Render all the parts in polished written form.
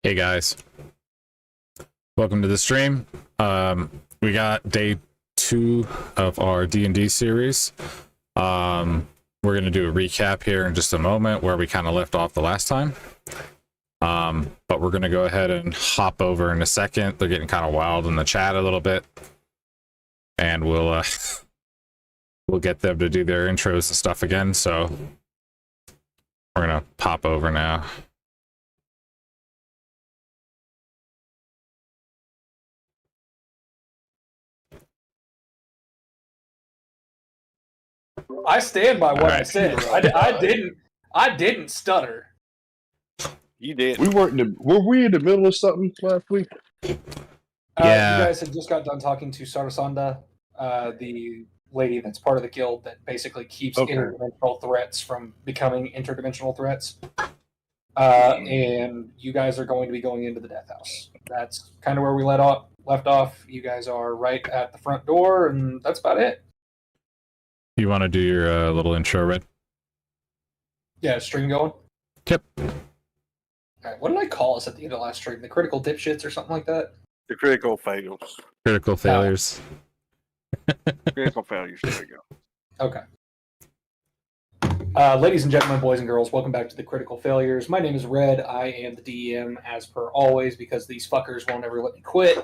Hey guys, welcome to the stream. We got day 2 of our D&D series. We're gonna do a recap here in just a moment where we kind of left off the last time. But we're gonna go ahead and hop over in a second. They're getting kind of wild in the chat a little bit, and we'll get them to do their intros and stuff again. So we're gonna pop over now. I stand by what I Alright. said. I didn't stutter. You did. We weren't. Were we in the middle of something last week? Yeah. You guys had just got done talking to Sarasanda, the lady that's part of the guild that basically keeps interdimensional threats from becoming interdimensional threats. And you guys are going to be going into the death house. That's kind of where we left off. You guys are right at the front door, and that's about it. You want to do your little intro, Red? Yeah, stream going? Yep. Alright, what did I call us at the end of last stream? The critical dipshits or something like that? The critical fails. Critical failures. Critical failures. There we go. Okay. Ladies and gentlemen, boys and girls, welcome back to the Critical Failures. My name is Red. I am the DM, as per always, because these fuckers won't ever let me quit.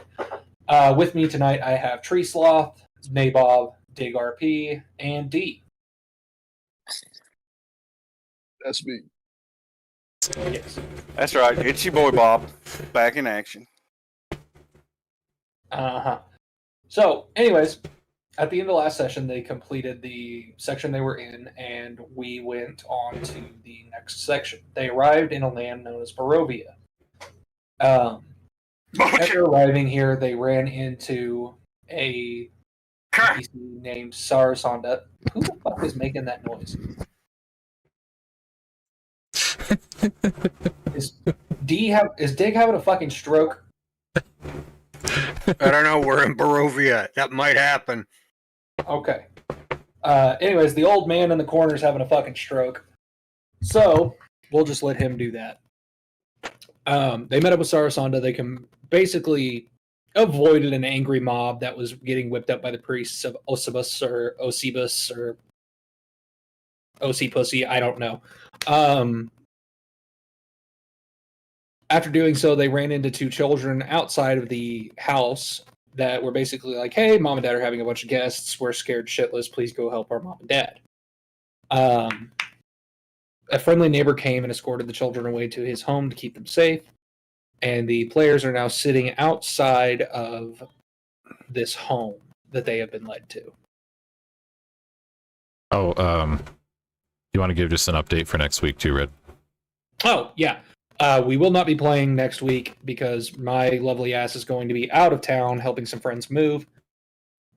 With me tonight, I have Tree Sloth, Nabob, Dig RP, and D. That's me. Yes. That's right. It's your boy Bob, back in action. Uh-huh. So, anyways, at the end of the last session, they completed the section they were in, and we went on to the next section. They arrived in a land known as Barovia. After arriving here, they ran into a NPC named Sarasanda. Who the fuck is making that noise? Is Dig having a fucking stroke? I don't know. We're in Barovia. That might happen. Okay. Anyways, the old man in the corner is having a fucking stroke. So, we'll just let him do that. They met up with Sarasanda. They can basically avoided an angry mob that was getting whipped up by the priests of Osibus or Osibus or OC Pussy. I don't know. After doing so, they ran into two children outside of the house that were basically like, hey, mom and dad are having a bunch of guests. We're scared shitless. Please go help our mom and dad. A friendly neighbor came and escorted the children away to his home to keep them safe. And the players are now sitting outside of this home that they have been led to. Oh, you want to give just an update for next week too, Red? Oh, yeah. We will not be playing next week because my lovely ass is going to be out of town helping some friends move.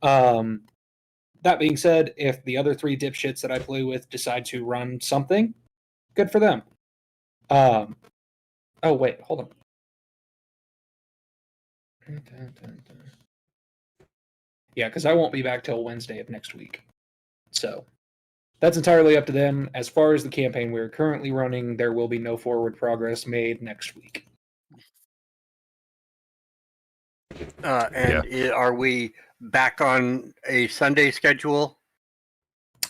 That being said, if the other three dipshits that I play with decide to run something, good for them. Oh, wait, hold on. Yeah, because I won't be back till Wednesday of next week. So, that's entirely up to them. As far as the campaign we're currently running, there will be no forward progress made next week. Are we back on a Sunday schedule?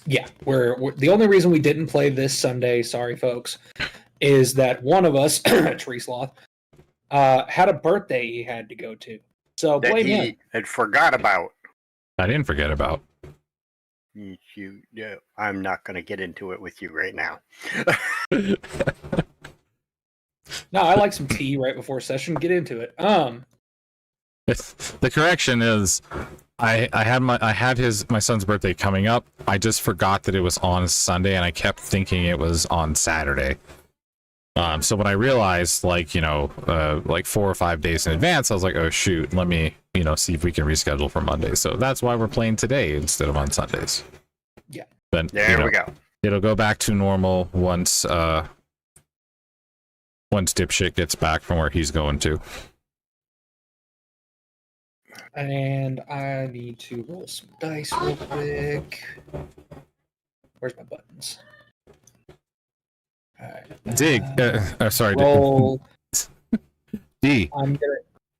Yeah, we're the only reason we didn't play this Sunday, sorry folks, is that one of us, Tree Sloth, had a birthday he had to go to. So That blame he him. had forgot about. I didn't forget about. I'm not going to get into it with you right now. No, I like some tea right before session. Get into it. The correction is, I had my son's birthday coming up. I just forgot that it was on Sunday, and I kept thinking it was on Saturday. So when I realized, like 4 or 5 days in advance, I was like, oh shoot, let me see if we can reschedule for Monday. So that's why we're playing today instead of on Sundays. Yeah. Then There we go. It'll go back to normal once dipshit gets back from where he's going to. And I need to roll some dice real quick. Where's my buttons? Alright. Dig. Sorry. Roll. D.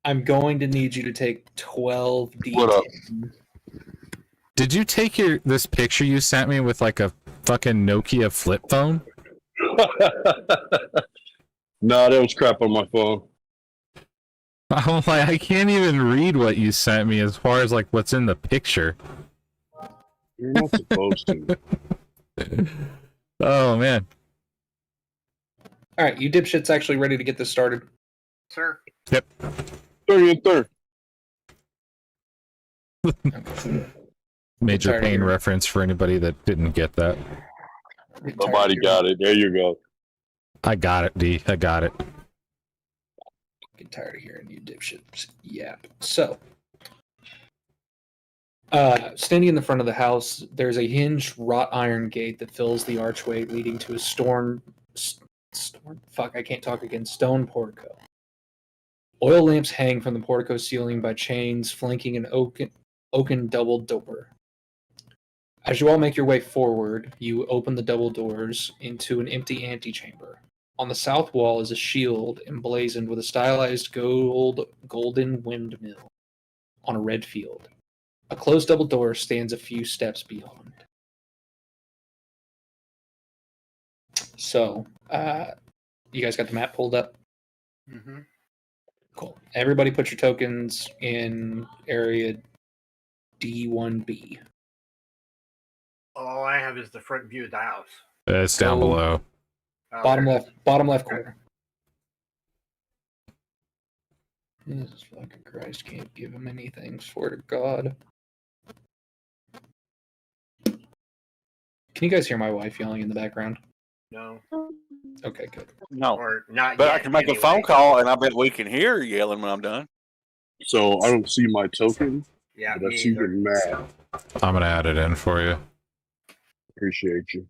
I'm going to need you to take 12 What up? D10. Did you take this picture you sent me with like a fucking Nokia flip phone? Nah, that was crap on my phone. I'm like, I can't even read what you sent me as far as like what's in the picture. You're not supposed to. Oh man. All right, you dipshits actually ready to get this started? Sir. 30 and 3rd. Major Sorry, pain you're- reference for anybody that didn't get that. Nobody got it. There you go. I got it, D. I got it. Get tired of hearing you dipshits yap. So, standing in the front of the house, there's a hinged wrought iron gate that fills the archway leading to a stone portico. Oil lamps hang from the portico ceiling by chains flanking an oaken double door. As you all make your way forward, you open the double doors into an empty antechamber. On the south wall is a shield emblazoned with a stylized golden windmill on a red field. A closed double door stands a few steps beyond. So, you guys got the map pulled up? Mm-hmm. Cool. Everybody put your tokens in area D1B. All I have is the front view of the house. It's down Go- below. Oh, Bottom okay. left corner. Jesus fucking Christ, can't give him anything, swear to God. Can you guys hear my wife yelling in the background? No. Okay, good. No. Or not But yet, I can make anyway. a phone call, and I bet we can hear her yelling when I'm done. So I don't see my token, Yeah, but I me see either. your map. I'm gonna add it in for you. Appreciate you.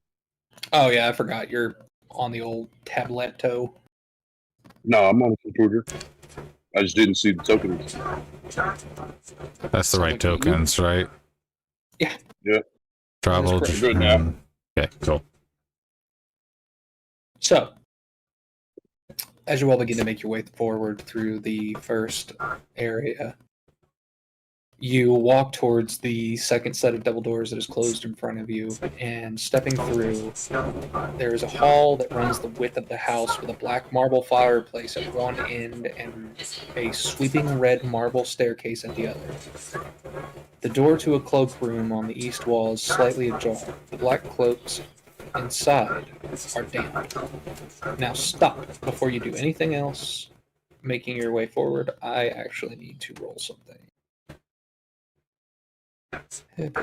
Oh yeah, I forgot you're on the old tabletto. No, I'm on the computer. I just didn't see the tokens. That's the right Like you- tokens, right? Yeah. Yeah. Travel. That's correct. Good now. Okay, cool. So, as you all begin to make your way forward through the first area, you walk towards the second set of double doors that is closed in front of you, and stepping through, there is a hall that runs the width of the house with a black marble fireplace at one end and a sweeping red marble staircase at the other. The door to a cloakroom on the east wall is slightly ajar. The black cloaks inside are damp. Now stop before you do anything else. Making your way forward, I actually need to roll something. What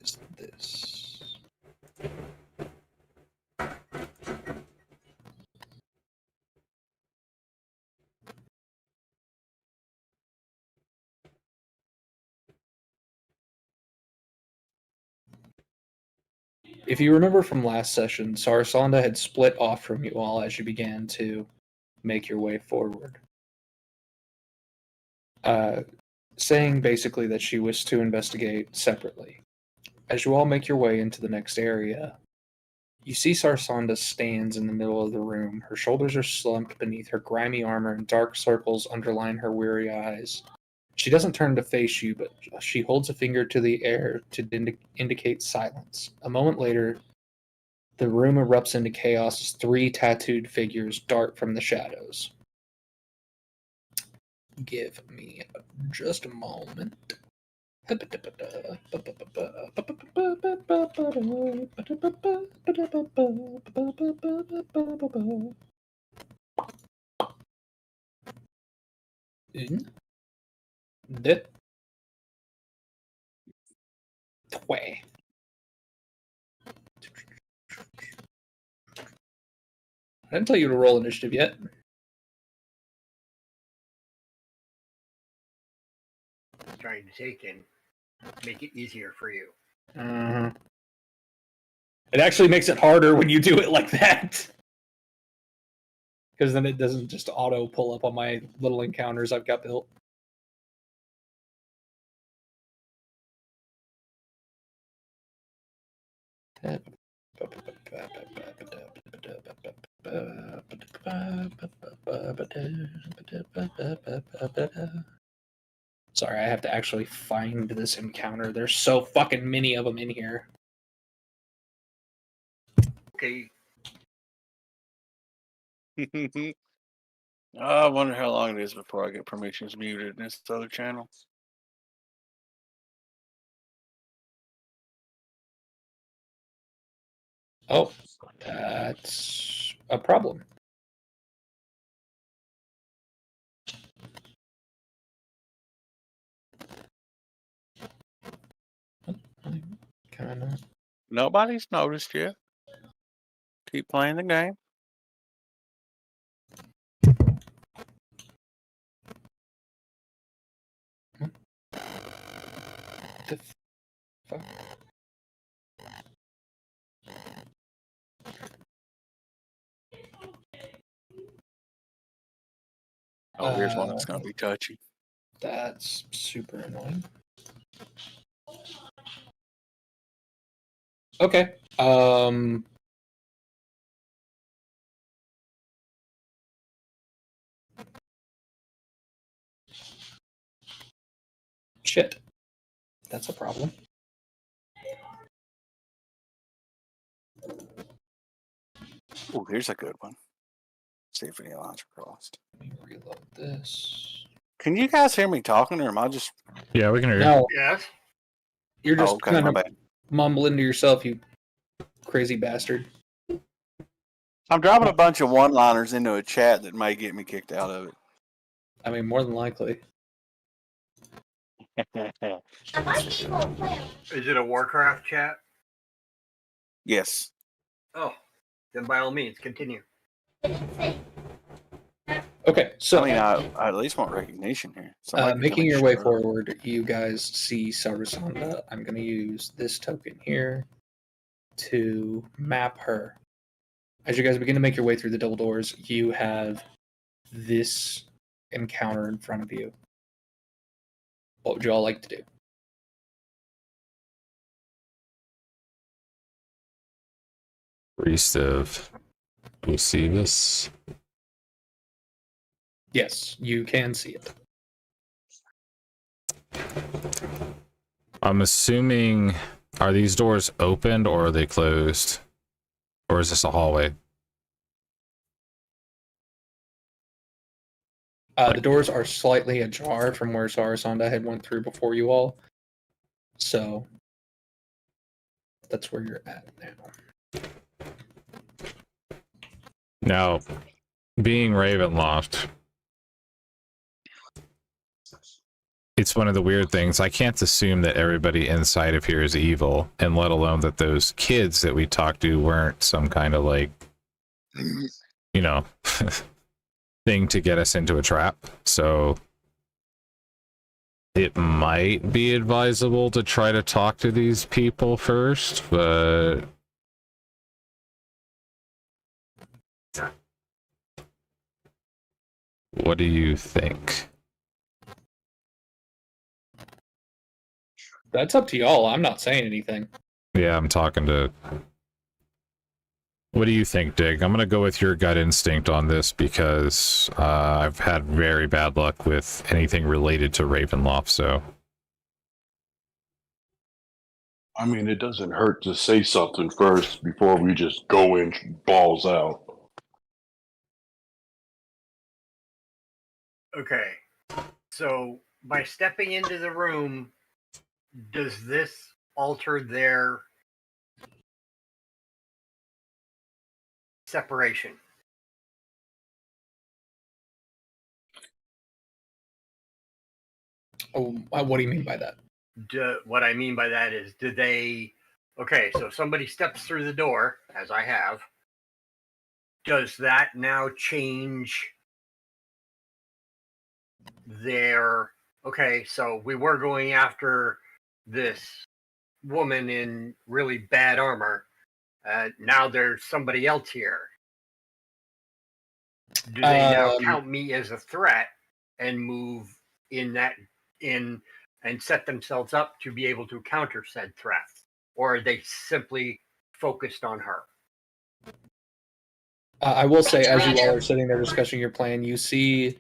is this? If you remember from last session, Sarasanda had split off from you all as you began to make your way forward. Saying basically that she wished to investigate separately. As you all make your way into the next area, you see Sarasanda stands in the middle of the room. Her shoulders are slumped beneath her grimy armor and dark circles underline her weary eyes. She doesn't turn to face you, but she holds a finger to the air to indicate silence. A moment later, the room erupts into chaos as three tattooed figures dart from the shadows. Give me just a moment. Det. Twe. I didn't tell you to roll initiative yet. Trying to take and make it easier for you. It actually makes it harder when you do it like that. Because then it doesn't just auto pull up on my little encounters I've got built. Sorry, I have to actually find this encounter. There's so fucking many of them in here. Okay. I wonder how long it is before I get permissions muted in this other channel. Oh, that's a problem. Kind of. Nobody's noticed yet. Keep playing the game. The fuck? Oh, here's one that's going to be touchy. That's super annoying. Okay. Shit. That's a problem. Oh, here's a good one. See if any lines are crossed. Let me reload this. Can you guys hear me talking, or am I just? Yeah, we can hear you. No, Yes. you're just Oh, okay, kind my of bad. mumbling to yourself, you crazy bastard. I'm dropping a bunch of one-liners into a chat that may get me kicked out of I mean, more than likely. it. Is it a Warcraft chat? Yes. Oh, then by all means, continue. Okay, so I mean, I at least want recognition here. Somebody can tell making me your way shut up. forward, you guys see Sarasanda. I'm going to use this token here to map her. As you guys begin to make your way through the double doors, you have this encounter in front of you. What would you all like to do? Priest of Eusebius. Yes, you can see it. I'm assuming, are these doors opened or are they closed? Or is this a hallway? The doors are slightly ajar from where Sarasanda had went through before you all. So that's where you're at now. Now, being Ravenloft, it's one of the weird things. I can't assume that everybody inside of here is evil, and let alone that those kids that we talked to weren't some kind of like, you know, thing to get us into a trap. So it might be advisable to try to talk to these people first, but what do you think? That's up to y'all. I'm not saying anything. Yeah, I'm talking to... What do you think, Dig? I'm going to go with your gut instinct on this because I've had very bad luck with anything related to Ravenloft, so... I mean, it doesn't hurt to say something first before we just go in balls out. Okay. So by stepping into the room, does this alter their separation? Oh, what do you mean by that? What I mean by that is, do they... Okay, so somebody steps through the door, as I have. Does that now change their... Okay, so we were going after this woman in really bad armor. Now there's somebody else here. Do they now count me as a threat and move in and set themselves up to be able to counter said threat? Or are they simply focused on her. I will say, as you all are sitting there discussing your plan, you see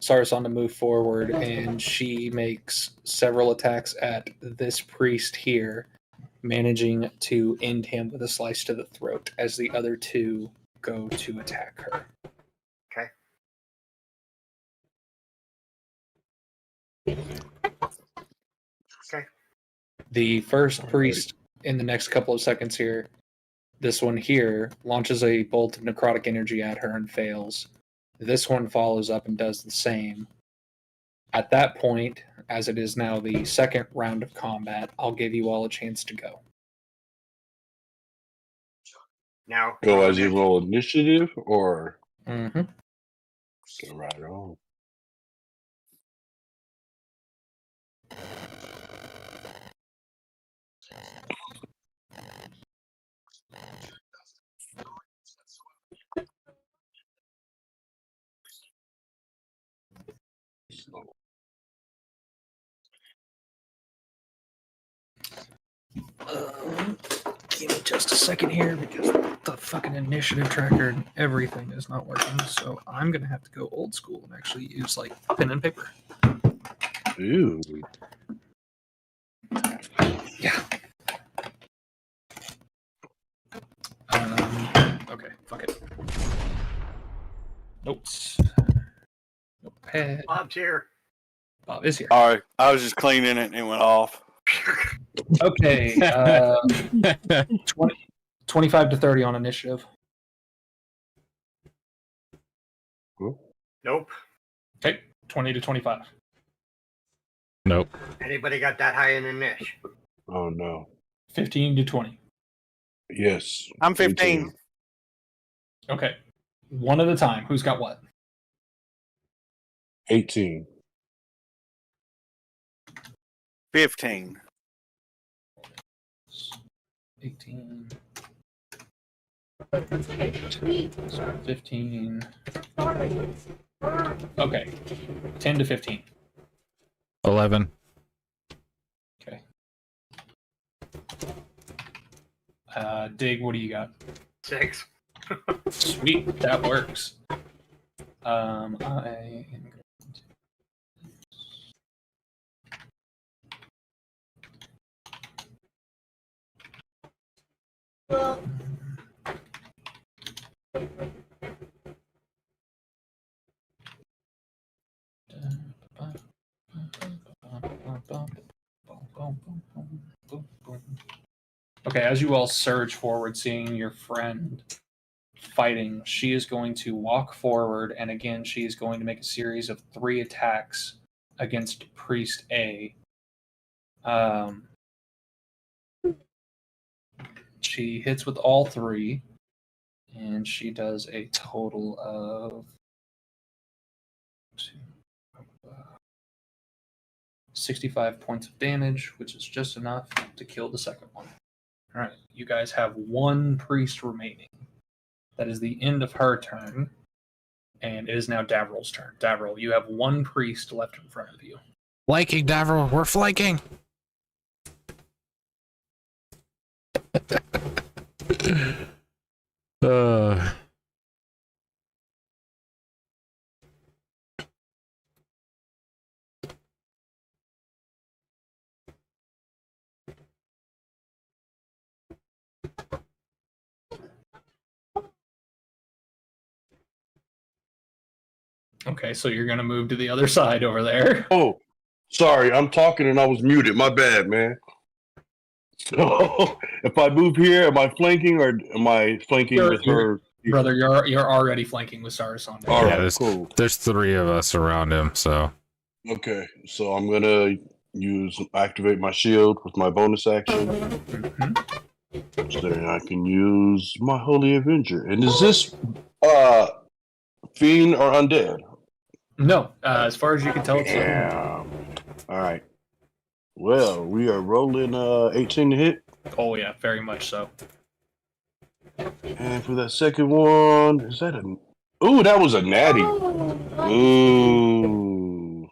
Sarasanda move forward, and she makes several attacks at this priest here, managing to end him with a slice to the throat as the other two go to attack her. Okay. Okay. The first priest in the next couple of seconds here, this one here, launches a bolt of necrotic energy at her and fails. This one follows up and does the same. At that point, as it is now the second round of combat, I'll give you all a chance to go. Now Go as you roll initiative or Mm-hmm. get right on. Give me just a second here because the fucking initiative tracker and everything is not working. So I'm gonna have to go old school and actually use like pen and paper. Ew. Yeah. Okay, fuck it. Notes. Notepad. Bob's here. Bob is here. All right, I was just cleaning it and it went off. Okay. 25 to 30 on initiative. Cool. Nope. Okay. 20 to 25. Nope. Anybody got that high in a niche? Oh no. 15 to 20. Yes. I'm 15. Okay. One at a time. Who's got what? 18. 15. 18. 15. Okay. 10 to 15. 11. Okay. Dig, what do you got? 6. Sweet, that works. I am going to... Okay, as you all surge forward, seeing your friend fighting, she is going to walk forward, and again, she is going to make a series of 3 attacks against Priest A. She hits with all 3, and she does a total of 65 points of damage, which is just enough to kill the second one. All right, you guys have 1 priest remaining. That is the end of her turn, and it is now Davryl's turn. Davryl, you have 1 priest left in front of you. Flanking, Davryl. We're flanking. Okay, so you're going to move to the other side over there. Oh, sorry. I'm talking and I was muted. My bad, man. So, if I move here, am I flanking or am I flanking with her? Brother, you're already flanking with Sarasanda. All Yeah, right, cool. There's 3 of us around him, so. Okay, so I'm gonna activate my shield with my bonus action. Mm-hmm. So then I can use my Holy Avenger. And is this fiend or undead? No, as far as you can tell, it's Yeah. All right. Well, we are rolling 18 to hit. Oh yeah, very much so. And for that second one, is that a... Ooh, that was a natty. Ooh.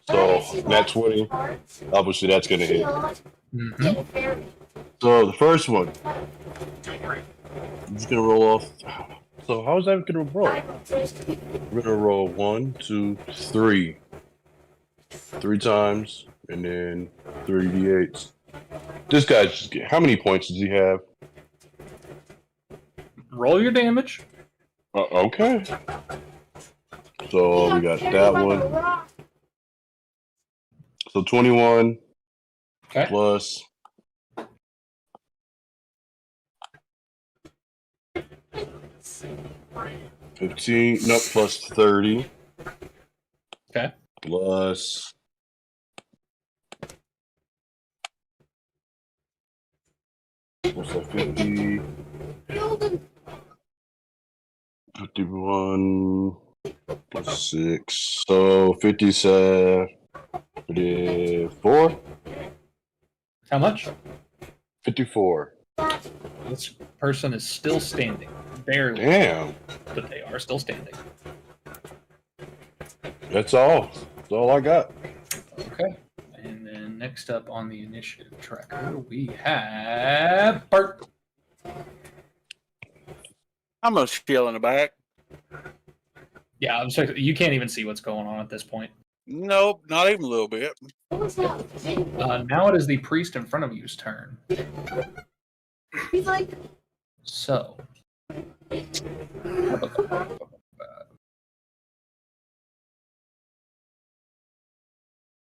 So nat 20. Obviously, that's gonna hit. Mhm. So the first one, I'm just gonna roll off. So how is that gonna roll? We're gonna roll 1, 2, 3, 3 times, and then 3d8s. This guy's just how many points does he have? Roll your damage. Okay. So we got that one. So 21 Okay. plus 15. Nope, plus 30. Okay. Plus what's that? 50. 51 plus 6. So 57. 54. How much? 54. This person is still standing. Barely, Damn. but they are still standing. That's all. That's all I got. Okay. And then next up on the initiative tracker, we have Bart. I'm gonna chill in the back. Yeah, I'm sorry. You can't even see what's going on at this point. Nope, not even a little bit. Now it is the priest in front of you's turn. So.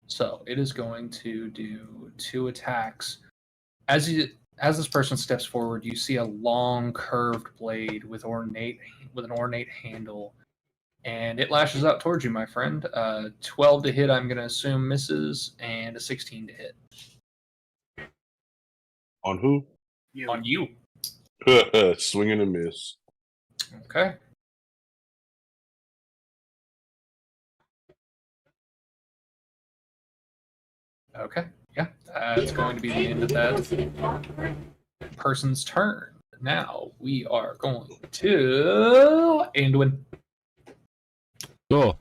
So it is going to do 2 attacks. As this person steps forward, you see a long curved blade with an ornate handle, and it lashes out towards you, my friend. 12 to hit, I'm going to assume misses, and a 16 to hit On who? on you. Swing and a miss. Okay. Okay. Yeah, that's going to be the end of that person's turn. Now we are going to Anduin. Cool.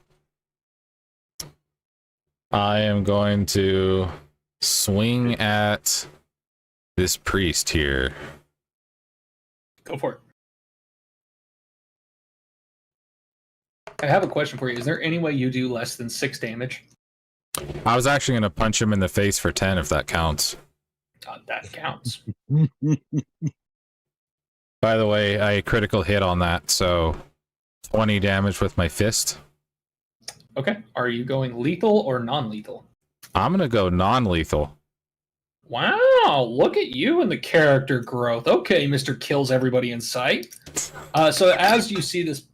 I am going to swing at this priest here. Go for it. I have a question for you. Is there any way you do less than 6 damage? I was actually going to punch him in the face for 10 if that counts. That counts. By the way, I critical hit on that, so 20 damage with my fist. Okay. Are you going lethal or non-lethal? I'm going to go non-lethal. Wow, look at you and the character growth. Okay, Mr. Kills everybody in sight. So as you see this,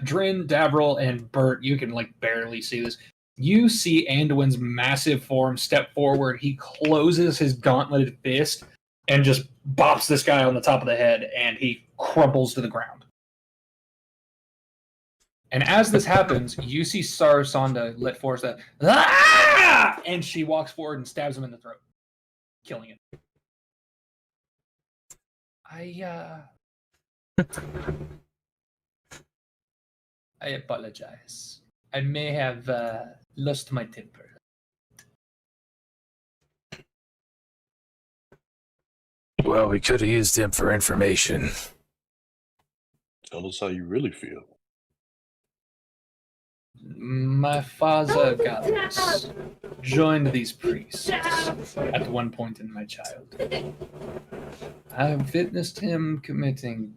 Drin, Davril, and Bert, you can like barely see this. You see Anduin's massive form step forward. He closes his gauntleted fist and just bops this guy on the top of the head, and he crumples to the ground. And as this happens, you see Sarasanda let forth that, "Ah!" and she walks forward and stabs him in the throat, killing him. I apologize. I may have lost my temper. Well, we could have used him for information. Tell us how you really feel. My father, goddess, joined these priests at one point in my childhood. I have witnessed him committing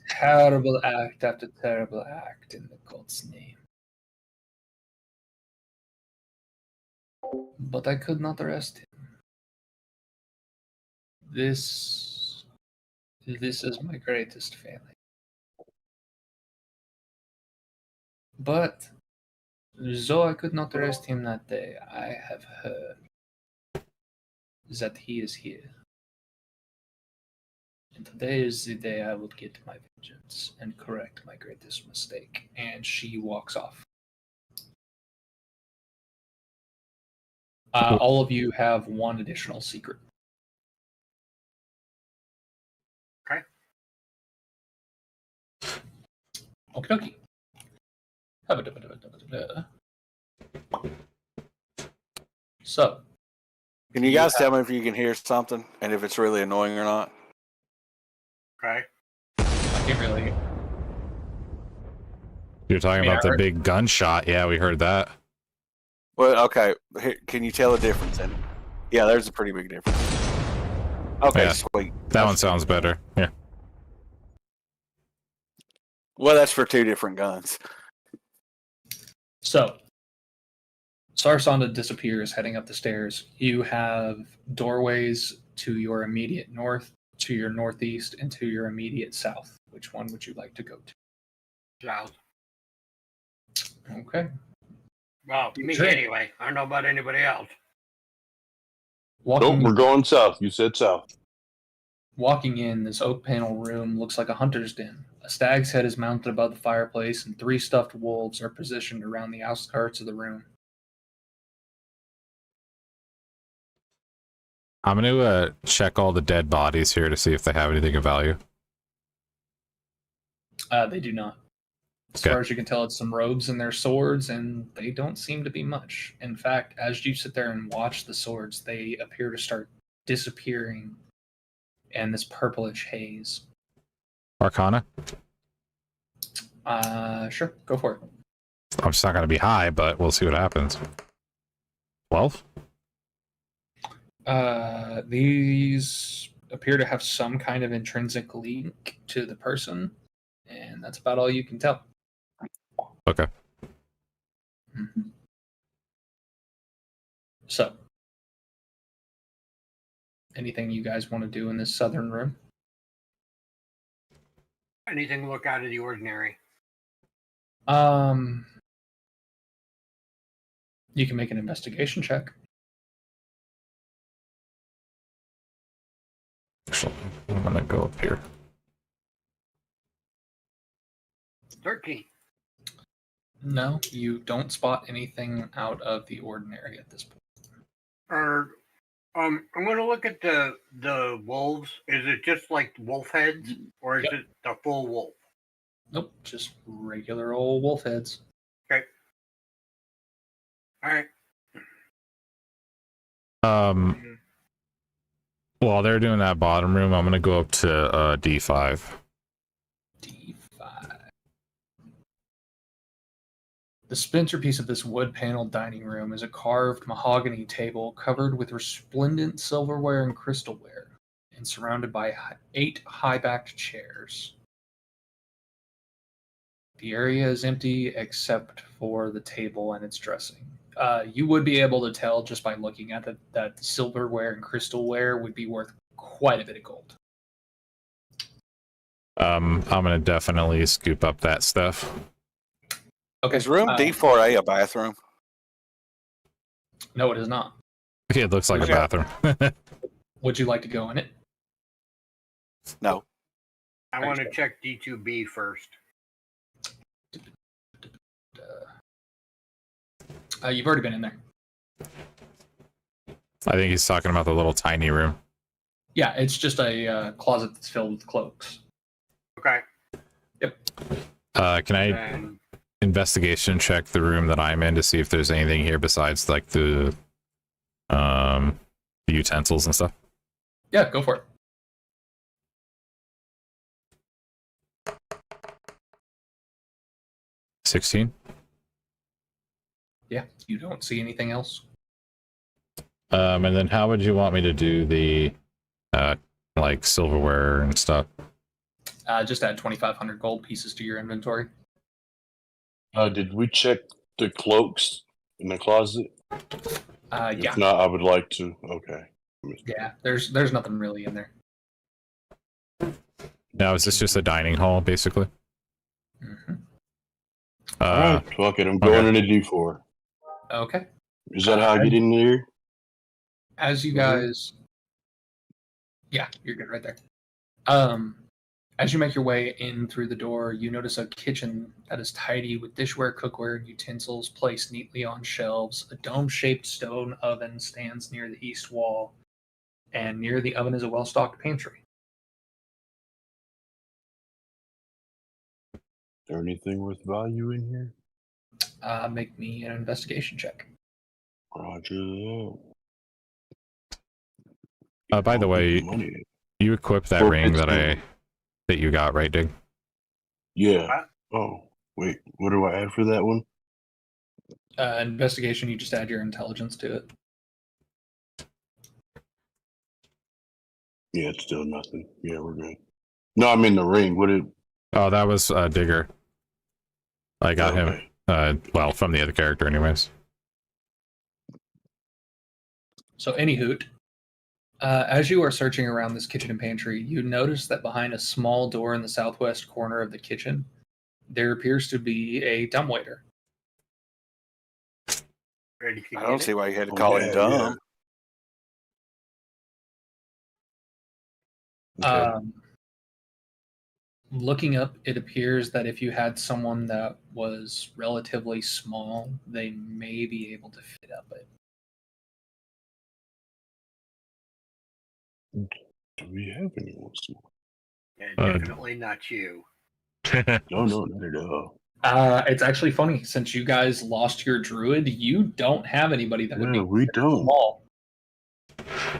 terrible act after terrible act in the cult's name. But I could not arrest him. This is my greatest failing. But though I could not arrest him that day, I have heard that he is here. And today is the day I will get my vengeance and correct my greatest mistake. And she walks off. All of you have one additional secret. Okay. Okie dokie. So, Can you guys tell me if you can hear something and if it's really annoying or not? Okay. I can't really. You're talking I mean, about I the heard- big gunshot. Yeah, we heard that. Well, okay. Here, can you tell the difference in it? Yeah, there's a pretty big difference. Okay, Yeah. sweet. That one sounds better. Yeah. Well, that's for two different guns. So, Sarsonda disappears heading up the stairs. You have doorways to your immediate north, to your northeast, and to your immediate south. Which one would you like to go to? South. Okay. Well, me Drink. anyway. I don't know about anybody else. Walking, Nope, we're going south. You said south. walking in, this oak panel room looks like a hunter's den. A stag's head is mounted above the fireplace, and 3 stuffed wolves are positioned around the outskirts of the room. I'm going to check all the dead bodies here to see if they have anything of value. They do not. As Okay. far as you can tell, it's some robes and their swords, and they don't seem to be much. In fact, as you sit there and watch the swords, they appear to start disappearing in this purplish haze. Arcana? Sure, go for it. I'm just not going to be high, but we'll see what happens. 12? These appear to have some kind of intrinsic link to the person, and that's about all you can tell. Okay. Mhm. So, anything you guys want to do in this southern room? Anything look out of the ordinary? You can make an investigation check. Actually, I'm going to go up here. 13. No, you don't spot anything out of the ordinary at this point. I'm going to look at the wolves. Is it just like wolf heads, or is Yep. it the full wolf? Nope, just regular old wolf heads. Okay. All right. While they're doing that bottom room, I'm going to go up to D5. D5. The centerpiece of this wood-paneled dining room is a carved mahogany table covered with resplendent silverware and crystalware, and surrounded by 8 high-backed chairs. The area is empty except for the table and its dressing. You would be able to tell just by looking at that silverware and crystalware would be worth quite a bit of gold. I'm going to definitely scoop up that stuff. Okay. Is room D4A a bathroom? No, it is not. It looks like a Okay. bathroom. Would you like to go in it? No. I want to check D2B first. You've already been in there. I think he's talking about the little tiny room. Yeah, it's just a closet that's filled with cloaks. Okay. Can I Then investigation check the room that I'm in to see if there's anything here besides like the utensils and stuff? Yeah, go for it. $16. Yeah, you don't see anything else. And then how would you want me to do the like silverware and stuff? Just add 2,500 gold pieces to your inventory. Did we check the cloaks in the closet? Yeah, If not, I would like to. Okay. yeah. There's nothing really in there. Now, is this just a dining hall, basically? Mm-hmm. Alright, fuck it. I'm going okay. into D4. Okay. Is that how I get in there? As you Mhm. guys, yeah, you're good right there. As you make your way in through the door, you notice a kitchen that is tidy with dishware, cookware, and utensils placed neatly on shelves. A dome-shaped stone oven stands near the east wall, and near the oven is a well-stocked pantry. Is there anything worth value in here? Make me an investigation check. Roger that. By the way, Money. you equipped that ring that you got, right, Dig? Yeah. Huh? Oh, wait. What do I add for that one? Investigation, you just add your intelligence to it. Yeah, it's still nothing. Yeah, we're good. No, I mean the ring. What it? Oh, that was Digger. I got him. Well, from the other character, anyways. So, anywho, as you are searching around this kitchen and pantry, you notice that behind a small door in the southwest corner of the kitchen, there appears to be a dumbwaiter. Ready to I get don't it? see why you had to call him dumb. Okay. Looking up, it appears that if you had someone that was relatively small, they may be able to fit up it. Do we have anyone small? Yeah, Uh, definitely not you. No, not at all. It's actually funny, since you guys lost your druid, you don't have anybody that would Yeah, be we don't. small.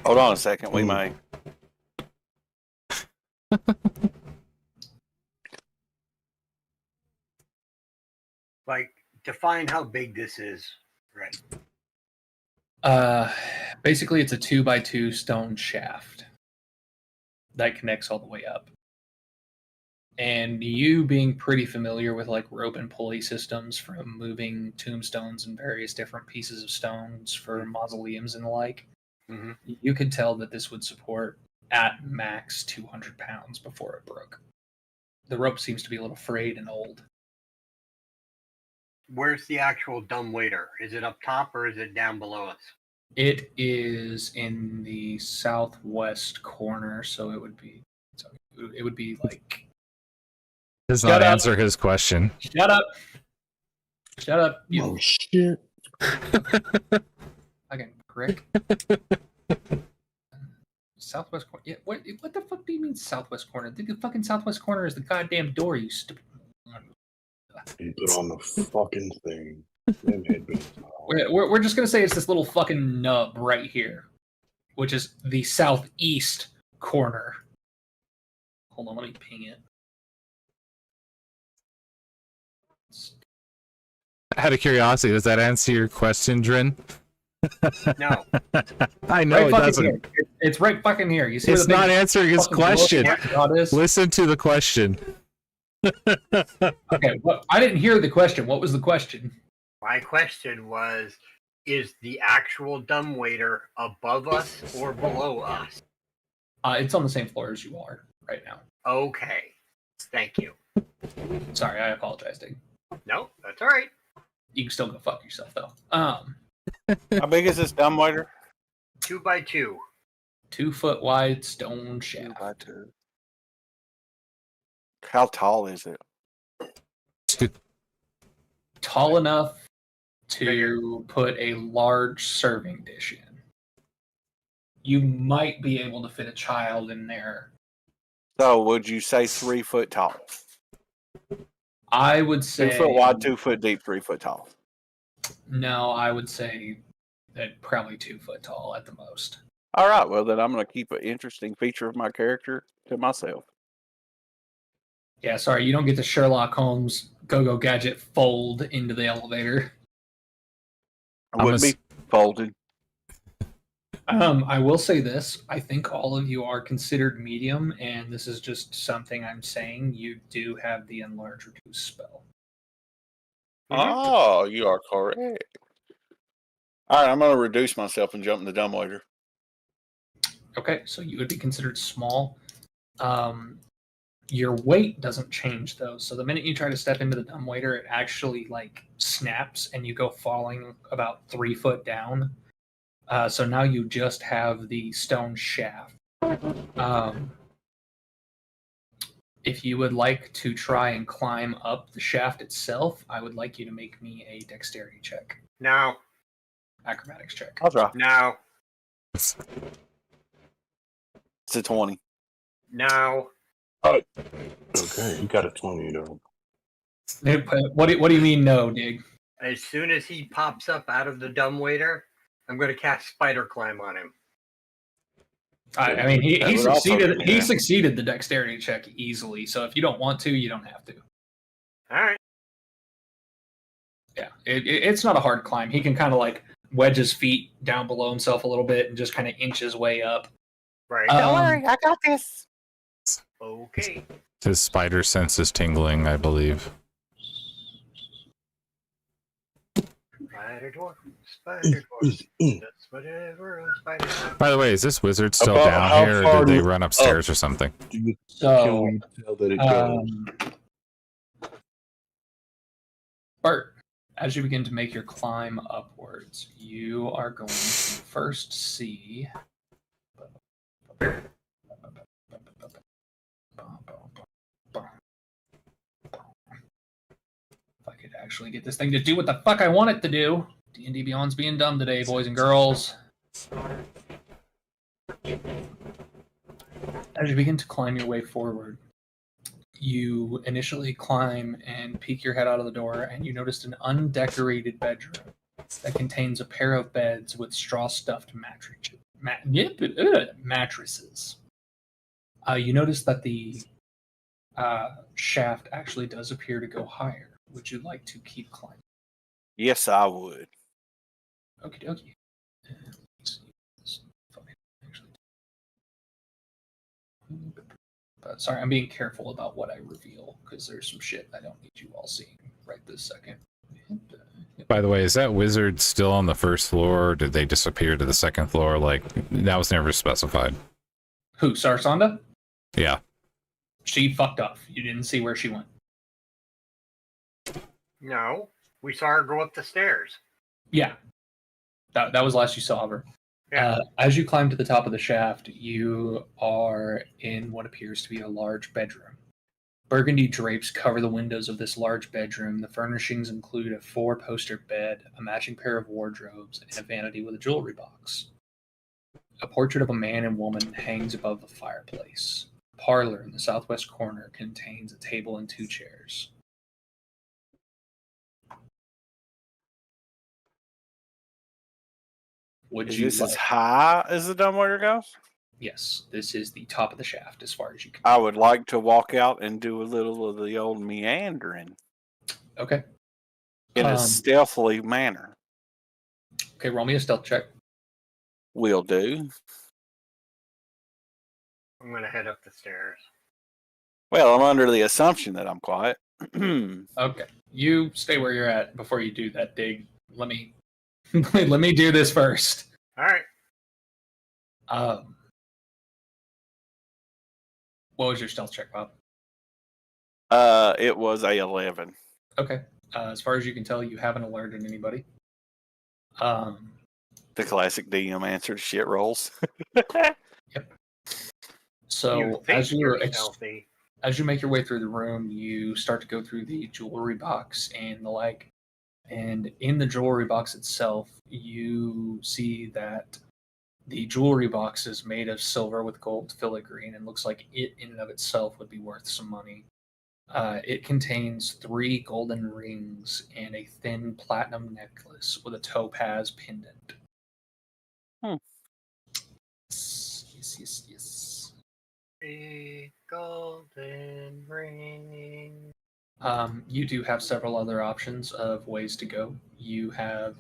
Hold on a second. We may. Like, define how big this is, right? Basically, it's a 2x2 stone shaft that connects all the way up. And you being pretty familiar with like rope and pulley systems from moving tombstones and various different pieces of stones for mausoleums and the like, Mhm. you could tell that this would support at max 200 pounds before it broke. The rope seems to be a little frayed and old. Where's the actual dumbwaiter? Is it up top or is it down below us? It is in the southwest corner, so it would be like. Does Shut not up. answer his question. Shut up! Shut up, you Oh shit! fucking prick. Southwest corner. Yeah, what the fuck do you mean southwest corner? The fucking southwest corner is the goddamn door, you stupid. He put on the fucking thing. Them headbands. We're just gonna say it's this little fucking nub right here, which is the southeast corner. Hold on, let me ping it. Out of curiosity, does that answer your question, Drin? No. I know Right it fucking doesn't. here. It's right fucking here. You see It's where the not big answering his fucking question. dot is? Listen to the question. Okay, well, I didn't hear the question. What was the question? My question was, is the actual dumbwaiter above us or below us? It's on the same floor as you are right now. Okay. Thank you. Sorry, I apologize, Dig. No, that's all right. You can still go fuck yourself though. How big is this dumbwaiter? 2x2. 2 foot wide stone shaft. 2x2. How tall is it? Tall enough to put a large serving dish in. You might be able to fit a child in there. So would you say 3 foot tall? I would say 2 foot wide, 2 foot deep, 3 foot tall. No, I would say that probably 2 foot tall at the most. All right, well then I'm going to keep an interesting feature of my character to myself. Yeah, sorry, you don't get the Sherlock Holmes go-go gadget fold into the elevator. I wouldn't be folded. I will say this. I think all of you are considered medium, and this is just something I'm saying. You do have the Enlarge Reduce spell. Oh, you are correct. All right, I'm going to reduce myself and jump in the dumbwaiter. Okay, so you would be considered small. Your weight doesn't change, though. So the minute you try to step into the dumbwaiter, it actually, like, snaps, and you go falling about 3 foot down. So now you just have the stone shaft. If you would like to try and climb up the shaft itself, I would like you to make me a dexterity check. No. Acrobatics check. I'll try. No. It's a 20. No. Okay, you got a 20 though. What do you mean no, Dig? As soon as he pops up out of the dumbwaiter, I'm going to cast spider climb on him. I mean, That he would also succeeded. be He that. succeeded the dexterity check easily. So if you don't want to, you don't have to. All right. Yeah, it's not a hard climb. He can kind of like wedge his feet down below himself a little bit and just kind of inch his way up. Right. Don't worry, I got this. Okay. His spider sense is tingling, I believe. Spider dwarf. Spider dwarf. That's whatever a spider does. By the way, is this wizard still About down how here, or far did they do- run upstairs or something? Do you, can So, we tell that it goes? Bert, as you begin to make your climb upwards, you are going to first see. If I could actually get this thing to do what the fuck I want it to do. D&D Beyond's being dumb today, boys and girls. As you begin to climb your way forward, you initially climb and peek your head out of the door, and you noticed an undecorated bedroom that contains a pair of beds with straw-stuffed mattresses. You notice that the shaft actually does appear to go higher. Would you like to keep climbing? Yes, I would. Okie dokie. Let me see this fucking actually. Sorry, I'm being careful about what I reveal because there's some shit I don't need you all seeing right this second. By the way, is that wizard still on the first floor, or did they disappear to the second floor? Like, that was never specified. Who, Sarsonda? Yeah. She fucked off. You didn't see where she went. No, we saw her go up the stairs. Yeah. That was last you saw of her. Yeah. As you climb to the top of the shaft, you are in what appears to be a large bedroom. Burgundy drapes cover the windows of this large bedroom. The furnishings include a 4-poster bed, a matching pair of wardrobes, and a vanity with a jewelry box. A portrait of a man and woman hangs above the fireplace. A parlor in the southwest corner contains a table and 2 chairs. Would Is you this as like- high as the dumbwaiter goes? Yes, this is the top of the shaft as far as you can. I would like to walk out and do a little of the old meandering Okay. in a stealthily manner. Okay, roll me a stealth check. Will do. I'm going to head up the stairs. Well, I'm under the assumption that I'm quiet. Okay, you stay where you're at before you do that dig. Let me let me do this first. All right. What was your stealth check, Bob? It was a 11. Okay. As far as you can tell, you haven't alerted anybody. The classic DM answer to shit rolls. So You think as you're you stealthy. as you make your way through the room, you start to go through the jewelry box and the like. And in the jewelry box itself, you see that the jewelry box is made of silver with gold filigree, and looks like it in and of itself would be worth some money. It contains 3 golden rings and a thin platinum necklace with a topaz pendant. Yes. A golden ring. You do have several other options of ways to go. You have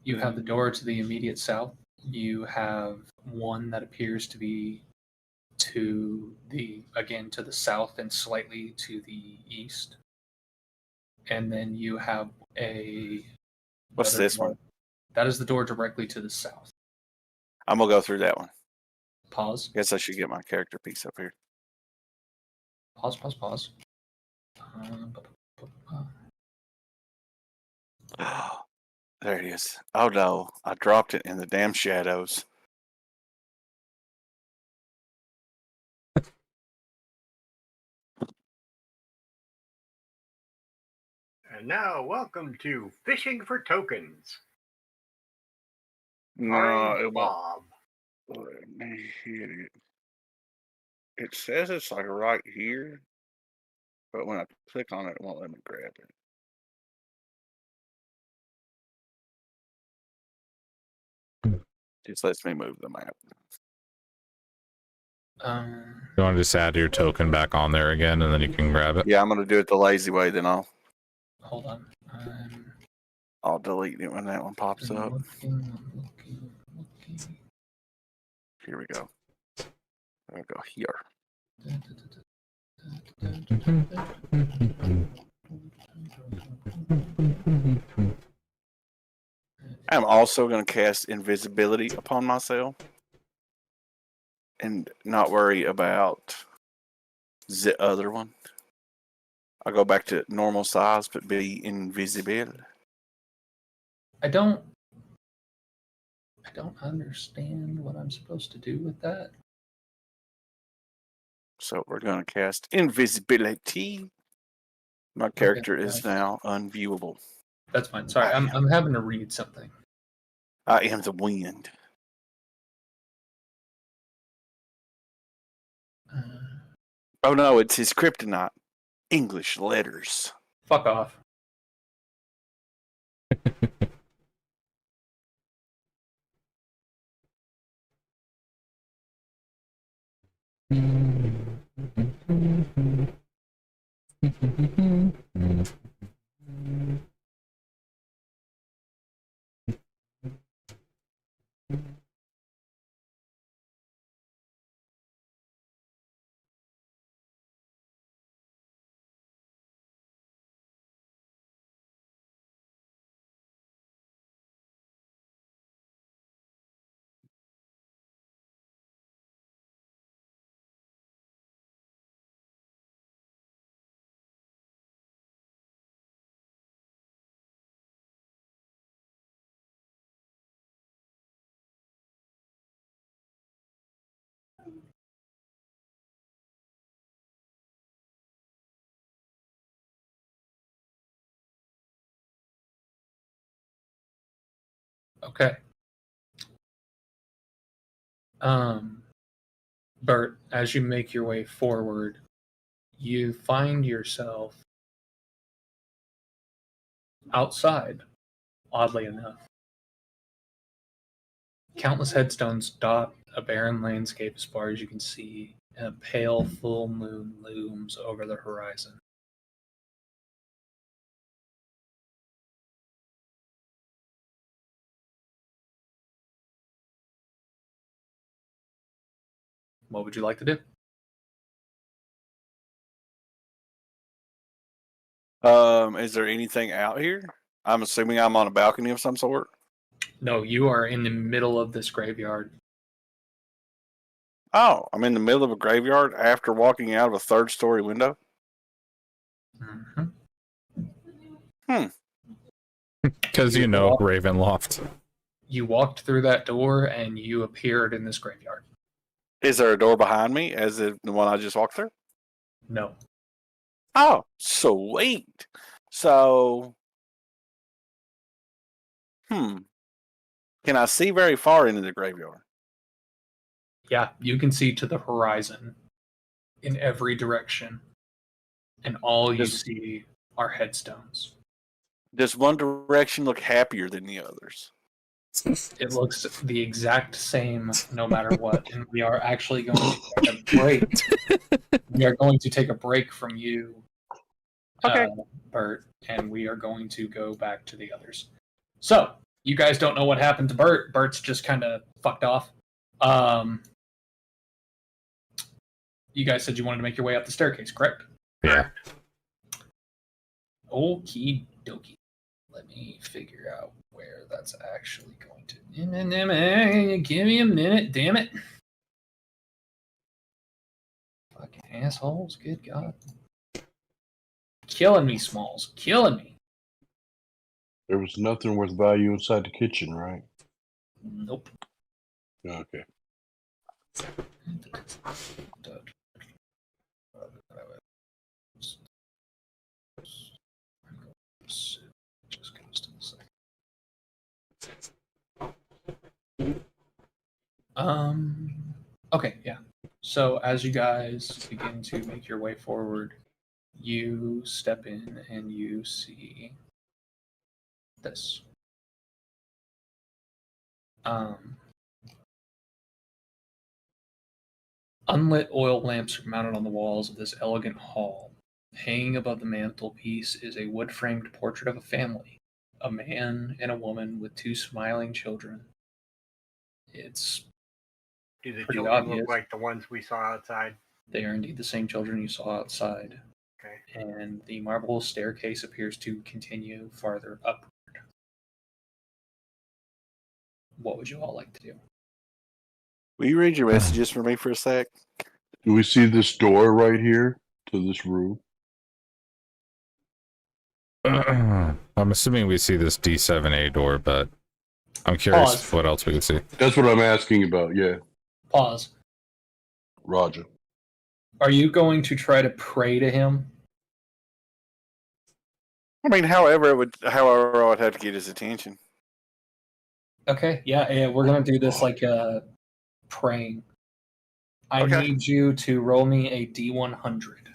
you have the door to the immediate south. You have one that appears to be to the south and slightly to the east. And then you have What's another this door. one? That is the door directly to the south. I'm going to go through that one. Pause. Guess I should get my character piece up here. Pause. There it is. Oh no, I dropped it in the damn shadows. And now, welcome to Fishing for Tokens. No, Starring it won't. Bob. Let me hit it. It says it's like right here. but when I click on it, it won't let me grab it. Just lets me move the map. You want to just add your token back on there again, and then you can grab it. Yeah, I'm gonna do it the lazy way. Then Hold on. I'll delete it when that one pops up. Looking. Here we go. I'll go here. I'm also going to cast invisibility upon myself and not worry about the other one. I'll go back to normal size, but be invisible. I don't understand what I'm supposed to do with that. So we're going to cast invisibility. My character is now unviewable. That's fine. Sorry, I'm having to read something. I am the wind. Oh no, it's his kryptonite. English letters. Fuck off. Okay. Bert, as you make your way forward, you find yourself outside, oddly enough. Countless headstones dot a barren landscape as far as you can see, and a pale full moon looms over the horizon. What would you like to do? Is there anything out here? I'm assuming I'm on a balcony of some sort. No, you are in the middle of this graveyard. Oh, I'm in the middle of a graveyard after walking out of a third-story window. Because you know Ravenloft. You walked through that door and you appeared in this graveyard. Is there a door behind me, as the one I just walked through? No. Oh, sweet. So, can I see very far into the graveyard? Yeah, you can see to the horizon in every direction. And all you see are headstones. Does one direction look happier than the others? It looks the exact same no matter what. And we are actually going to take a break. We are going to take a break from you, Bert, and we are going to go back to the others. So, you guys don't know what happened to Bert. Bert's just kind of fucked off. You guys said you wanted to make your way up the staircase, correct? Yeah. Okie dokie. Let me figure out where that's actually going to. Give me a minute, damn it. Fucking assholes, good God. Killing me, Smalls. Killing me. There was nothing worth value inside the kitchen, right? Nope. Okay. Just give us a second. Okay, yeah. So as you guys begin to make your way forward, you step in and you see this. Unlit oil lamps are mounted on the walls of this elegant hall. Hanging above the mantelpiece is a wood-framed portrait of a family, a man and a woman with 2 smiling children. It's Do the pretty children obvious. look like the ones we saw outside? They are indeed the same children you saw outside. Okay. And the marble staircase appears to continue farther upward. What would you all like to do? Will you read your messages for me for a sec? Do we see this door right here to this room? I'm assuming we see this D7A door, but I'm curious Pause. what else we can see. That's what I'm asking about. Yeah, Pause. Roger. Are you going to try to pray to him? I mean, however I would have to get his attention. Okay, yeah, we're gonna do this like praying. I Okay. need you to roll me a D100.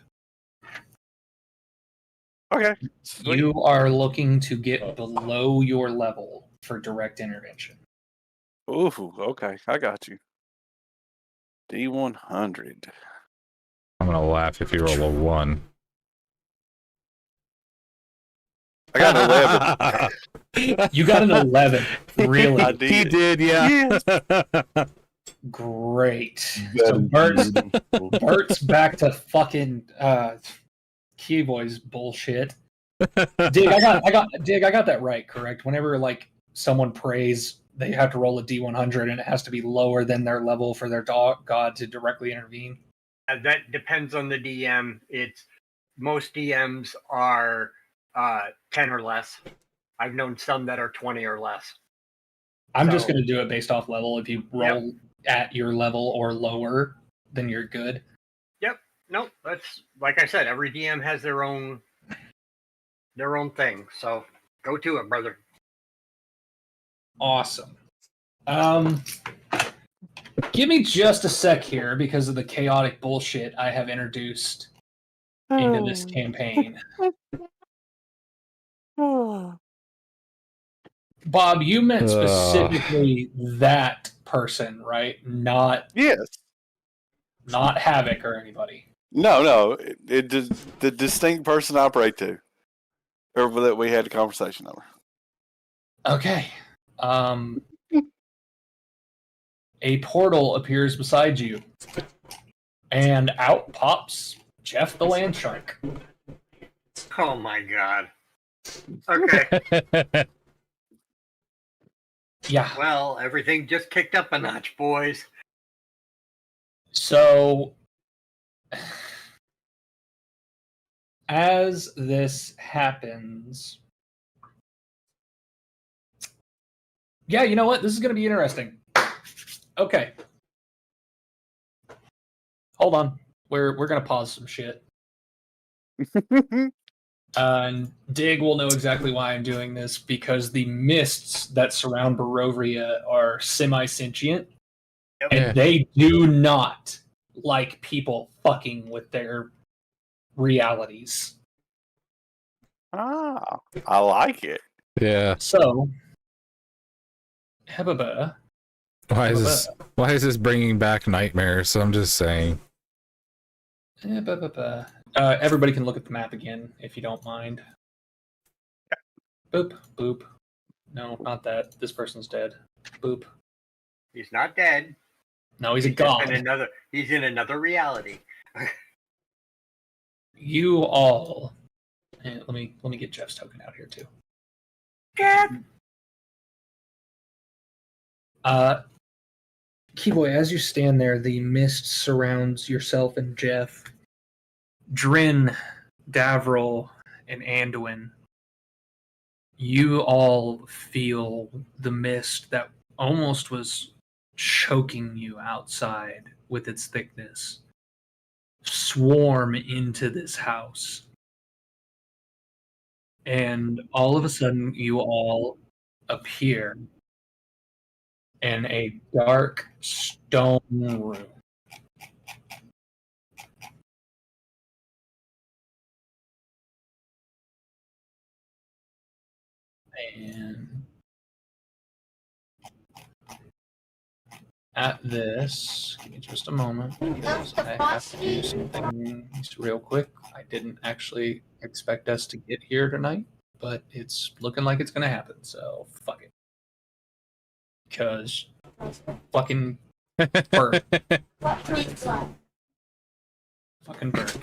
Okay. Sweet. You are looking to get below your level for direct intervention. Ooh, okay. I got you. D100. I'm gonna laugh if you roll a 1. I got an 11. You got an 11. Really? I did. He did, yeah. Great. That So is Bert's, beautiful. Bert's back to fucking Keyboy's bullshit. Dig, I got that right, correct? Whenever like someone prays, they have to roll a D100 and it has to be lower than their level for their god to directly intervene. That depends on the DM. It's most DMs are 10 or less. I've known some that are 20 or less. I'm just So- going to do it based off level. If you roll at your level or lower, then you're good. Nope, that's like I said. Every DM has their own thing. So go to it, brother. Awesome. Give me just a sec here because of the chaotic bullshit I have introduced into this campaign. Bob, you meant specifically that person, right? Not Yes. Havoc or anybody. No. The distinct person I prayed to. Or that we had a conversation over. Okay. A portal appears beside you, and out pops Jeff the Land Shark. Oh my god. Okay. Yeah. Well, everything just kicked up a notch, boys. So, as this happens, yeah, you know what? This is going to be interesting. Okay. Hold on. We're going to pause some shit. And Dig will know exactly why I'm doing this, because the mists that surround Barovia are semi-sentient, Yep. and they do not like people fucking with their realities. Ah, I like it. Yeah. So, Hebaba, Why is this bringing back nightmares? I'm just saying. everybody can look at the map again if you don't mind. Boop, boop. No, not that. This person's dead. Boop. He's not dead. No, he's a He's just god. He's in another reality. You all. And let me get Jeff's token out here too. Jeff! Keyboy, as you stand there, the mist surrounds yourself and Jeff. Drin, Davril, and Anduin. You all feel the mist that almost was choking you outside with its thickness swarm into this house. And all of a sudden, you all appear in a dark stone room. And at this, give me just a moment because I have to do some things real quick. I didn't actually expect us to get here tonight, but it's looking like it's going to happen. So fuck it. Because fucking burnt. Fucking burnt.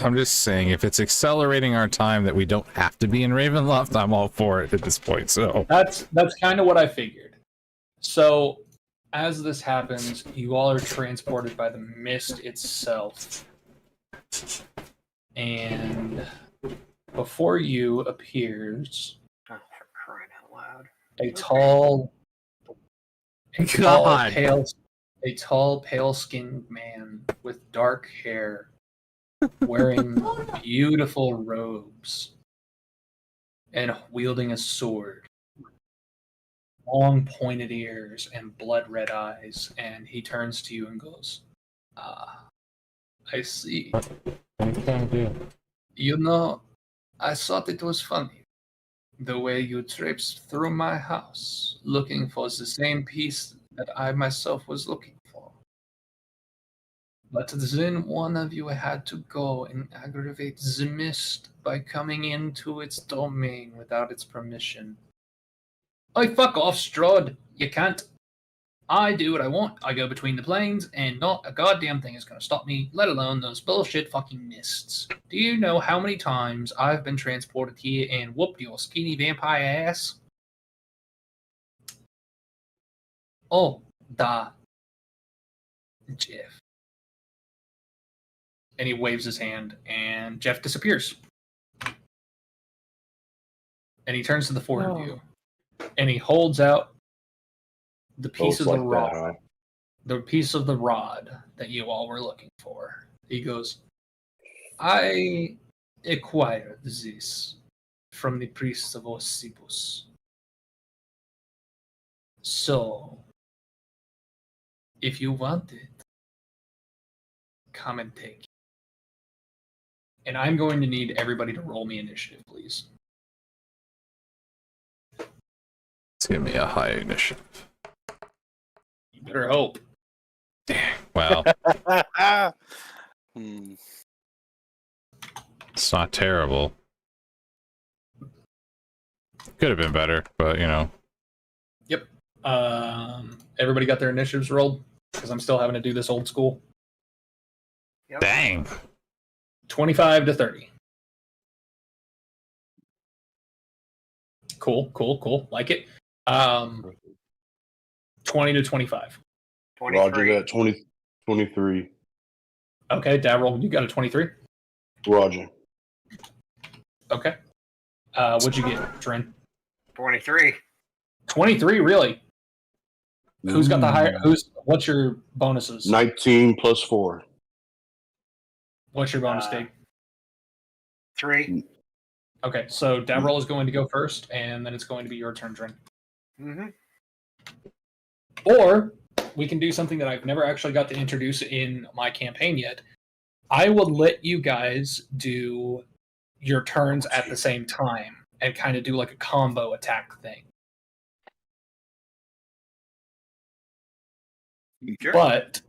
I'm just saying, if it's accelerating our time that we don't have to be in Ravenloft, I'm all for it at this point. So That's kind of what I figured. So as this happens, you all are transported by the mist itself. And before you appears Oh, for crying out loud. a tall, God. pale-skinned man with dark hair, wearing beautiful robes and wielding a sword, long pointed ears and blood red eyes, and he turns to you and goes, "Ah, I see. What are you trying to do? You know, I thought it was funny the way you traipsed through my house looking for the same piece that I myself was looking for. But then one of you had to go and aggravate the mist by coming into its domain without its permission. Oh, fuck off, Strahd. You can't. I do what I want. I go between the planes, and not a goddamn thing is going to stop me, let alone those bullshit fucking mists. Do you know how many times I've been transported here and whooped your skinny vampire ass? Oh, da. Jeff. And he waves his hand, and Jeff disappears. And he turns to the four of you, and he holds out the piece Both of the like rod. that, huh? The piece of the rod that you all were looking for. He goes, I acquired this from the priests of Ossibus. So, if you want it, come and take it. And I'm going to need everybody to roll me initiative, please. Give me a high initiative. You better hope. Well, Hmm. it's not terrible. Could have been better, but you know. Yep. Everybody got their initiatives rolled? Because I'm still having to do this old school. Yep. Dang. 25 to 30. Cool. Like it. 20 to 25. 23. Roger that. 23. Okay, Daryl, you got a 23? Roger. Okay. What'd you get, Trin? 23. 23, really? Who's got the higher? What's your bonuses? 19 plus 4. What's your bonus, Dave? 3. Okay, so Daryl is going to go first, and then it's going to be your turn, Trin. Mm-hmm. Or we can do something that I've never actually got to introduce in my campaign yet. I will let you guys do your turns at the same time and kind of do like a combo attack thing. Sure. But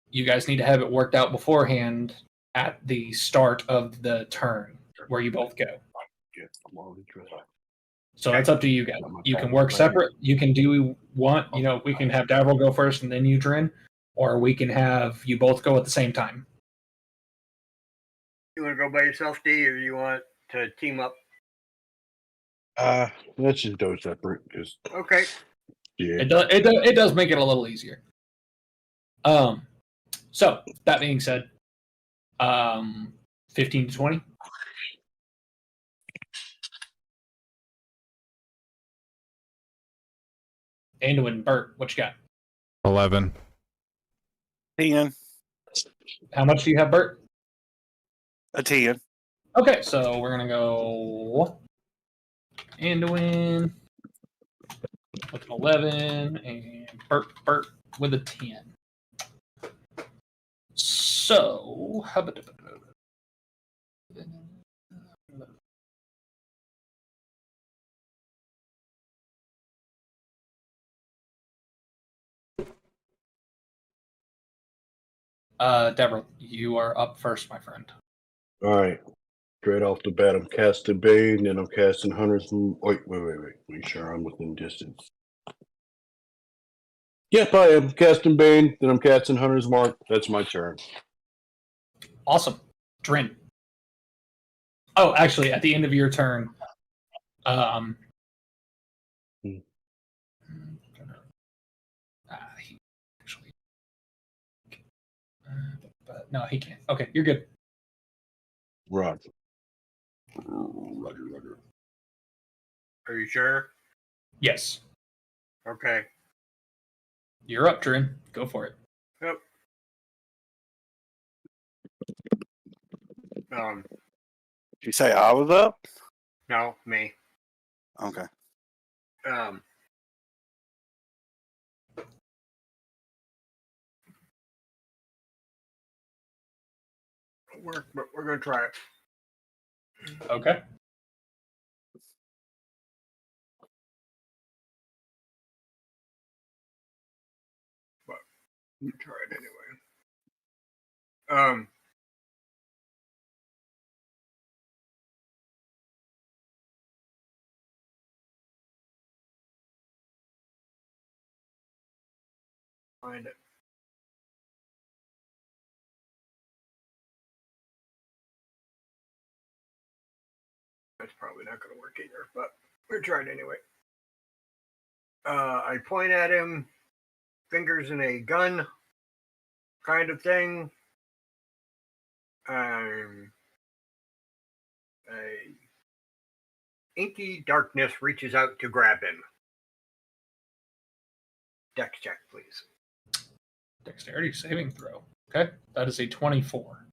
you guys need to have it worked out beforehand at the start of the turn where you both go. So that's up to you guys. You can work separate. You can do one, we can have Davril go first and then you, Drin, or we can have you both go at the same time. You want to go by yourself, D, or you want to team up? Let's just go separate. Because Okay. yeah. It does make it a little easier. So that being said, 15 to 20. Anduin, Bert, what you got? 11. 10. How much do you have, Bert? A 10. Okay, so we're gonna go Anduin with an 11 and Bert with a 10. So So, Deborah, you are up first, my friend. All right. Straight off the bat, I'm casting Bane, then I'm casting Hunter's Moon. Wait. Make sure I'm within distance. Yep, I am casting Bane, then I'm casting Hunter's Mark. That's my turn. Awesome. Drin. Oh, actually, at the end of your turn, he actually, but no, he can't. Okay, you're good. Roger. Are you sure? Yes, Okay. you're up, Drin. Go for it. Yep. Did you say I was up? No, me. Okay. Work, but we're gonna try it. Okay. Try it anyway. Find it. That's probably not going to work either, but we're trying anyway. I point at him, fingers in a gun kind of thing. A inky darkness reaches out to grab him. Dex check, please. Dexterity saving throw. Okay, that is a 24.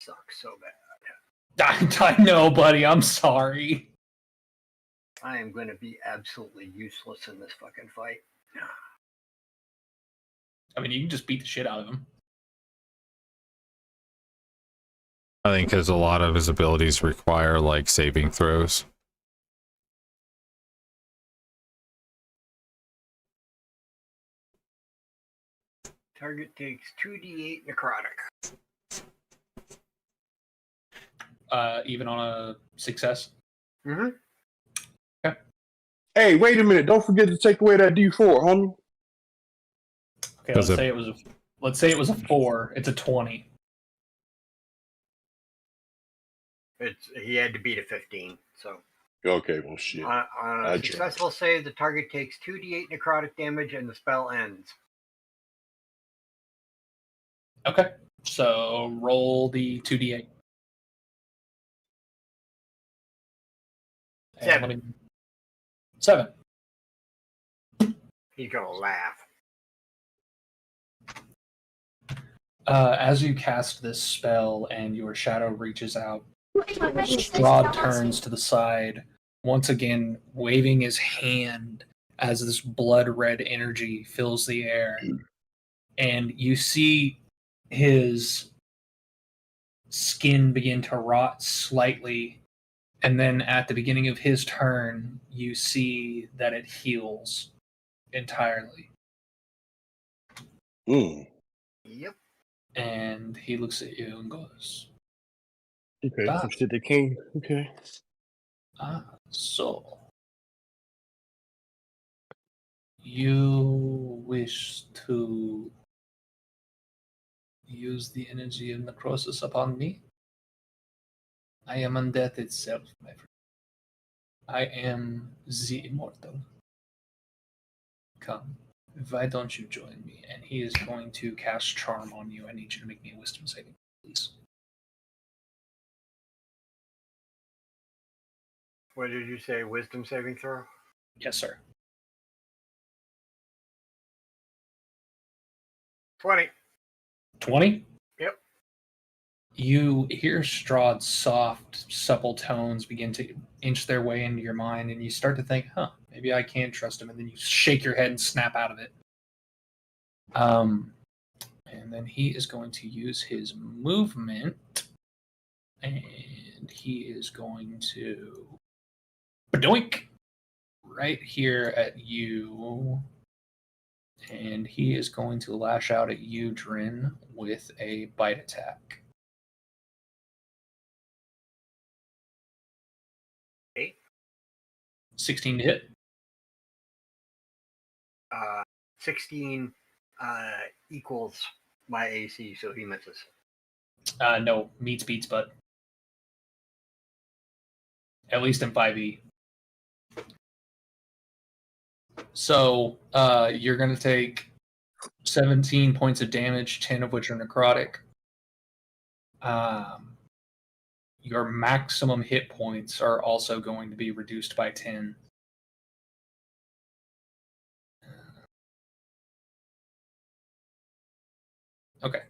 Sucks so bad. I know, buddy. I'm sorry. I am going to be absolutely useless in this fucking fight. I mean, you can just beat the shit out of him. I think because a lot of his abilities require like saving throws. Target takes 2d8 necrotic. Even on a success. Mm-hmm. Hey, wait a minute. Don't forget to take away that D4, homie. Okay, let's say it was a 4. It's a 20. He had to beat a 15, so. Okay, well, shit. On a successful save, the target takes 2d8 necrotic damage and the spell ends. Okay, so roll the 2d8. 7. He's gonna laugh. As you cast this spell and your shadow reaches out, Strahd turns to the side, once again waving his hand as this blood-red energy fills the air. And you see his skin begin to rot slightly. And then at the beginning of his turn, you see that it heals entirely. Mm. Yep. And he looks at you and goes, Okay, some shit that came. Okay. So you wish to use the energy of necrosis upon me? I am undeath itself, my friend. I am the immortal. Come, why don't you join me? And he is going to cast Charm on you. I need you to make me a wisdom saving, please. What did you say? Wisdom saving throw? Yes, sir. 20. 20? Yep. You hear Strahd's soft, supple tones begin to inch their way into your mind, and you start to think, maybe I can trust him, and then you shake your head and snap out of it. And then he is going to use his movement. And he is going to badoink right here at you. And he is going to lash out at you, Drin, with a bite attack. 16 to hit. 16 equals my AC, so he misses. No, meets beats, but at least in 5e. So you're going to take 17 points of damage, 10 of which are necrotic. Your maximum hit points are also going to be reduced by 10. Okay.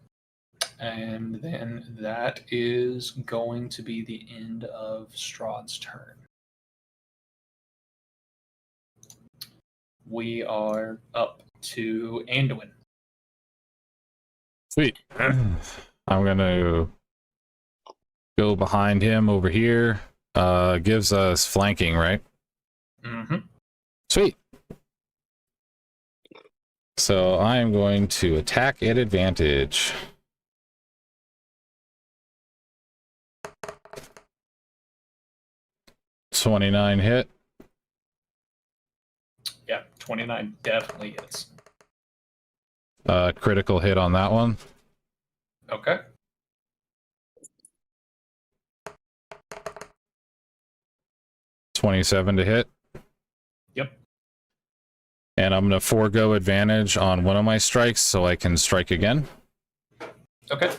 And then that is going to be the end of Strahd's turn. We are up to Anduin. Sweet. I'm gonna go behind him over here. Gives us flanking, right? Mm-hmm. Sweet. So I am going to attack at advantage. $29 hit. Yeah, 29 definitely hits. Critical hit on that one. Okay. $27 to hit. Yep. And I'm going to forego advantage on one of my strikes so I can strike again. Okay.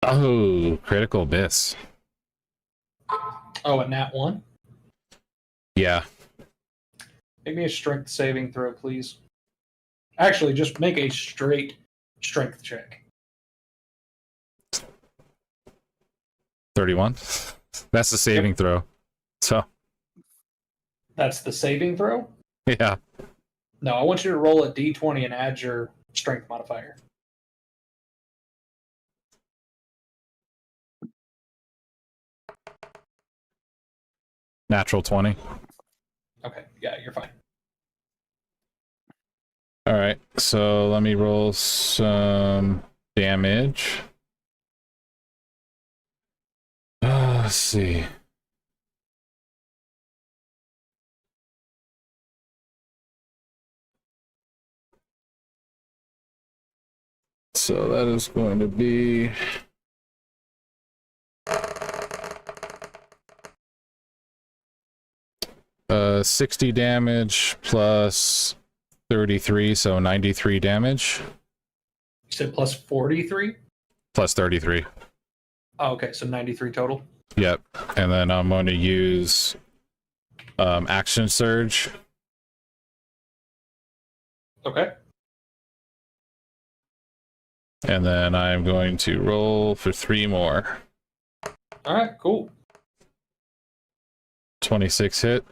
Oh, critical miss. Oh, a nat 1? Yeah. Make me a strength saving throw, please. Actually, just make a straight strength check. 31. That's the saving throw. So, That's the saving throw? yeah. No, I want you to roll a d20 and add your strength modifier. Natural 20. Okay, yeah, you're fine. All right. So let me roll some damage. Let's see. So that is going to be 60 damage plus 33, so 93 damage. You said plus 43? Plus 33. Oh, okay, so 93 total. Yep. And then I'm going to use action surge. Okay. And then I'm going to roll for 3 more. All right, cool. 26 hit.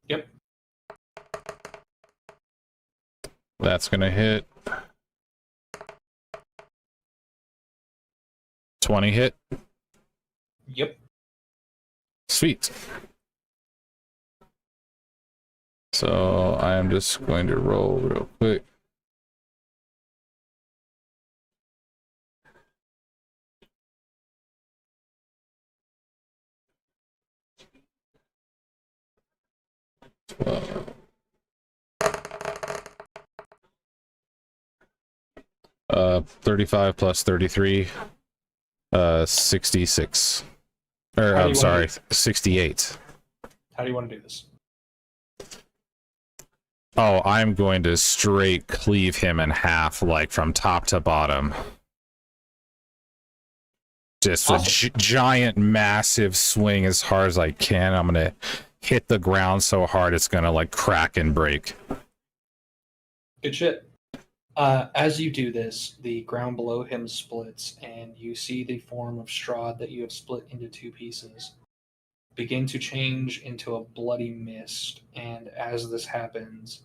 Yep. That's going to hit. 20 hit. Yep. Sweet. So I am just going to roll real quick. Uh, 35 plus 33, 66. Or, How do I'm you sorry, want 68. How do you want to do this? Oh, I'm going to straight cleave him in half, like from top to bottom. Just Awesome. a giant, massive swing as hard as I can. I'm going to hit the ground so hard it's going to like crack and break. Good shit. As you do this, the ground below him splits, and you see the form of Strahd that you have split into 2 pieces begin to change into a bloody mist. And as this happens,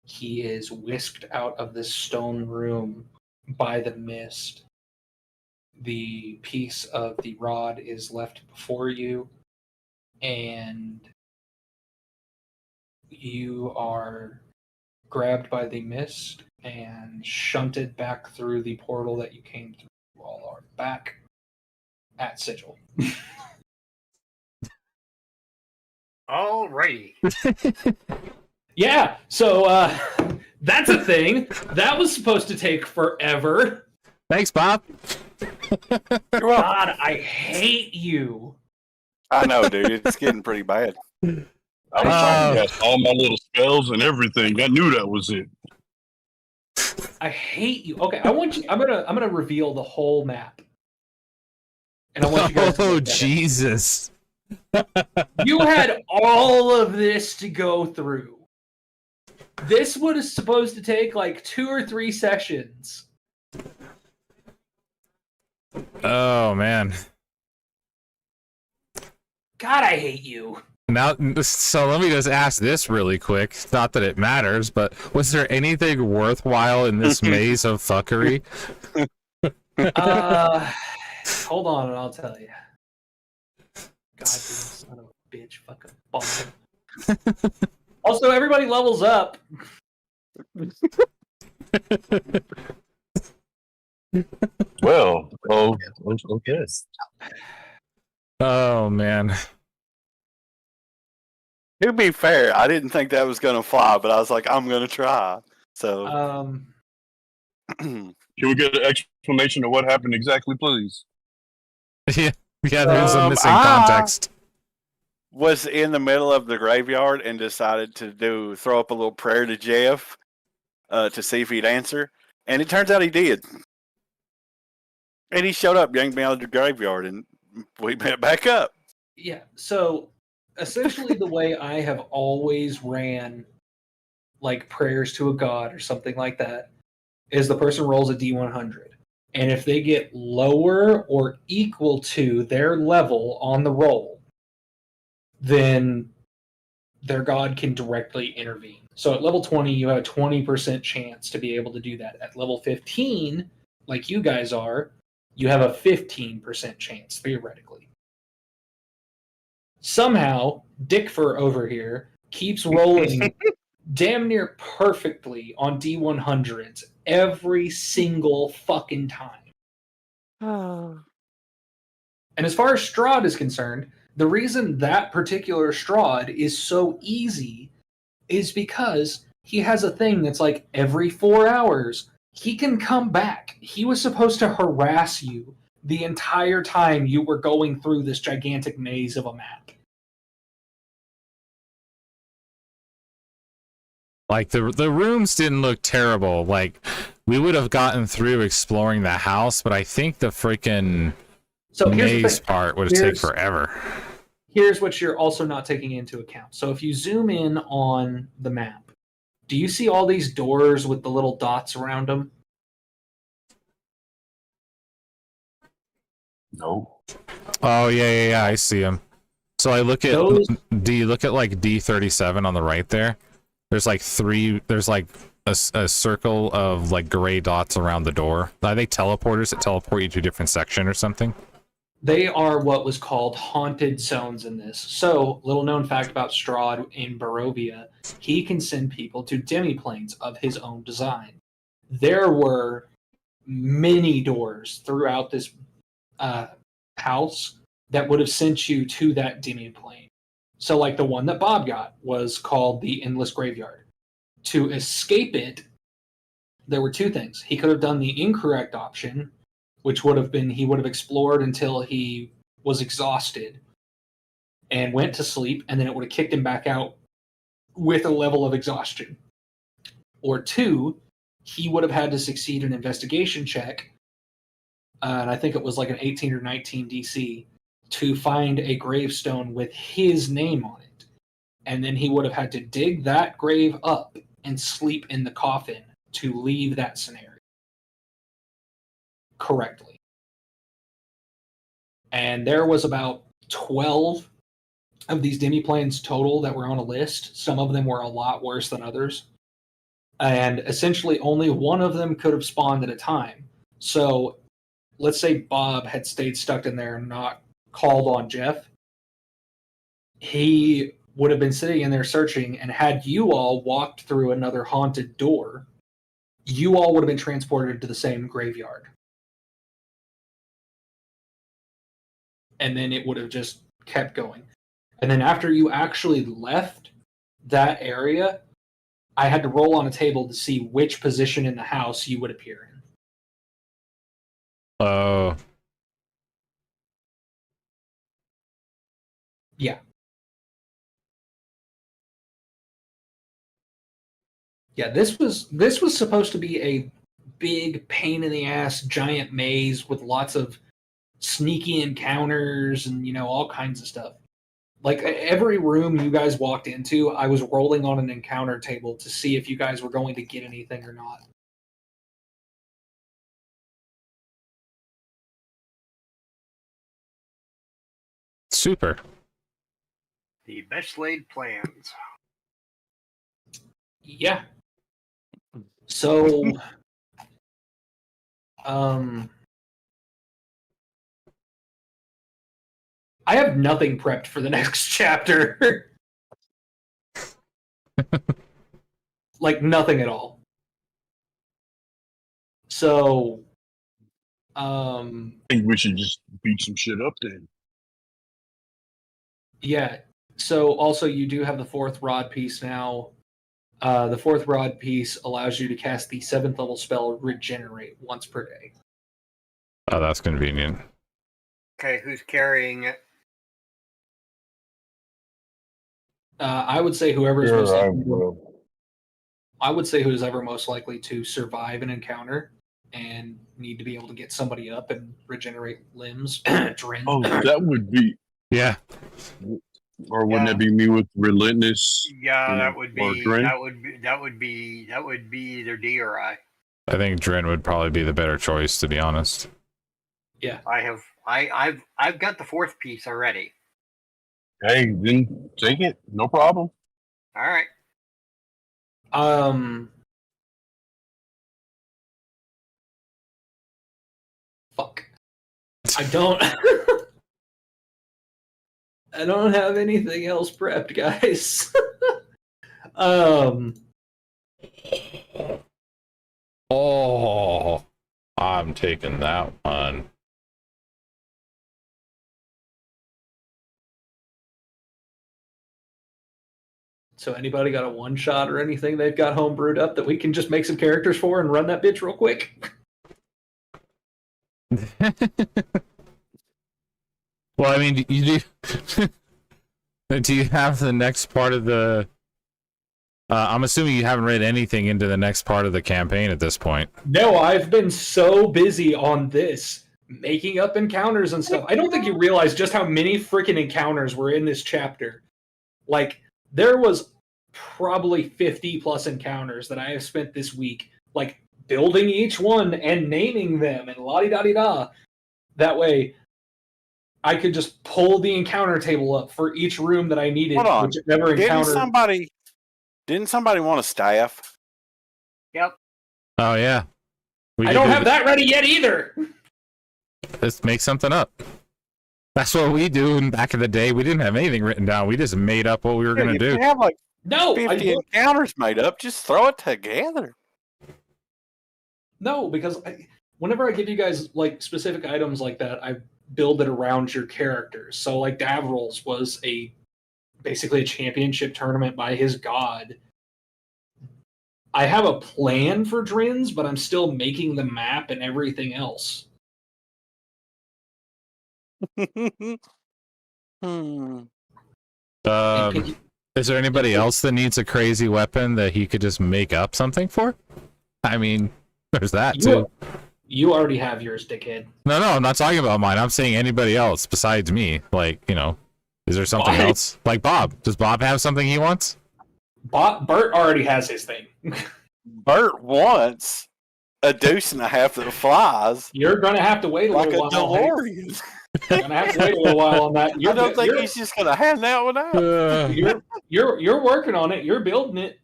He is whisked out of this stone room by the mist. The piece of the rod is left before you, and you are grabbed by the mist and shunted back through the portal that you came through. You all are back at Sigil. Alrighty. Yeah, so that's a thing. That was supposed to take forever. Thanks, Bob. You're welcome. God, I hate you. I know, dude. It's getting pretty bad. I was trying to cast all my little spells and everything. I knew that was it. I hate you. Okay, I want you. I'm gonna reveal the whole map, and I want you guys. Oh, Jesus. You had all of this to go through. This was supposed to take like 2 or 3 sessions. Oh, man. God, I hate you. Now, so let me just ask this really quick. Not that it matters, but was there anything worthwhile in this maze of fuckery? Hold on, and I'll tell you. God, son of a bitch, fucking bomb. Also, everybody levels up. Well, okay. Oh, man. To be fair, I didn't think that was gonna fly, but I was like, I'm gonna try. So, Can we get an explanation of what happened exactly, please? Yeah, there's some missing I context. was in the middle of the graveyard and decided to throw up a little prayer to Jeff to see if he'd answer, and it turns out he did. And he showed up, yanked me out of the graveyard, and we met back up. yeah, so essentially the way I have always ran like prayers to a god or something like that is the person rolls a D100. And if they get lower or equal to their level on the roll, then their god can directly intervene. So at level 20, you have a 20% chance to be able to do that. At level 15, like you guys are, you have a 15% chance, theoretically. Somehow, Dickfur over here keeps rolling damn near perfectly on D100s every single fucking time. And as far as Strahd is concerned, the reason that particular Strahd is so easy is because he has a thing that's like every 4 hours, he can come back. He was supposed to harass you the entire time you were going through this gigantic maze of a map. Like, the rooms didn't look terrible. Like, we would have gotten through exploring the house, but I think the freaking maze part would have taken forever. Here's what you're also not taking into account. So if you zoom in on the map, do you see all these doors with the little dots around them? No. Oh, yeah, I see them. So I look at, do you look at like D37 on the right there? There's like a circle of like gray dots around the door. Are they teleporters that teleport you to a different section or something? They are what was called haunted zones in this. So, little known fact about Strahd in Barovia, he can send people to demiplanes of his own design. There were many doors throughout this house that would have sent you to that demiplane. So, like the one that Bob got was called the Endless Graveyard. To escape it, there were 2 things. He could have done the incorrect option, which would have been he would have explored until he was exhausted and went to sleep, and then it would have kicked him back out with a level of exhaustion. Or 2, he would have had to succeed an investigation check, and I think it was like an 18 or 19 DC, to find a gravestone with his name on it. And then he would have had to dig that grave up and sleep in the coffin to leave that scenario correctly. And there was about 12 of these demiplanes total that were on a list. Some of them were a lot worse than others. and essentially only one of them could have spawned at a time. So let's say Bob had stayed stuck in there and not called on Jeff. He would have been sitting in there searching, and had you all walked through another haunted door, you all would have been transported to the same graveyard. And then it would have just kept going. And then after you actually left that area, I had to roll on a table to see which position in the house you would appear in. Oh. Yeah. Yeah, this was supposed to be a big pain in the ass giant maze with lots of sneaky encounters and, you know, all kinds of stuff. Like every room you guys walked into, I was rolling on an encounter table to see if you guys were going to get anything or not. Super. The best laid plans. Yeah. So, I have nothing prepped for the next chapter. Like nothing at all. So, I think we should just beat some shit up then. yeah. So also you do have the fourth rod piece now. The fourth rod piece allows you to cast the 7th level spell Regenerate once per day. Oh, that's convenient. Okay, who's carrying it? I would say whoever's most Sure, I likely, will. I would say who's ever most likely to survive an encounter and need to be able to get somebody up and regenerate limbs. Dren. Oh, that would be, Yeah. or wouldn't Yeah. that be me with Relentless? Yeah, Yeah, that would or be Dren? that would be either D or I. I think Dren would probably be the better choice, to be honest. I've got the fourth piece already. Hey, then take it. No problem. All right. Fuck. I don't. I don't have anything else prepped, guys. Oh, I'm taking that one. So anybody got a one shot or anything they've got homebrewed up that we can just make some characters for and run that bitch real quick? Well, I mean, you do. Do you have the next part of the? I'm assuming you haven't read anything into the next part of the campaign at this point. No, I've been so busy on this, making up encounters and stuff. I don't think you realize just how many freaking encounters were in this chapter. Like, there was probably 50 plus encounters that I have spent this week, like, building each one and naming them and la-di-da-di-da. That way, I could just pull the encounter table up for each room that I needed. Hold on. Whichever encounter. Didn't somebody want a staff? Yep. Oh yeah, I don't have that ready yet either. Let's make something up. That's what we do. And back in the day, we didn't have anything written down. We just made up what we were going to You do. can have like No, 50 encounters made up. Just throw it together. No, because whenever I give you guys like specific items like that, I build it around your characters. So like Davrils was basically a championship tournament by his god. I have a plan for Drin's, but I'm still making the map and everything else. Is there anybody else that needs a crazy weapon that he could just make up something for? I mean, there's that too. You already have yours, dickhead. No, I'm not talking about mine. I'm saying anybody else besides me. Like, you know, is there something else? Like Bob. Does Bob have something he wants? Bert already has his thing. Bert wants a deuce and a half that flies. You're gonna have to wait a like little a while. DeLorean. You're gonna have to wait a little while on that. I don't think he's just gonna hand that one out. You're working on it. You're building it.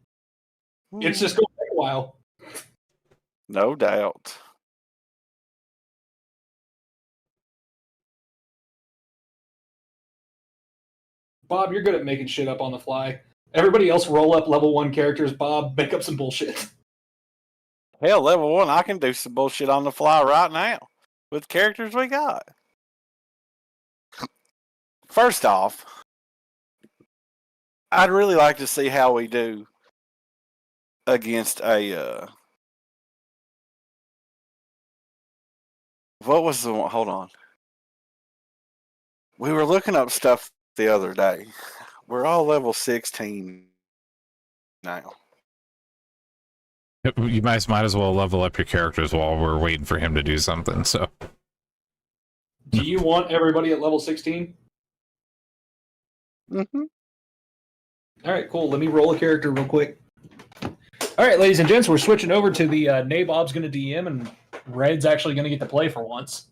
It's just gonna take a while. No doubt. Bob, you're good at making shit up on the fly. Everybody else roll up level 1 characters. Bob, make up some bullshit. Hell, level 1, I can do some bullshit on the fly right now with characters we got. First off, I'd really like to see how we do against a what was the one? Hold on. We were looking up stuff the other day. We're all level 16 now. You might as well level up your characters while we're waiting for him to do something. So, Do you want everybody at level 16? Mm-hmm. All right, cool. Let me roll a character real quick. All right, ladies and gents, we're switching over to the Nabob's going to DM, and Red's actually going to get to play for once.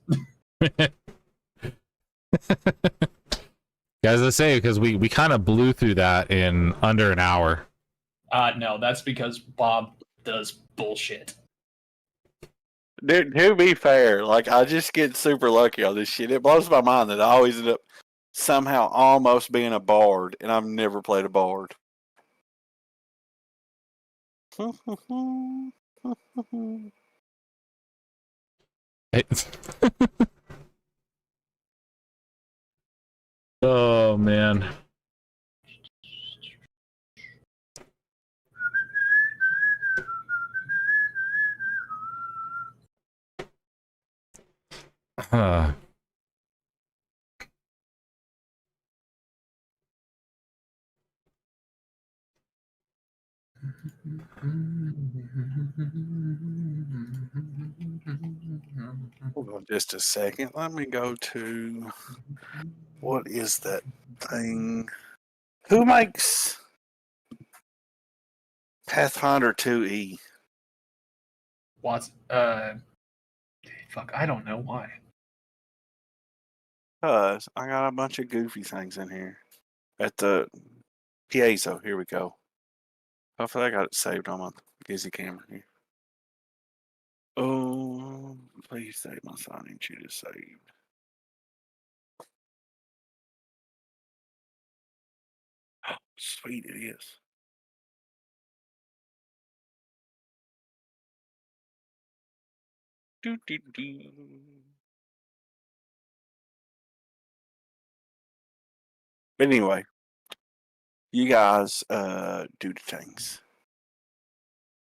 as I say, because we kind of blew through that in under an hour. No, that's because Bob does bullshit. Dude, to be fair, like I just get super lucky on this shit. It blows my mind that I always end up somehow almost being a bard, and I've never played a bard. Oh man. Huh. Hold on just a second. Let me go to what is that thing? Who makes Pathfinder 2E? What's fuck, I don't know why. Cause I got a bunch of goofy things in here. At the piezo, here we go. Hopefully I got it saved on my Gizzy camera here. Oh, please save my signing sheet is saved. Oh, sweet it is. Do, do, do. But anyway, you guys do the things.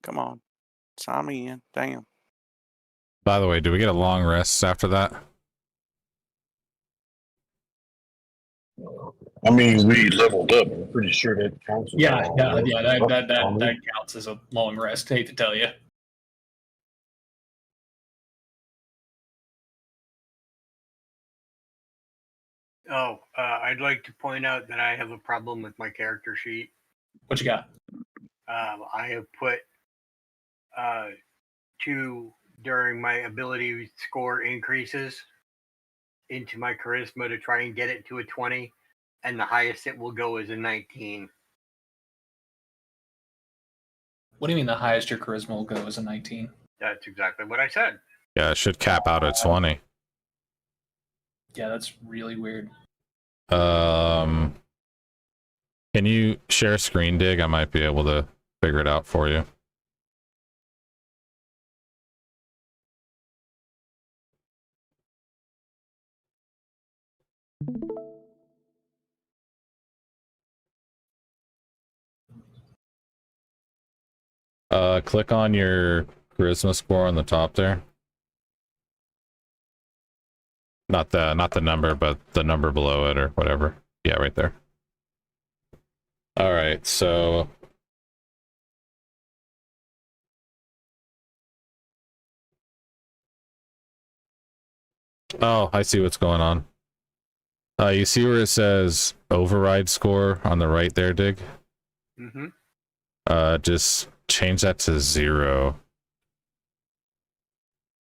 Come on. Sign me in. Damn. By the way, do we get a long rest after that? I mean, we leveled up. I'm pretty sure that counts. As Yeah, a long yeah, rest. yeah. I mean, That counts as a long rest. Hate to tell you. Oh, I'd like to point out that I have a problem with my character sheet. What you got? I have put 2 during my ability score increases into my charisma to try and get it to a 20, and the highest it will go is a 19. What do you mean the highest your charisma will go is a 19? That's exactly what I said. Yeah, it should cap out at 20. Yeah, that's really weird. Can you share screen dig? I might be able to figure it out for you. Click on your charisma score on the top there. Not the number, but the number below it or whatever. Yeah, right there. All right, so oh, I see what's going on. You see where it says override score on the right there, Dig? Mm-hmm. Just change that to 0.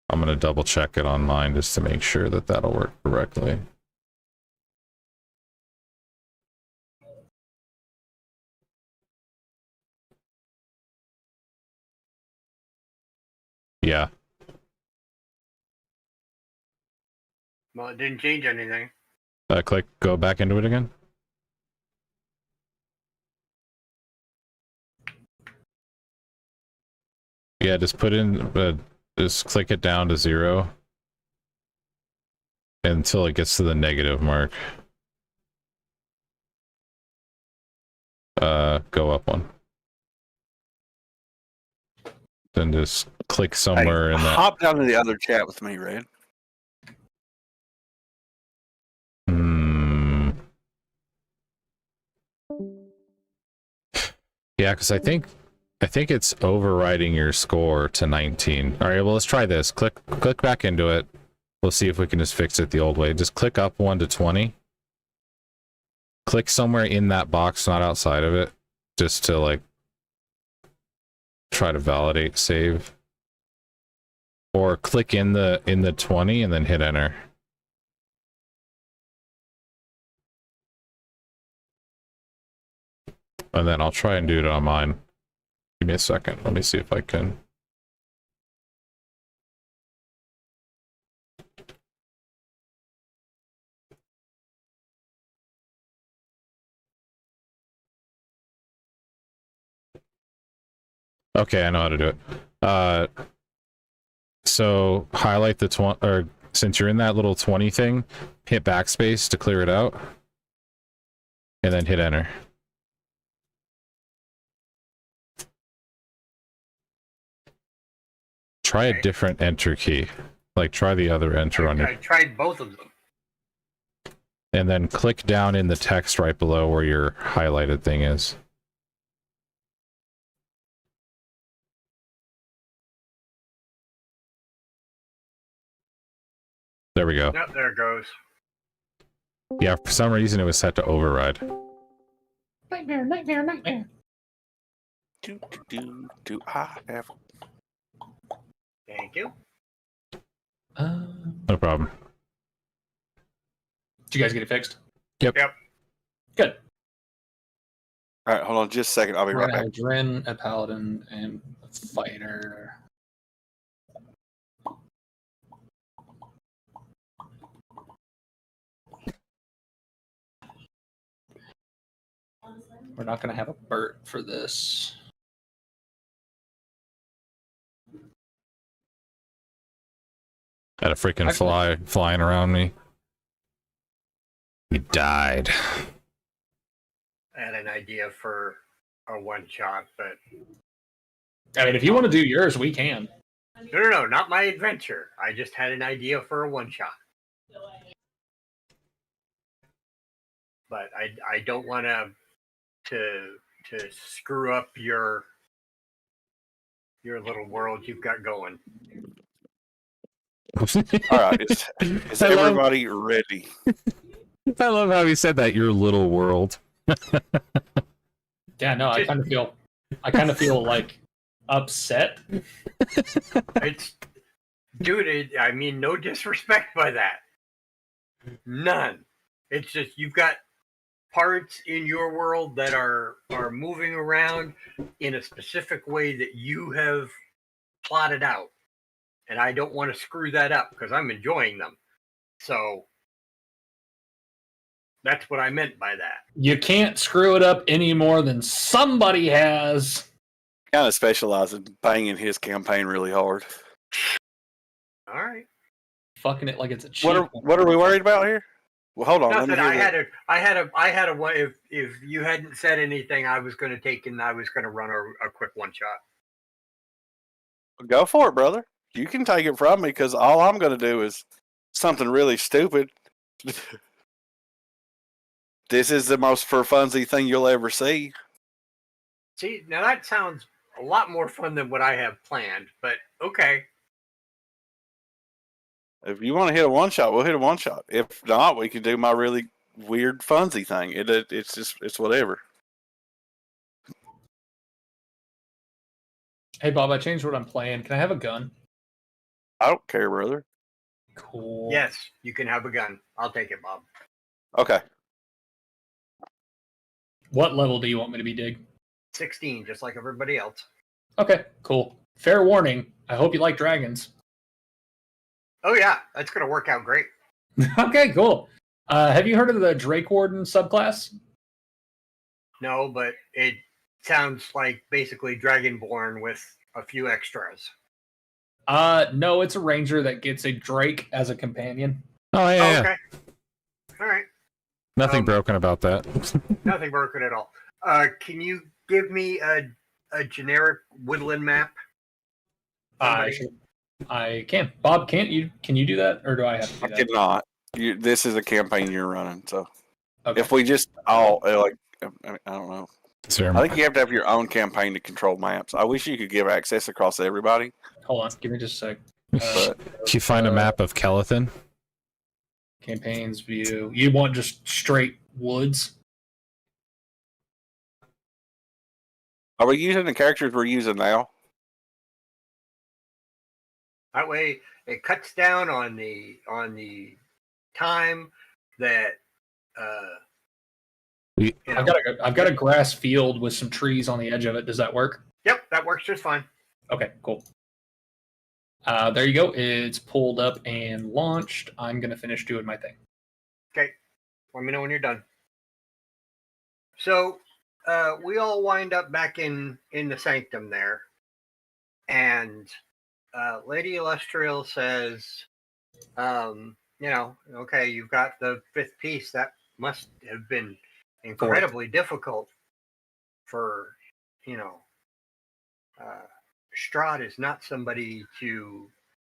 I'm gonna double check it on mine just to make sure that that'll work correctly. Yeah. Well, it didn't change anything. Click, go back into it again. Yeah, just put in, just click it down to 0 until it gets to the negative mark. Go up one. Then just click somewhere Hey, in that. hop down to the other chat with me, Red. Yeah, because I think it's overriding your score to 19. All right, well, let's try this. Click back into it. We'll see if we can just fix it the old way. Just click up 1 to 20. Click somewhere in that box, not outside of it, just to like try to validate save. Or click in the 20 and then hit enter. And then I'll try and do it on mine. Give me a second. Let me see if I can. Okay, I know how to do it. So highlight the 20, or since you're in that little 20 thing, hit backspace to clear it out, and then hit enter. Try a different enter key. Like try the other enter on your. I tried both of them. And then click down in the text right below where your highlighted thing is. There we go. Yep, there it goes. Yeah, for some reason it was set to override. Nightmare, nightmare, nightmare. I have. Thank you. No problem. Did you guys get it fixed? Yep. Good. All right, hold on just a second. I'll be right back. A Dren, a paladin, and a fighter. We're not going to have a Bert for this. Had a freaking fly flying around me. He died. I had an idea for a one shot, but I mean, if you want to do yours, we can. no, not my adventure. I just had an idea for a one shot. But I don't want to screw up your little world you've got going. All right, is everybody ready? I love how he said that. Your little world. Yeah, no, I kind of feel like upset. It's, dude. I mean, no disrespect by that. None. It's just you've got parts in your world that are moving around in a specific way that you have plotted out, and I don't want to screw that up because I'm enjoying them. So that's what I meant by that. You can't screw it up any more than somebody has. Kind of specialize in banging his campaign really hard. All right. Fucking it like it's a cheat. What are we worried about here? Well, hold on. Nothing. I had a way. If you hadn't said anything, I was going to take and I was going to run a quick one shot. Go for it, brother. You can take it from me because all I'm going to do is something really stupid. This is the most for funsy thing you'll ever see. See, now that sounds a lot more fun than what I have planned, but okay. If you want to hit a one shot, we'll hit a one shot. If not, we can do my really weird funsy thing. It's whatever. Hey, Bob, I changed what I'm playing. Can I have a gun? I don't care, brother. Cool. Yes, you can have a gun. I'll take it, Bob. Okay. What level do you want me to be, Dig? 16, just like everybody else. Okay, cool. fair warning. I hope you like dragons. Oh yeah, that's gonna work out great. Okay, cool. Have you heard of the Drake Warden subclass? No, but it sounds like basically Dragonborn with a few extras. No, it's a ranger that gets a Drake as a companion. Oh yeah, Oh, yeah. okay. All right. Nothing broken about that. Nothing broken at all. Can you give me a generic woodland map? Somebody? I can. Bob, can't you? Can you do that, or do I have to I do that? cannot. This is a campaign you're running, so Okay. if we just all like, I don't know. Sure. I think you have to have your own campaign to control maps. I wish you could give access across everybody. Hold on, give me just a sec. But If you find a map of Kelethin, Campaigns view. You want just straight woods? are we using the characters we're using now? That way, it cuts down on the time that we you know. I've got a grass field with some trees on the edge of it. Does that work? Yep, that works just fine. Okay, cool. There you go. It's pulled up and launched. I'm gonna finish doing my thing. Okay, let me know when you're done. So we all wind up back in the sanctum there, and Lady Illustrial says, okay, you've got the fifth piece. That must have been incredibly difficult for, Strahd is not somebody to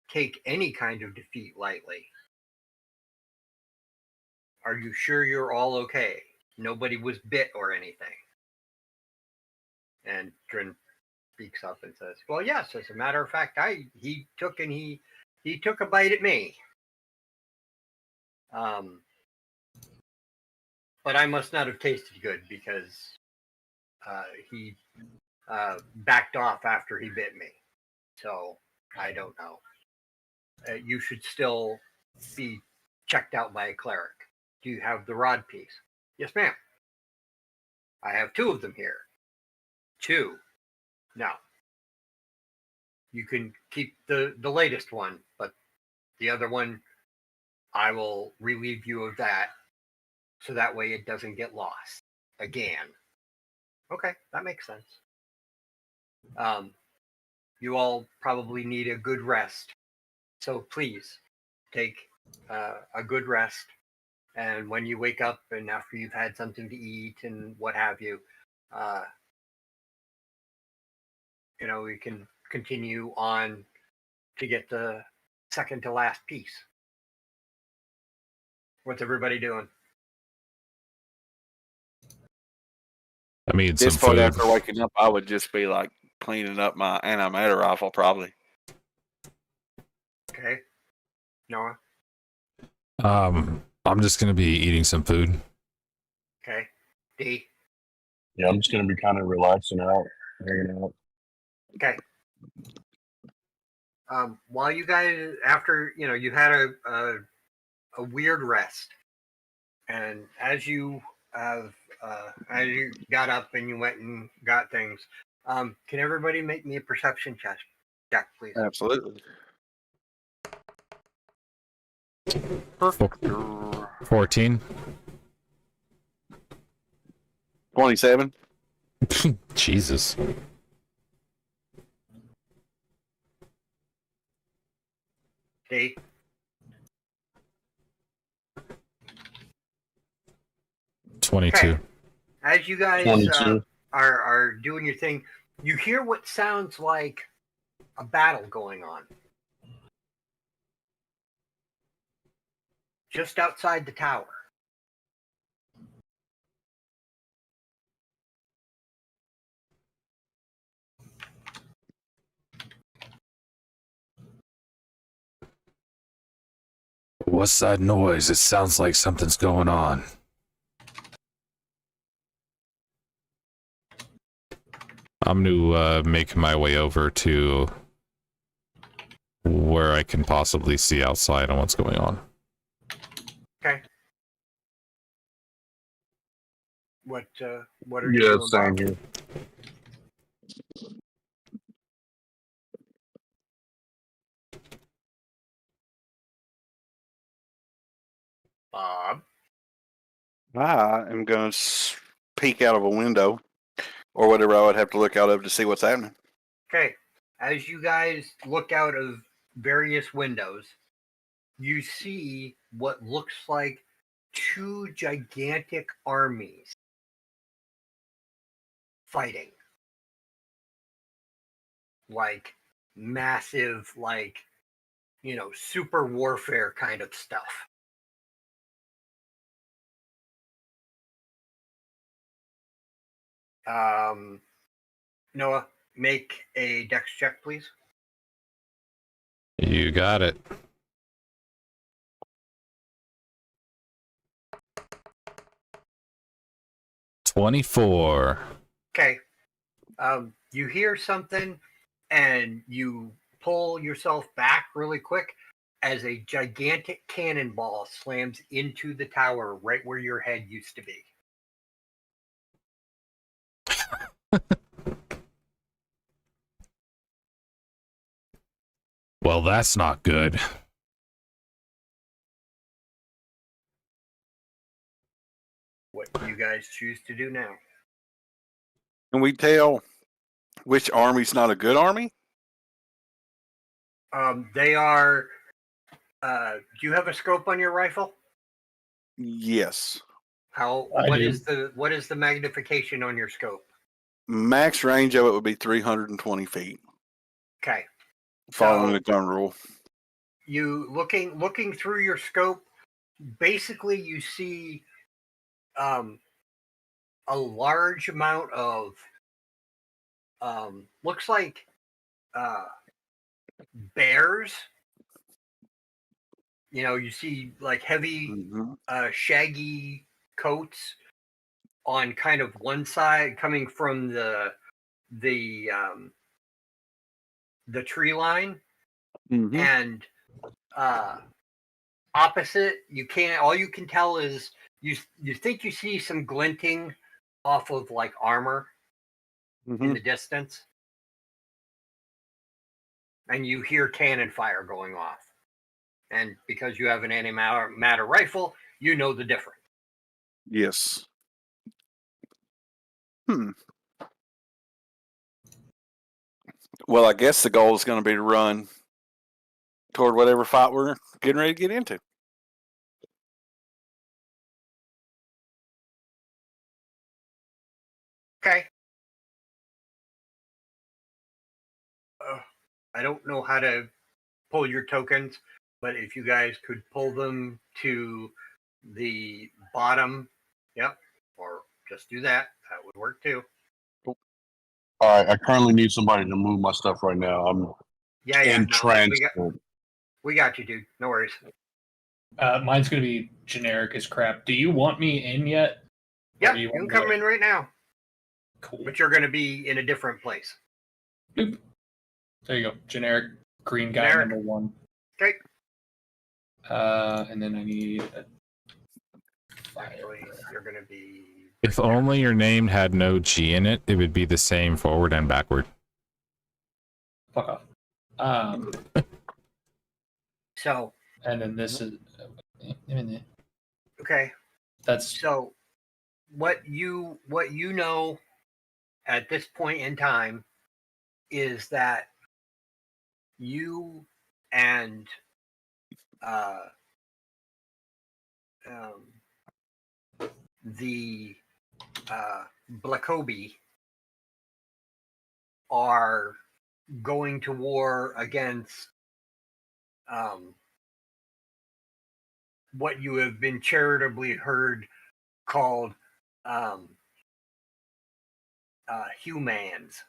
take any kind of defeat lightly. Are you sure you're all okay? Nobody was bit or anything. And Drin speaks up and says, well, yes, as a matter of fact, he took a bite at me. But I must not have tasted good because he backed off after he bit me. So I don't know. You should still be checked out by a cleric. Do you have the rod piece? Yes, ma'am. I have 2 of them here. 2. Now, you can keep the latest one, but the other one, I will relieve you of that, so that way it doesn't get lost again. Okay, that makes sense. You all probably need a good rest, so please take a good rest. And when you wake up and after you've had something to eat and what have you, we can continue on to get the second to last piece. What's everybody doing? I mean, This some point food. after waking up, I would just be like cleaning up my antimatter rifle, probably. Okay. Noah? I'm just gonna be eating some food. Okay. D? Yeah, I'm just gonna be kind of relaxing out, hanging out. Okay. While you guys, after you had a weird rest, and as you got up and you went and got things, can everybody make me a perception check, please? Absolutely. 14. 27. Jesus. D? $22. As you guys 22. are doing your thing, you hear what sounds like a battle going on just outside the tower. What's that noise? It sounds like something's going on. I'm gonna make my way over to where I can possibly see outside on what's going on. Okay. What are you Yeah, doing, same Bob? here. Bob. I am going to peek out of a window or whatever I would have to look out of to see what's happening. Okay. As you guys look out of various windows, you see what looks like two gigantic armies fighting. Like massive, like, super warfare kind of stuff. Noah, make a dex check, please. You got it. $24. Okay. You hear something and you pull yourself back really quick as a gigantic cannonball slams into the tower right where your head used to be. Well, that's not good. What do you guys choose to do now? Can we tell which army's not a good army? They are. Do you have a scope on your rifle? Yes. I do. What is the magnification on your scope? Max range of it would be 320 feet, Okay. following the gun rule. You looking through your scope, basically you see a large amount of looks like bears. You see like heavy Mhm. shaggy coats on kind of one side coming from the tree line, Mhm. and opposite all you can tell is you think you see some glinting off of like armor in the distance, and you hear cannon fire going off, and because you have an antimatter rifle, you know the difference. Yes. Well, I guess the goal is going to be to run toward whatever fight we're getting ready to get into. Okay. I don't know how to pull your tokens, but if you guys could pull them to the bottom, yep, or just do that, that would work too. All right, I currently need somebody to move my stuff right now. I'm Yeah, in no, transport. we got you, dude. No worries. Mine's gonna be generic as crap. Do you want me in yet? Yeah, you can come in right now, Cool. but you're going to be in a different place. Boop. There you go. Generic green guy Generic. number 1. Okay. And then I need a Actually, you're going to be. If only your name had no G in it, it would be the same forward and backward. fuck off. So. And then this is Okay. that's So what you know at this point in time is that you and the Blacobi are going to war against what you have been charitably heard called humans.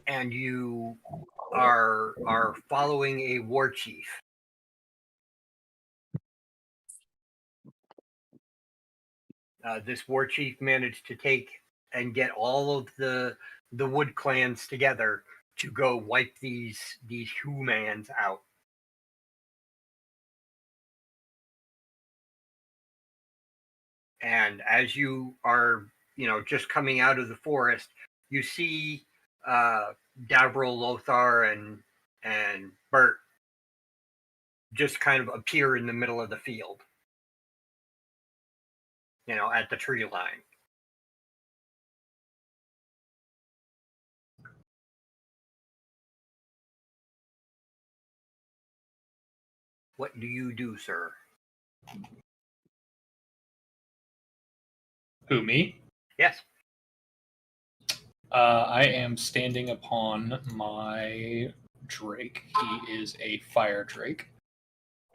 And you are following a war chief. This war chief managed to take and get all of the wood clans together to go wipe these humans out. And as you are, just coming out of the forest, you see Davril, Lothar, and Bert just kind of appear in the middle of the field. At the tree line. What do you do, sir? Who, me? Yes. I am standing upon my Drake. He is a fire Drake.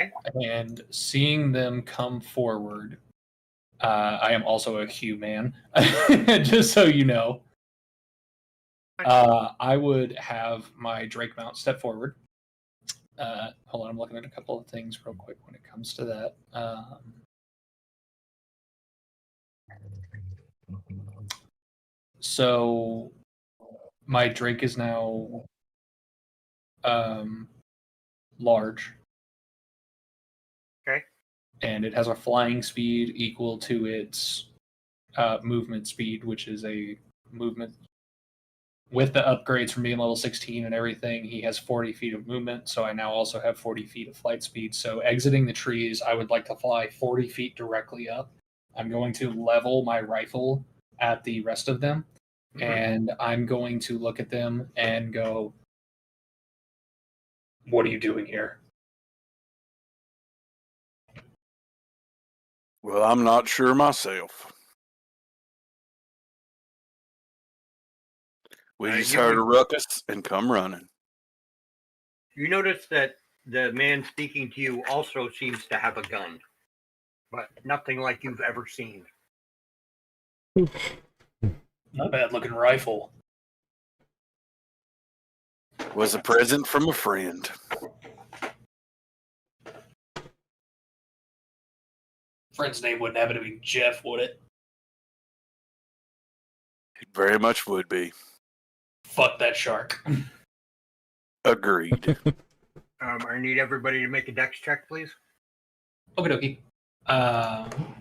Okay. And seeing them come forward, I am also a Q man, just so you know. I would have my Drake mount step forward. Hold on, I'm looking at a couple of things real quick when it comes to that. So my Drake is now large. Okay. And it has a flying speed equal to its movement speed, which is a movement with the upgrades from being level 16 and everything. He has 40 feet of movement, so I now also have 40 feet of flight speed. So exiting the trees, I would like to fly 40 feet directly up. I'm going to level my rifle at the rest of them, and I'm going to look at them and go, "What are you doing here?" Well, I'm not sure myself. We just heard a ruckus and come running. You notice that the man speaking to you also seems to have a gun, but nothing like you've ever seen. Not a bad looking rifle. Was a present from a friend. Friend's name wouldn't happen to be Jeff, would it? It very much would be. Fuck that shark. Agreed. I need everybody to make a dex check, please. Okie dokie.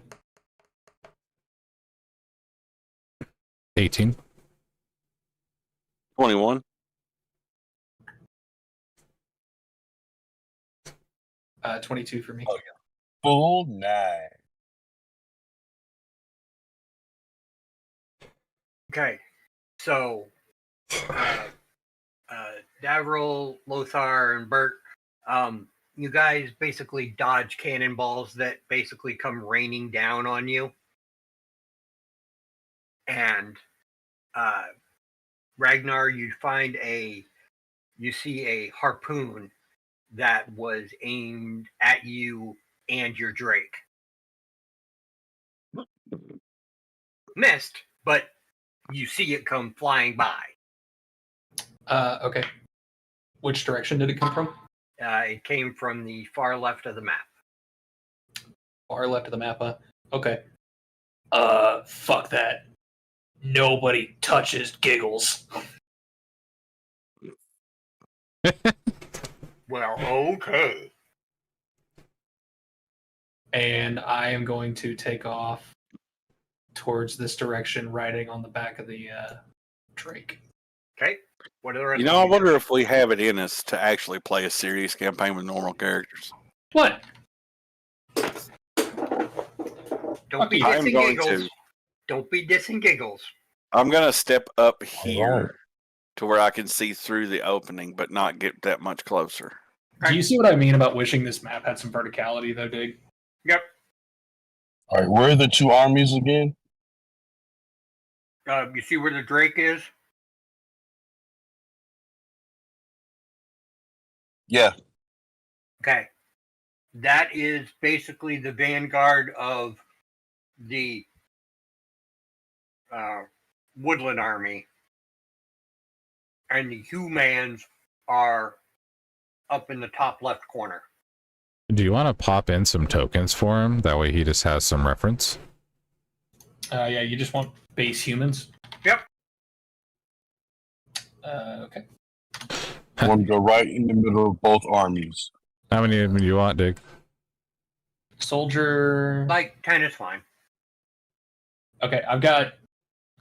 18. 21. 22 for me. Oh, yeah. Full 9. Okay, so Davril, Lothar, and Bert, you guys basically dodge cannonballs that basically come raining down on you. And Ragnar, you see a harpoon that was aimed at you and your Drake. Missed, but you see it come flying by. Okay. Which direction did it come from? It came from the far left of the map. Far left of the map, huh? Okay. Fuck that. Nobody touches Giggles. Well, okay. And I am going to take off towards this direction, riding on the back of the Drake. Okay. What are the rest You know, I wonder if we have it in us to actually play a serious campaign with normal characters. What? Don't be I am dissing going Giggles. to. Don't be dissing Giggles. I'm going to step up here Alright. to where I can see through the opening, but not get that much closer. Do you see what I mean about wishing this map had some verticality, though, Dig? Yep. All right, where are the two armies again? You see where the Drake is? Yeah. Okay. That is basically the vanguard of the Woodland Army. And the humans are up in the top left corner. Do you want to pop in some tokens for him? That way he just has some reference. Yeah, you just want base humans? Yep. Okay. I want to go right in the middle of both armies. How many of them do you want, Dig? Soldier. Like 10 is fine. Okay, I've got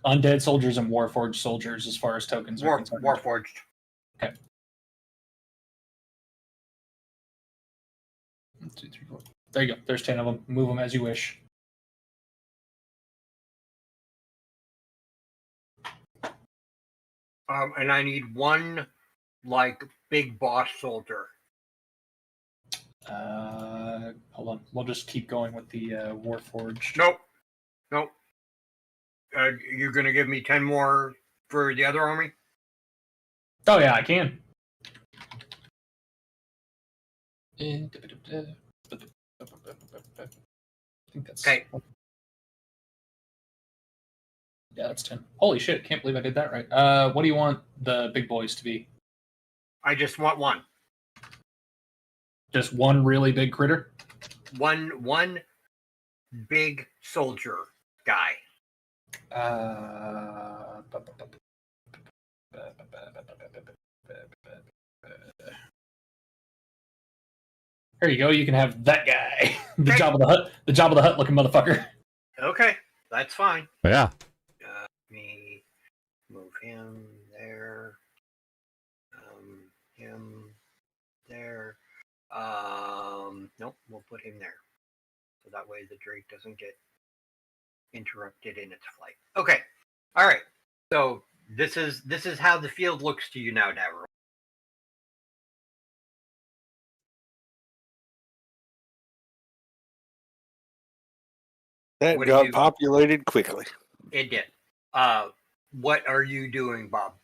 undead soldiers and warforged soldiers as far as tokens are concerned. Warforged. Okay. 1, 2, 3, 4. There you go. There's 10 of them. Move them as you wish. And I need one, like, big boss soldier. Hold on. We'll just keep going with the Warforged. Nope. You're going to give me 10 more for the other army? Oh, yeah, I can. I think that's... Okay. Yeah, that's 10. Holy shit, can't believe I did that right. What do you want the big boys to be? I just want one. Just one really big critter? One big soldier guy. Here you go. You can have that guy. The Okay. Job of the Hut looking motherfucker. Okay, that's fine. Yeah. Let me move him there. Him there. Nope, we'll put him there. So that way the Drake doesn't get interrupted in its flight. Okay. All right. So this is how the field looks to you now, Davro. That What do got you- populated quickly. It did. What are you doing, Bob?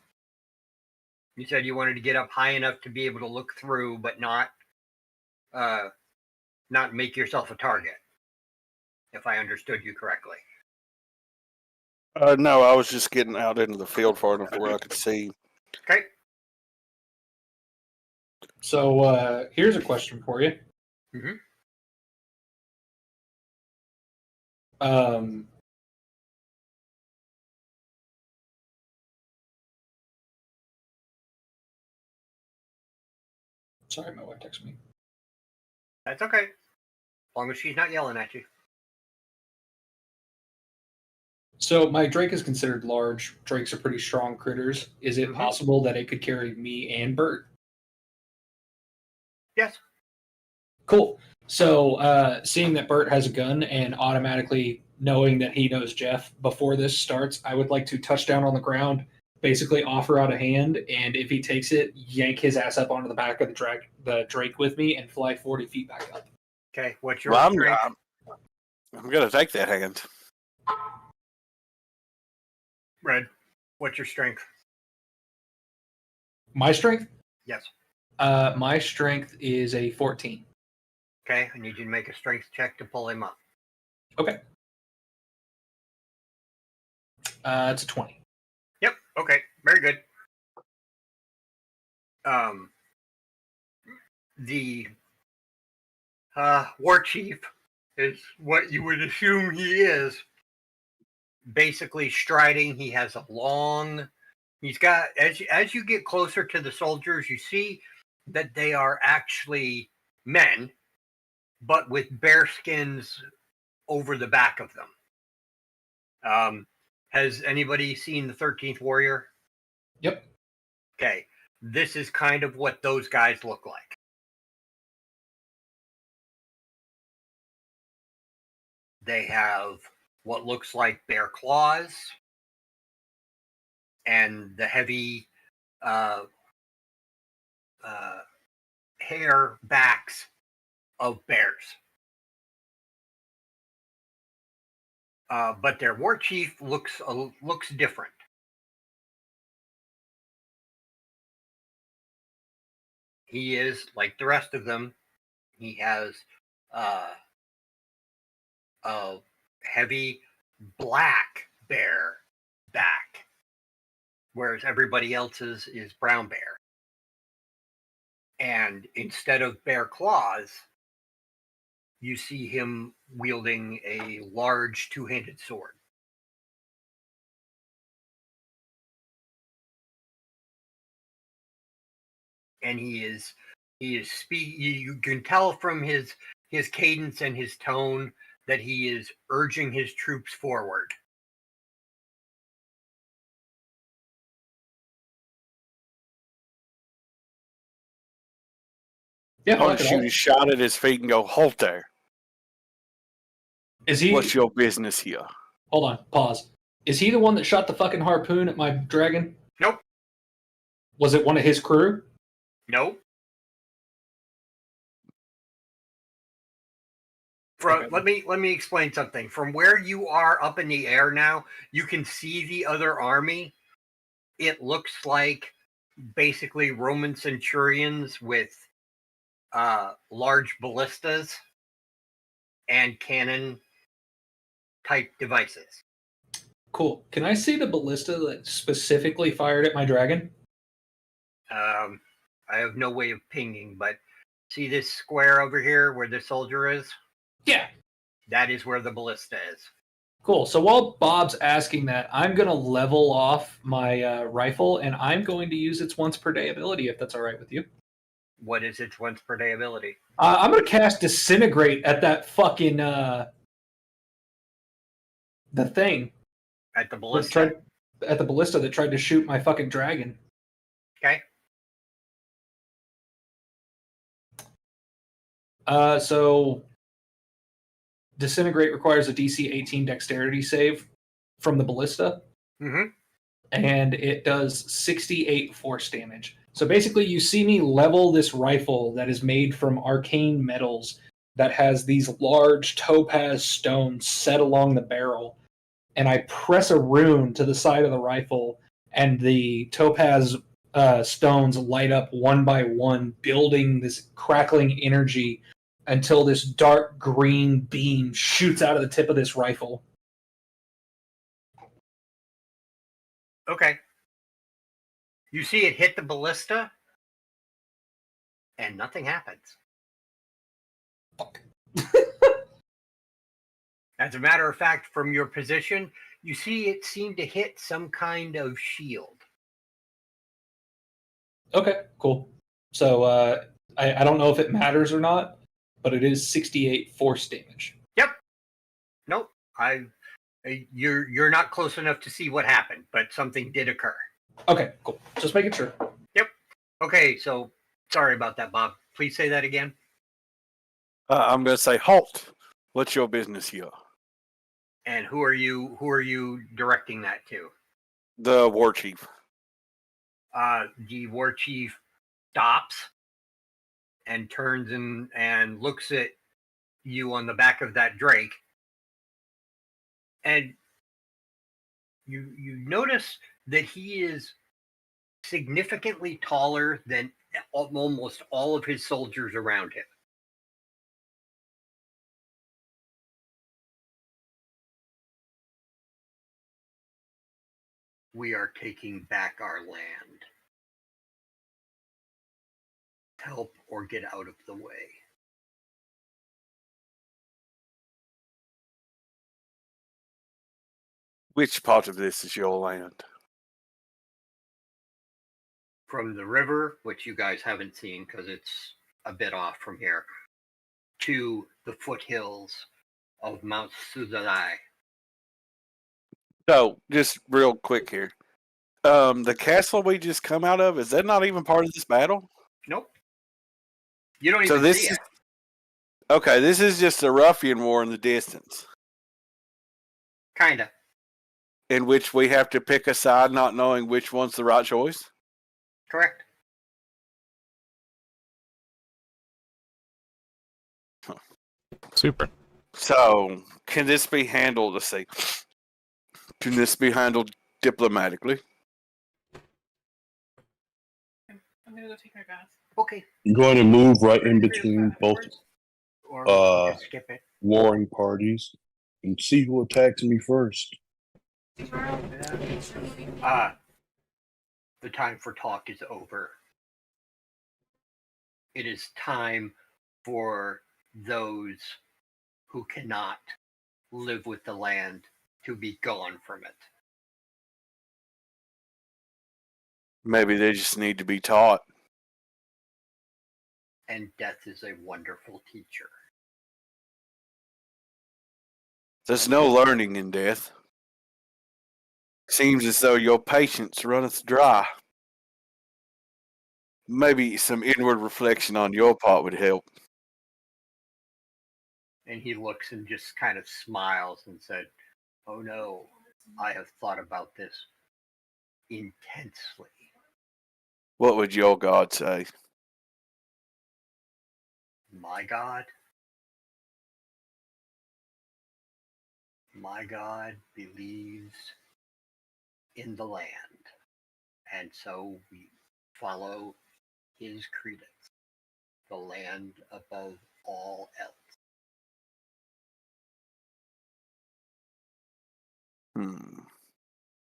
You said you wanted to get up high enough to be able to look through, but not make yourself a target. If I understood you correctly. No, I was just getting out into the field far enough to where I could see. Okay. So here's a question for you. Mhm. Sorry, my wife texted me. That's okay. As long as she's not yelling at you. So my Drake is considered large. Drakes are pretty strong critters. Is it Mhm. possible that it could carry me and Bert? Yes. Cool. So seeing that Bert has a gun and automatically knowing that he knows Jeff before this starts, I would like to touch down on the ground, basically offer out a hand, and if he takes it, yank his ass up onto the back of the Drake with me and fly 40 feet back up. Okay. What's your Well, strength? I'm going to take that hand. Red. What's your strength? My strength? Yes. My strength is a 14. Okay. I need you to make a strength check to pull him up. Okay. It's a 20. Yep. Okay. Very good. The war chief is what you would assume he is. Basically striding. He has a long. He's got as you get closer to the soldiers, you see that they are actually men, but with bear skins over the back of them. Has anybody seen the 13th Warrior? Yep. Okay, this is kind of what those guys look like. They have what looks like bear claws and the heavy hair backs of bears. But their war chief looks different. He is like the rest of them. He has a heavy black bear back, whereas everybody else's is brown bear. And instead of bear claws, you see him wielding a large two-handed sword. And you can tell from his cadence and his tone that he is urging his troops forward. Yeah, I want fuck to it, shoot a shot at his feet and go, halt there. Is he? What's your business here? Hold on, pause. Is he the one that shot the fucking harpoon at my dragon? Nope. Was it one of his crew? Nope. Okay. Let me explain something. From where you are up in the air now, you can see the other army. It looks like basically Roman centurions with large ballistas and cannon type devices. Cool. Can I see the ballista that specifically fired at my dragon? I have no way of pinging, but see this square over here where the soldier is? Yeah. That is where the ballista is. Cool. So while Bob's asking that, I'm going to level off my rifle, and I'm going to use its once per day ability, if that's all right with you. What is its once per day ability? I'm going to cast Disintegrate at that fucking the thing. At the that ballista? tried- at the ballista that tried to shoot my fucking dragon. Okay. So Disintegrate requires a DC 18 dexterity save from the ballista, Mm-hmm. and it does 68 force damage. So basically, you see me level this rifle that is made from arcane metals that has these large topaz stones set along the barrel, and I press a rune to the side of the rifle, and the topaz stones light up one by one, building this crackling energy until this dark green beam shoots out of the tip of this rifle. Okay. You see it hit the ballista, and nothing happens. Fuck. As a matter of fact, from your position, you see it seem to hit some kind of shield. Okay, cool. So I don't know if it matters or not, but it is 68 force damage. Yep. Nope. You're not close enough to see what happened, but something did occur. Okay, cool. Just making sure. Okay, so sorry about that, Bob. Please say that again. I'm going to say, halt. What's your business here? And who are you directing that to? The war chief. The war chief stops and turns and looks at you on the back of that Drake, and you notice that he is significantly taller than almost all of his soldiers around him. We are taking back our land. Help or get out of the way. Which part of this is your land? From the river, which you guys haven't seen because it's a bit off from here, to the foothills of Mount Suzalai. So, just real quick here. The castle we just come out of, is that not even part of this battle? Nope. You don't So even this see is it. okay. This is just a ruffian war in the distance, Kinda. in which we have to pick a side, not knowing which one's the right choice. Correct. Super. So, can this be handled? Let's see. Can this be handled diplomatically? I'm gonna go take my bath. Okay. I'm going to move right in between both Or we can just skip it. warring parties and see who attacks me first. The time for talk is over. It is time for those who cannot live with the land to be gone from it. Maybe they just need to be taught. And death is a wonderful teacher. There's no learning in death. Seems as though your patience runneth dry. Maybe some inward reflection on your part would help. And he looks and just kind of smiles and said, "Oh no, I have thought about this intensely." What would your God say? My God? My God believes in the land, and so we follow his credence. The land above all else.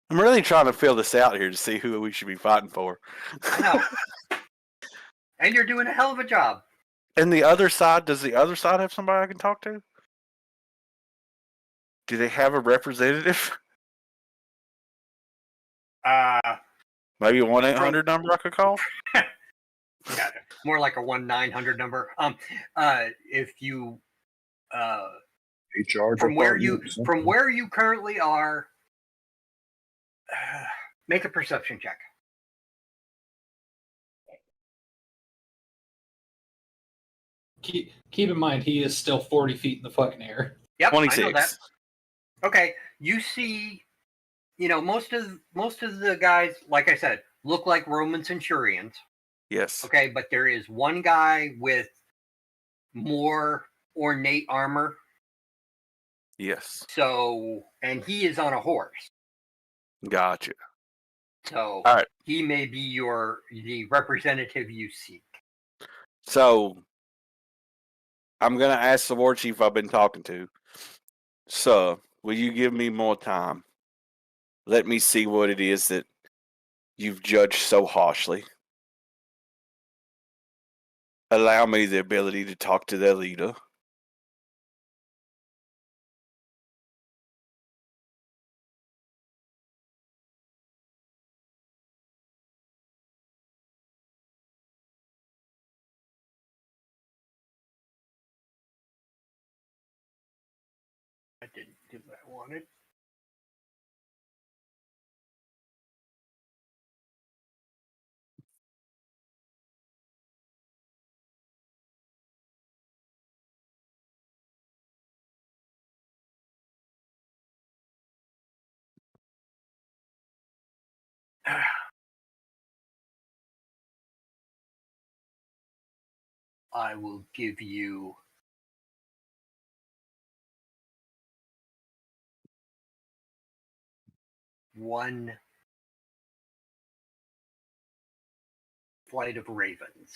I'm really trying to fill this out here to see who we should be fighting for. I know. And you're doing a hell of a job. And the other side, does the other side have somebody I can talk to? Do they have a representative? Maybe a 1-800 number I could call? Yeah, more like a 1-900 number. If you HR from where you department, from where you currently are, make a perception check. Keep in mind, he is still 40 feet in the fucking air. Yep, 26. I know that. Okay, you see, most of the guys, like I said, look like Roman centurions. Yes. Okay, but there is one guy with more ornate armor. Yes. So, and he is on a horse. Gotcha. So, All right. he may be the representative you seek. So, I'm going to ask the war chief I've been talking to. So, will you give me more time? Let me see what it is that you've judged so harshly. Allow me the ability to talk to their leader. I didn't do what I wanted. I will give you one flight of ravens.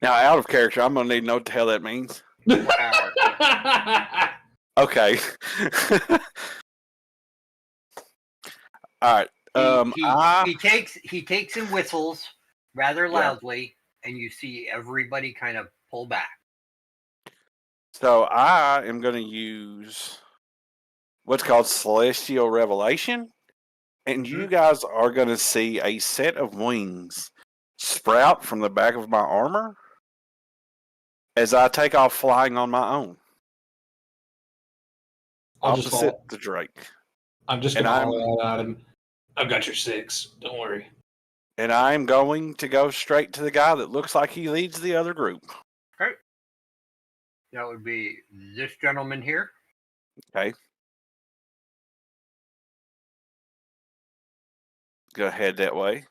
Now, out of character, I'm going to need to know what the hell that means. 1 hour. Okay. All right. He takes and whistles rather loudly, and you see everybody kind of pull back. So I am going to use what's called Celestial Revelation, and you guys are going to see a set of wings sprout from the back of my armor as I take off flying on my own. Opposite the Drake. I'm just going to holler out at him. I've got your 6. Don't worry. And I'm going to go straight to the guy that looks like he leads the other group. Okay. That would be this gentleman here. Okay. Go ahead that way.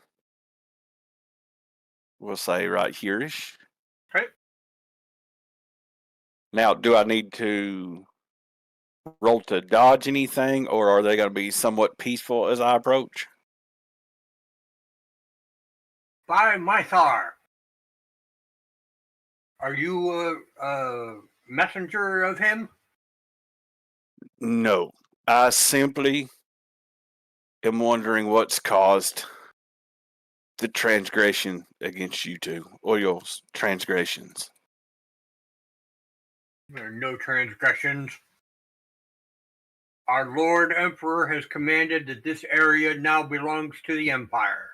We'll say right here-ish. Okay. Now, do I need to roll to dodge anything, or are they going to be somewhat peaceful as I approach? By Mythar, are you a messenger of him? No. I simply am wondering what's caused the transgression against you two, or your transgressions. There are no transgressions. Our Lord Emperor has commanded that this area now belongs to the Empire.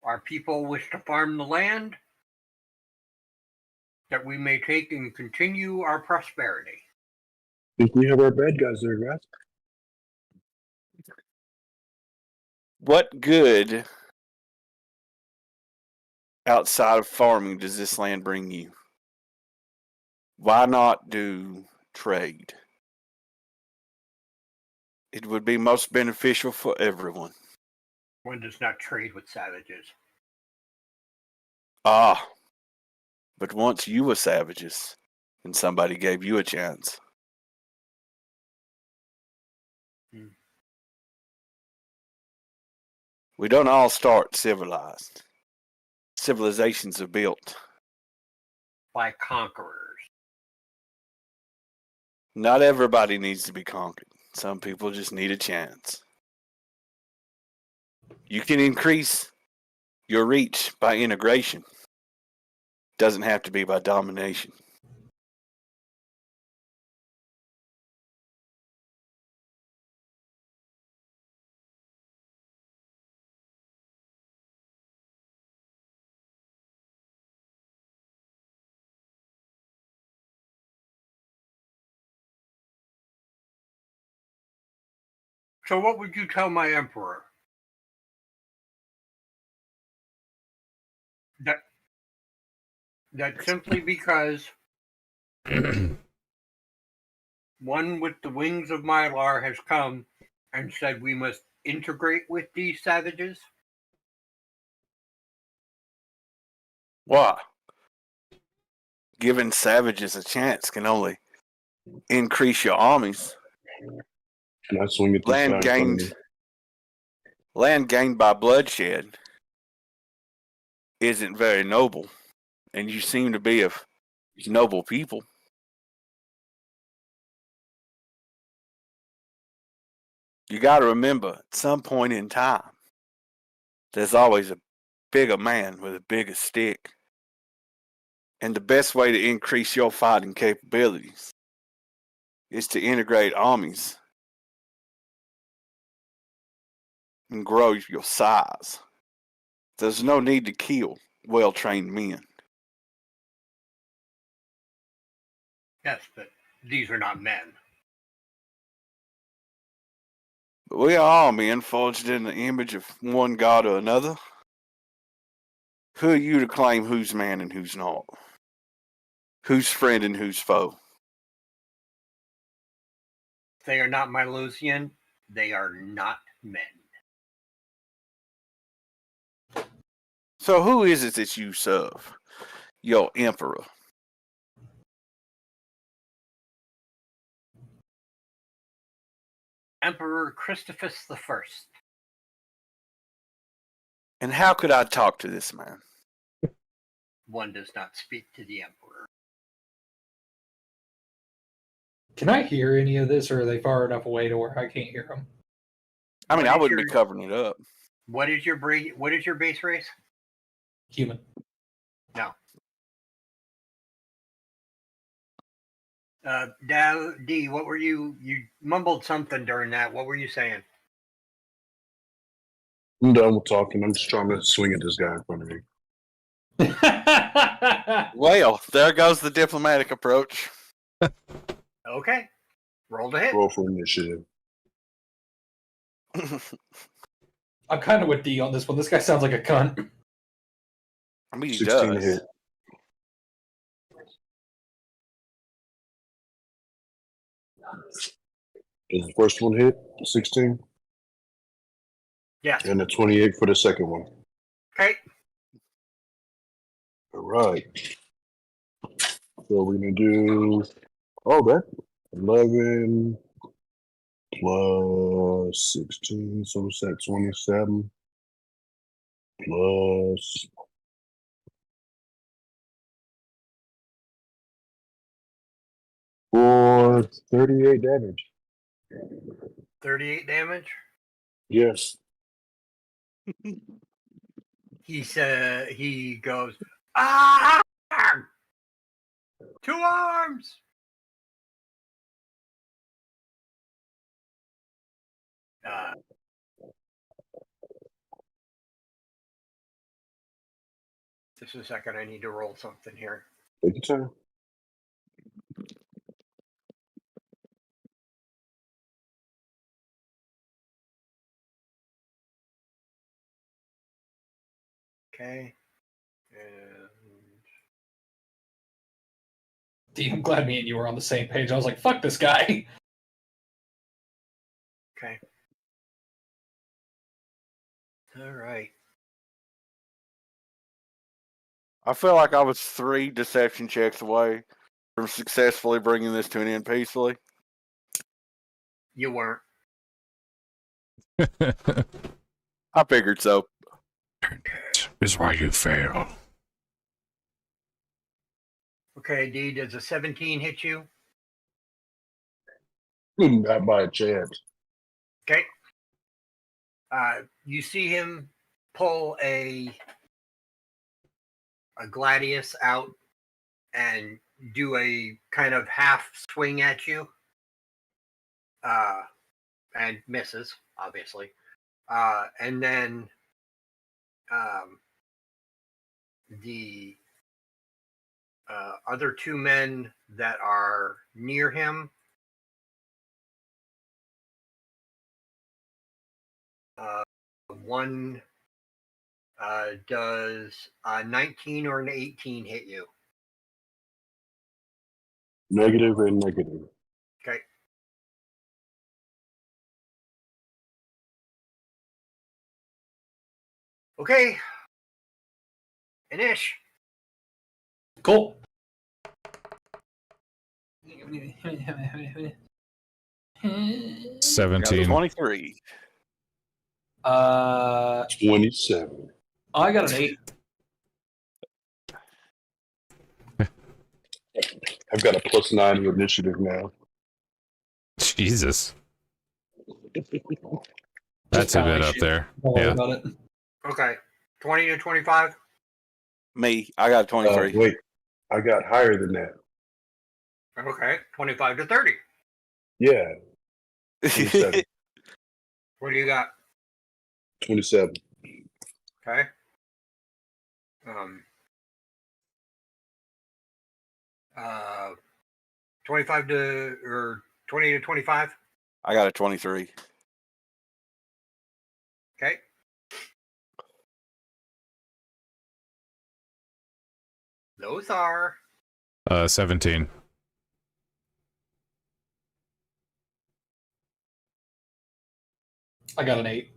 Our people wish to farm the land that we may take and continue our prosperity. I think we have our bad guys there, guys. What good outside of farming does this land bring you? Why not do trade? It would be most beneficial for everyone. One does not trade with savages. Ah, but once you were savages, and somebody gave you a chance. We don't all start civilized. Civilizations are built. By conquerors. Not everybody needs to be conquered. Some people just need a chance. You can increase your reach by integration. Doesn't have to be by domination. So what would you tell my emperor? That simply because one with the wings of Mylar has come and said we must integrate with these savages? Why? Giving savages a chance can only increase your armies. Can I swing at this guy in front of me? Land gained by bloodshed isn't very noble, and you seem to be of noble people. You got to remember, at some point in time, there's always a bigger man with a bigger stick. And the best way to increase your fighting capabilities is to integrate armies and grow your size. There's no need to kill well-trained men. Yes, but these are not men. But we are all men forged in the image of one god or another. Who are you to claim who's man and who's not? Who's friend and who's foe? They are not Milosian. They are not men. So who is it that you serve? Your emperor. Emperor Christophus the First. And how could I talk to this man? One does not speak to the emperor. Can I hear any of this, or are they far enough away to where I can't hear them? I mean, What I is wouldn't be your- covering it up. What is your base race? Human. No. D, what were you mumbled something during that. What were you saying? I'm done with talking. I'm just trying to swing at this guy in front of me. Well, there goes the diplomatic approach. Okay. Roll to hit. Roll for initiative. I'm kind of with D on this one. This guy sounds like a cunt. I mean, he 16 does. hit. Does the first one hit? 16? Yes. And a 28 for the second one. Okay. All right. So we're going to do, that 11 plus 16, so it's at 27 plus 38 damage. 38 damage. Yes. He goes, ah! 2 arms! Just a second, I need to roll something here. Take your time. Okay. And I'm glad me and you were on the same page. I was like, fuck this guy. okay. All right. I feel like I was 3 deception checks away from successfully bringing this to an end peacefully. You weren't. I figured so. Is why you fail. Okay, D, does a 17 hit you? Not by a chance. Okay. You see him pull a gladius out and do a kind of half swing at you. And misses, obviously. And then the other 2 men that are near him one does a 19 or an 18 hit you? Negative and negative. Okay. Okay. Anish. Cool. 17. 23. 27. I got an 8. I've got a +9 to initiative now. Jesus. That's a bit up there. Don't worry Yeah. about it. Okay. 20 to 25? Me, I got 23. Wait, I got higher than that. Okay. 25 to 30. Yeah, 27. What do you got? 27. Okay. 25 to or 20 to 25. I got a 23. Okay. Those are 17. I got an 8.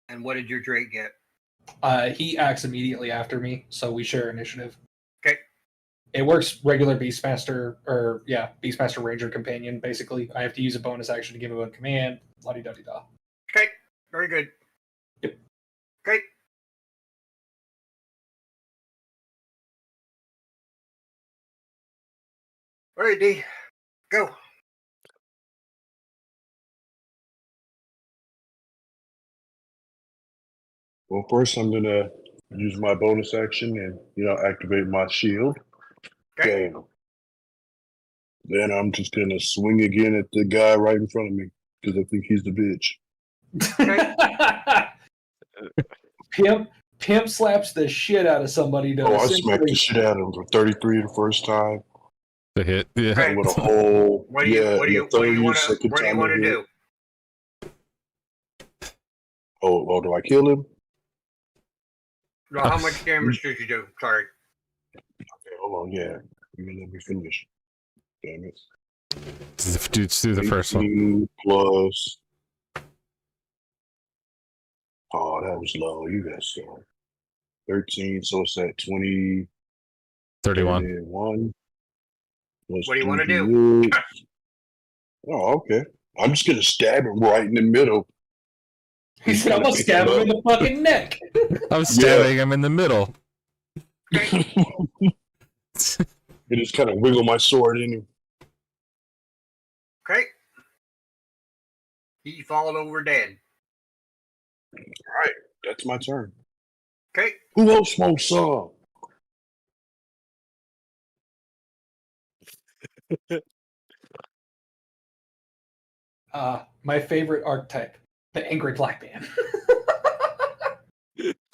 And what did your Drake get? He acts immediately after me, so we share initiative. Okay. It works regular Beastmaster, Beastmaster Ranger Companion, basically. I have to use a bonus action to give him a command. La-di-da-di-da. Okay. Very good. Yep. Okay. All right, D. Go. Well, first I'm gonna use my bonus action and activate my shield. Okay. Bam. Then I'm just gonna swing again at the guy right in front of me because I think he's the bitch. Pimp slaps the shit out of somebody. To Oh, I smacked the shit out of him for 33 the first time. The hit. Yeah. Okay. With a whole What do you want to do? Oh, do I kill him? No, how much damage did you do? Sorry. Okay, hold on. Yeah, let me finish. Damn it. Dudes do the first one. 18 plus. Oh, that was low. You got so 13, so it's at 20. 31. 31. What do you want to do? Oh, okay. I'm just gonna stab him right in the middle. He said, I'm gonna stab him in the fucking neck. I'm stabbing him in the middle. I just kind of wiggle my sword in him. Okay. He fallen over dead. All right, that's my turn. Okay. Who else smokes some? My favorite archetype, the angry black man.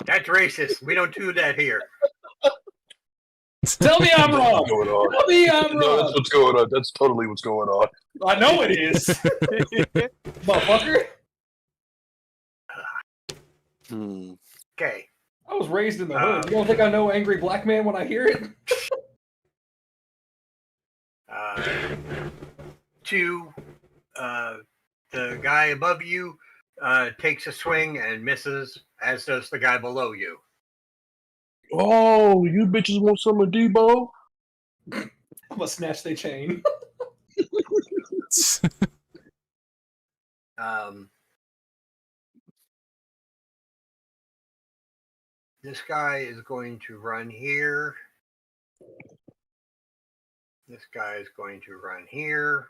That's racist. We don't do that here. Tell me I'm wrong. What's going on? Tell me I'm No, wrong. that's what's going on. That's totally what's going on. I know it is. Motherfucker. Okay. I was raised in the hood. You don't think I know angry black man when I hear it? Two, the guy above you takes a swing and misses, as does the guy below you. Oh, you bitches want some of Debo? I'm gonna snatch their chain. This guy is going to run here. This guy is going to run here.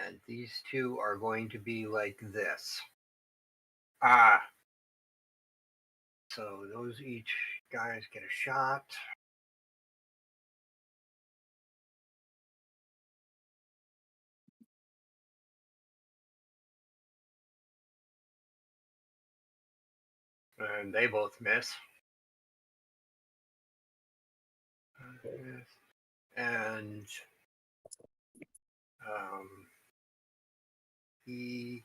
And these two are going to be like this. So those each guys get a shot. And they both miss. And the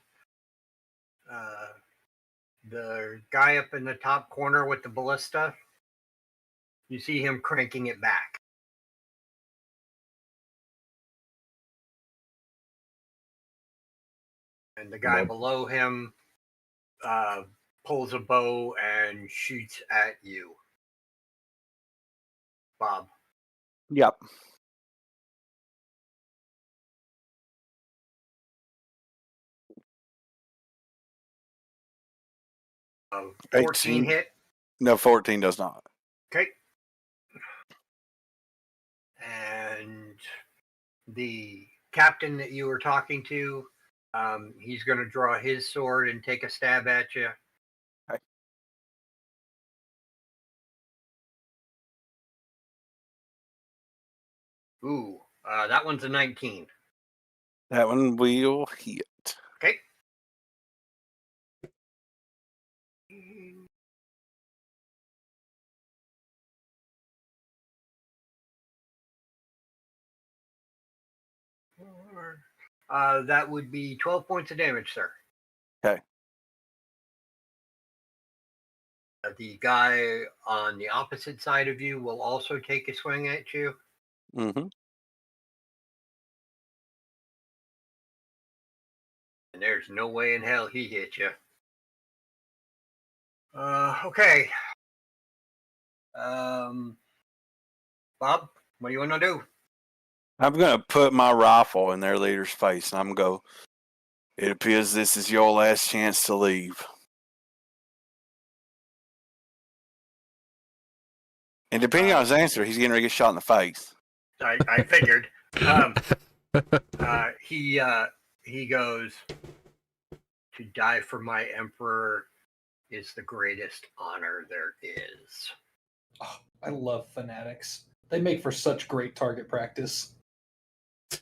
guy up in the top corner with the ballista, you see him cranking it back. And the guy below him pulls a bow and shoots at you. Bob. Yep. Uh, 14 hit. No, 14 does not. Okay. And the captain that you were talking to, he's going to draw his sword and take a stab at you. Okay. Ooh, that one's a 19. That one will hit. Okay. That would be 12 points of damage, sir. Okay. The guy on the opposite side of you will also take a swing at you. Mm-hmm. And there's no way in hell he hit you. Okay. Bob, what do you want to do? I'm going to put my rifle in their leader's face, and I'm going to go, it appears this is your last chance to leave. And depending on his answer, he's getting ready to get shot in the face. I figured. He goes, to die for my emperor is the greatest honor there is. Oh, I love fanatics. They make for such great target practice.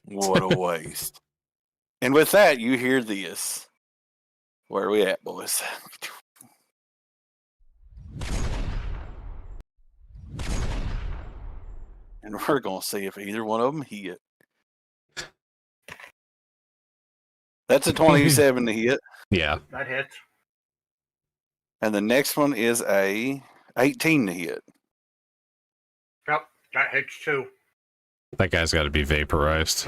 What a waste. And with that, you hear this. Where are we at, boys? And we're going to see if either one of them hit. That's a 27 to hit. Yeah. That hits. And the next one is a 18 to hit. Yep, that hits too. That guy's got to be vaporized.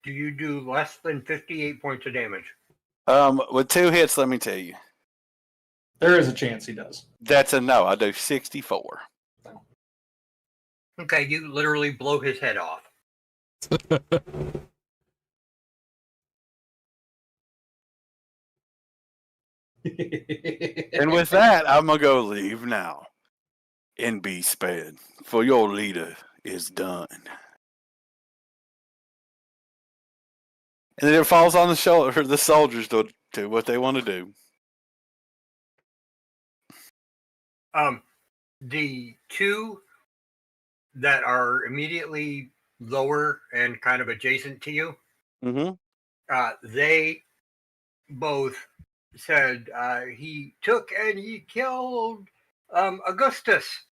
Do you do less than 58 points of damage? With 2 hits, let me tell you. There is a chance he does. That's a no. I do 64. Okay, you literally blow his head off. And with that, I'm going to go leave now and be sped, for your leader is done. And then it falls on the shoulder the soldiers to what they want to do. The two that are immediately lower and kind of adjacent to you, they both said he took and he killed Augustus.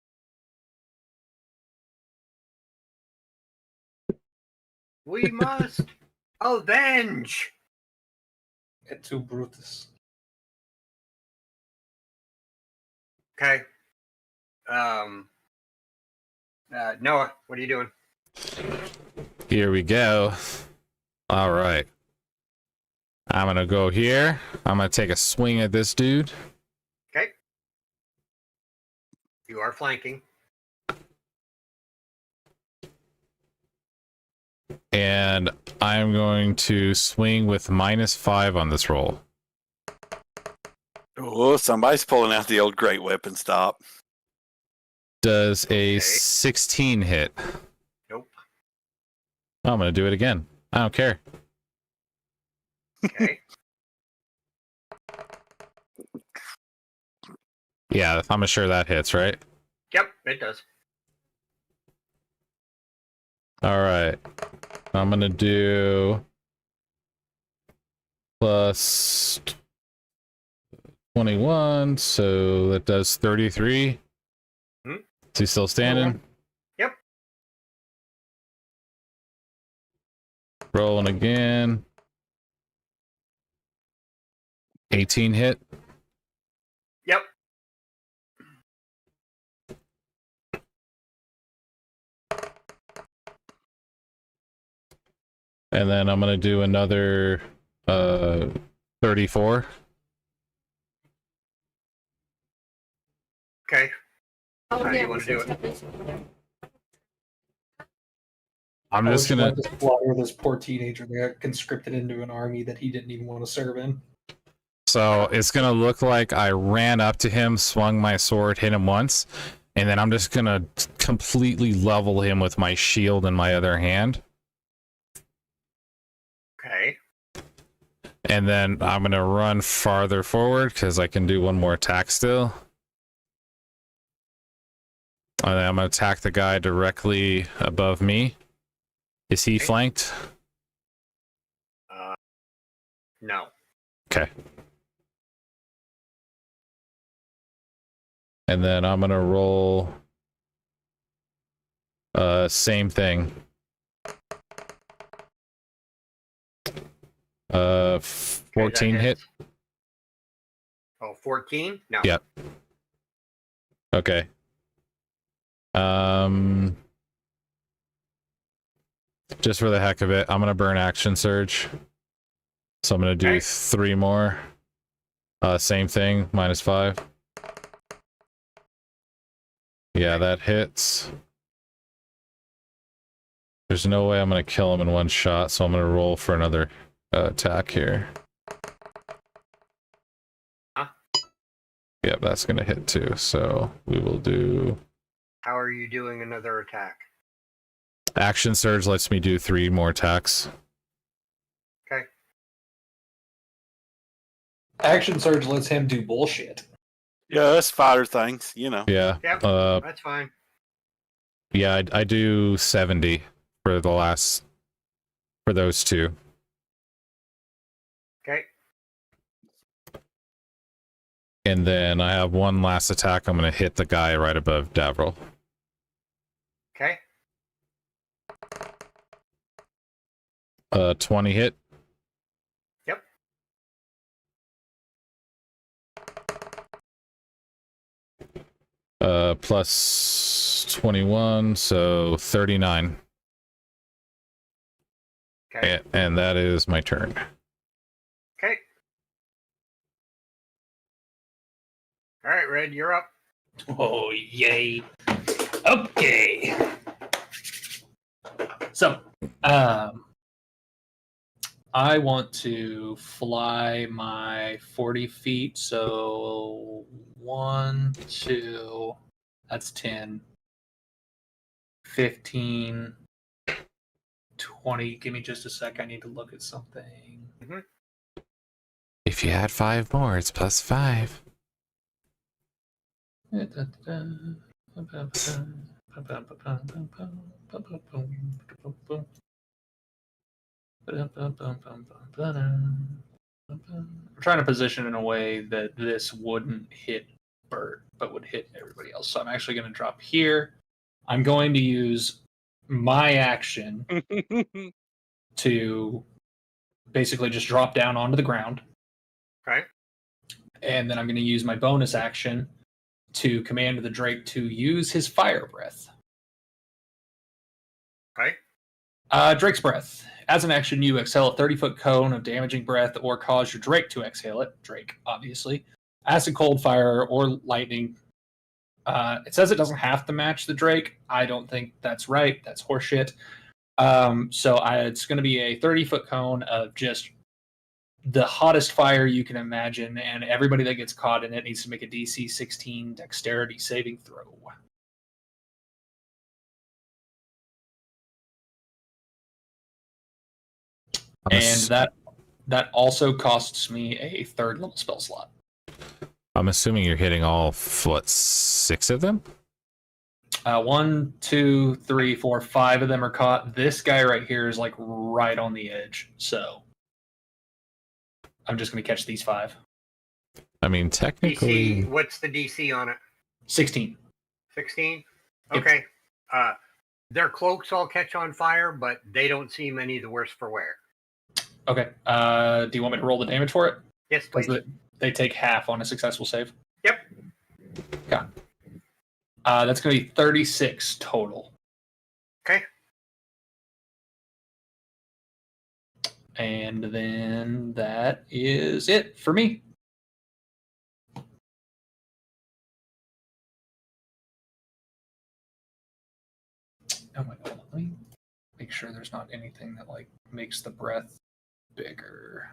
We must avenge. Et tu, Brutus. Okay. Noah, what are you doing? Here we go. All right. I'm going to go here. I'm going to take a swing at this dude. Okay. You are flanking. And I'm going to swing with -5 on this roll. Oh, somebody's pulling out the old great weapon stop. Does a Okay. 16 hit? Nope. Oh, I'm going to do it again. I don't care. Okay. Yeah, I'm sure that hits, right? Yep, it does. All right. I'm going to do plus 21, so that does 33. Hmm? Is he still standing? Yep. Rolling again. 18 hit. Yep. And then I'm going to do another 34. Okay. How do you want to do it? I'm I just would going like to... to slaughter this poor teenager that got conscripted into an army that he didn't even want to serve in. So it's going to look like I ran up to him, swung my sword, hit him once, and then I'm just going to completely level him with my shield in my other hand. Okay. And then I'm going to run farther forward because I can do one more attack still. And then I'm going to attack the guy directly above me. Is he Okay. flanked? No. Okay. And then I'm going to roll same thing. 14 that hit. hits. Oh, 14? No. Yep. Okay. Just for the heck of it, I'm gonna burn action surge. So I'm gonna do Okay. 3 more. Same thing, -5. Yeah, that hits. There's no way I'm gonna kill him in one shot, so I'm gonna roll for another attack here. Huh? Yep, that's gonna hit too. So we will do How are you doing another attack? action surge. Lets me do 3 more attacks. Okay. Action Surge lets him do bullshit. Yeah, that's fighter things, you know. Yeah. Yep. That's fine. Yeah, I do 70 for the last for those 2. Okay. And then I have one last attack. I'm going to hit the guy right above Davril. Okay. 20 hit. Yep. Plus 21, so 39. Okay. And that is my turn. Okay. All right, Red, you're up. Oh, yay. Okay. So, I want to fly my 40 feet. So, 1, 2, that's 10, 15, 20. Give me just a sec. I need to look at something. If you add 5 more, it's +5. I'm trying to position in a way that this wouldn't hit Bert, but would hit everybody else. So I'm actually going to drop here. I'm going to use my action to basically just drop down onto the ground. Okay. And then I'm going to use my bonus action to command the Drake to use his fire breath. Okay. Drake's breath. As an action, you exhale a 30-foot cone of damaging breath or cause your Drake to exhale it. Drake, obviously. Acid, cold, fire, or lightning. It says it doesn't have to match the Drake. I don't think that's right. That's horseshit. It's going to be a 30-foot cone of just the hottest fire you can imagine, and everybody that gets caught in it needs to make a DC 16 dexterity saving throw. And that also costs me a 3rd level spell slot. I'm assuming you're hitting all, 6 of them? 1, 2, 3, 4, 5 of them are caught. This guy right here is like right on the edge, so I'm just going to catch these 5. I mean, technically... DC, what's the DC on it? 16. 16? Yep. Okay. Their cloaks all catch on fire, but they don't seem any the worse for wear. Okay. Do you want me to roll the damage for it? Yes, please. They take half on a successful save. Yep. Okay. That's going to be 36 total. Okay. And then that is it for me. Oh my god, let me make sure there's not anything that like makes the breath bigger.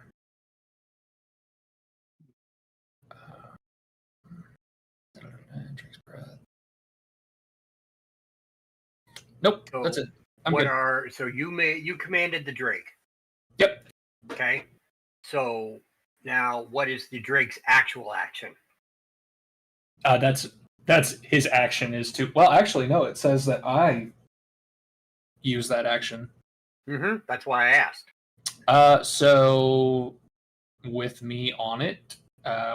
Drinks breath. Nope, So that's it. I'm good. So you commanded the Drake. Yep. Okay. So now what is the Drake's actual action? That's his action is to. Well, actually, no. It says that I use that action. Mm-hmm. That's why I asked. So with me on it,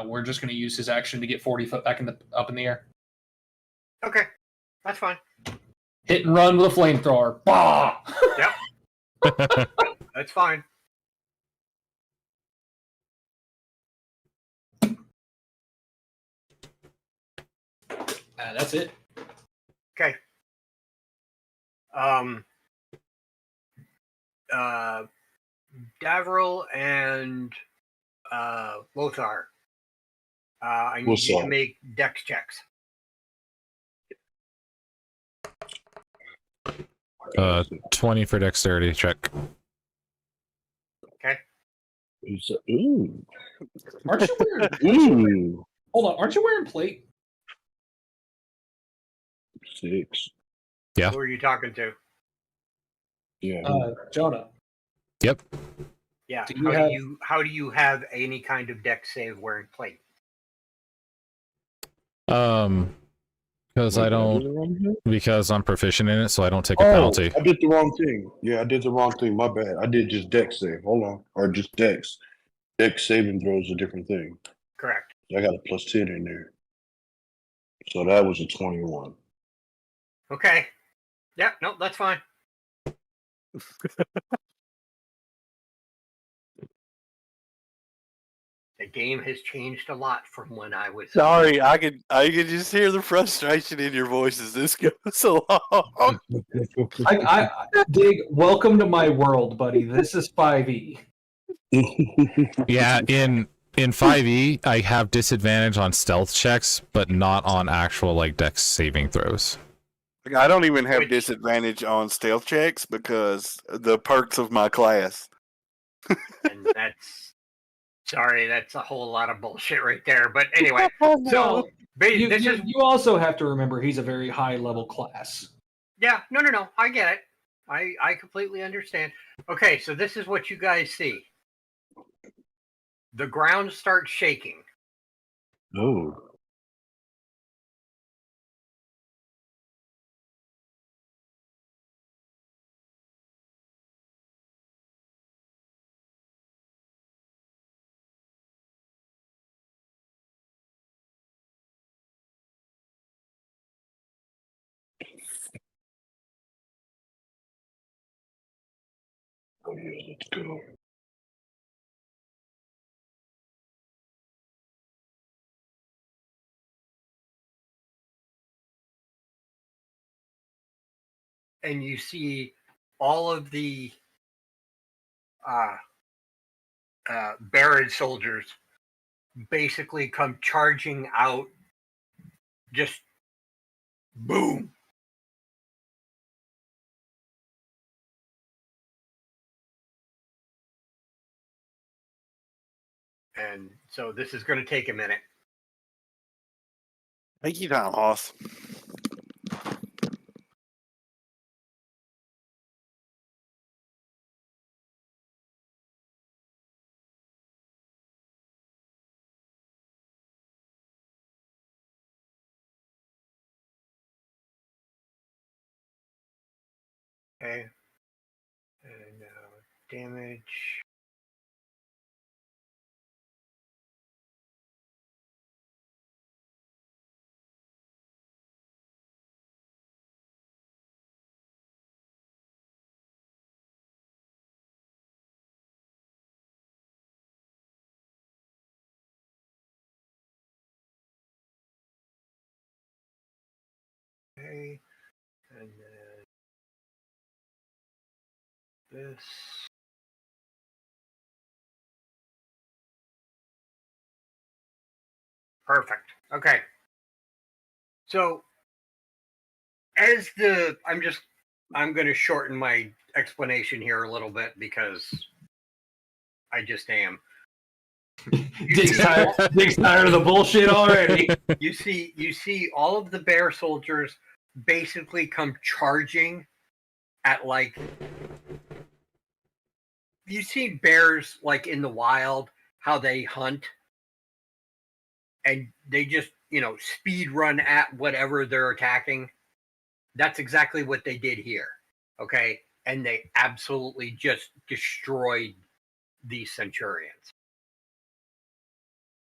we're just going to use his action to get 40 foot back up in the air. Okay, that's fine. Hit and run with a flamethrower. Bah! Yep. That's fine. That's it. Okay. Davril and Lothar. I need you to make dex checks. 20 for dexterity check. Okay. Ooh. Aren't you wearing? Ooh. Hold on. Aren't you wearing plate? 6. Yeah. Who are you talking to? Yeah. Jonah. Yep. Yeah. Do How do you have any kind of dex save wearing plate? Because I don't, because I'm proficient in it, so I don't take a penalty. I did the wrong thing. Yeah, I did the wrong thing. My bad. I did just dex save. Hold on. Or just dex. Dex saving throws a different thing. Correct. I got a +10 in there. So that was a 21. Okay. Yeah, no, that's fine. The game has changed a lot from when I was. Sorry, I could just hear the frustration in your voice as this goes along. I dig. Welcome to my world, buddy. This is 5e. Yeah, in 5e, I have disadvantage on stealth checks, but not on actual like dex saving throws. I don't even have disadvantage on stealth checks because the perks of my class. And that's a whole lot of bullshit right there. But anyway, so You also have to remember he's a very high level class. Yeah, no, I get it. I completely understand. Okay, so this is what you guys see. The ground starts shaking. Oh. Oh yeah, let's go. and you see all of the Baron soldiers basically come charging out. Just boom. And so this is going to take a minute. Take your time, Hoss. Okay. And damage. Okay. And then this. Perfect. Okay. So I'm going to shorten my explanation here a little bit because I just am. Dig's tired of the bullshit already. You see all of the bear soldiers basically come charging at like, you see bears like in the wild, how they hunt and they just, speed run at whatever they're attacking. That's exactly what they did here. Okay. And they absolutely just destroyed these centurions.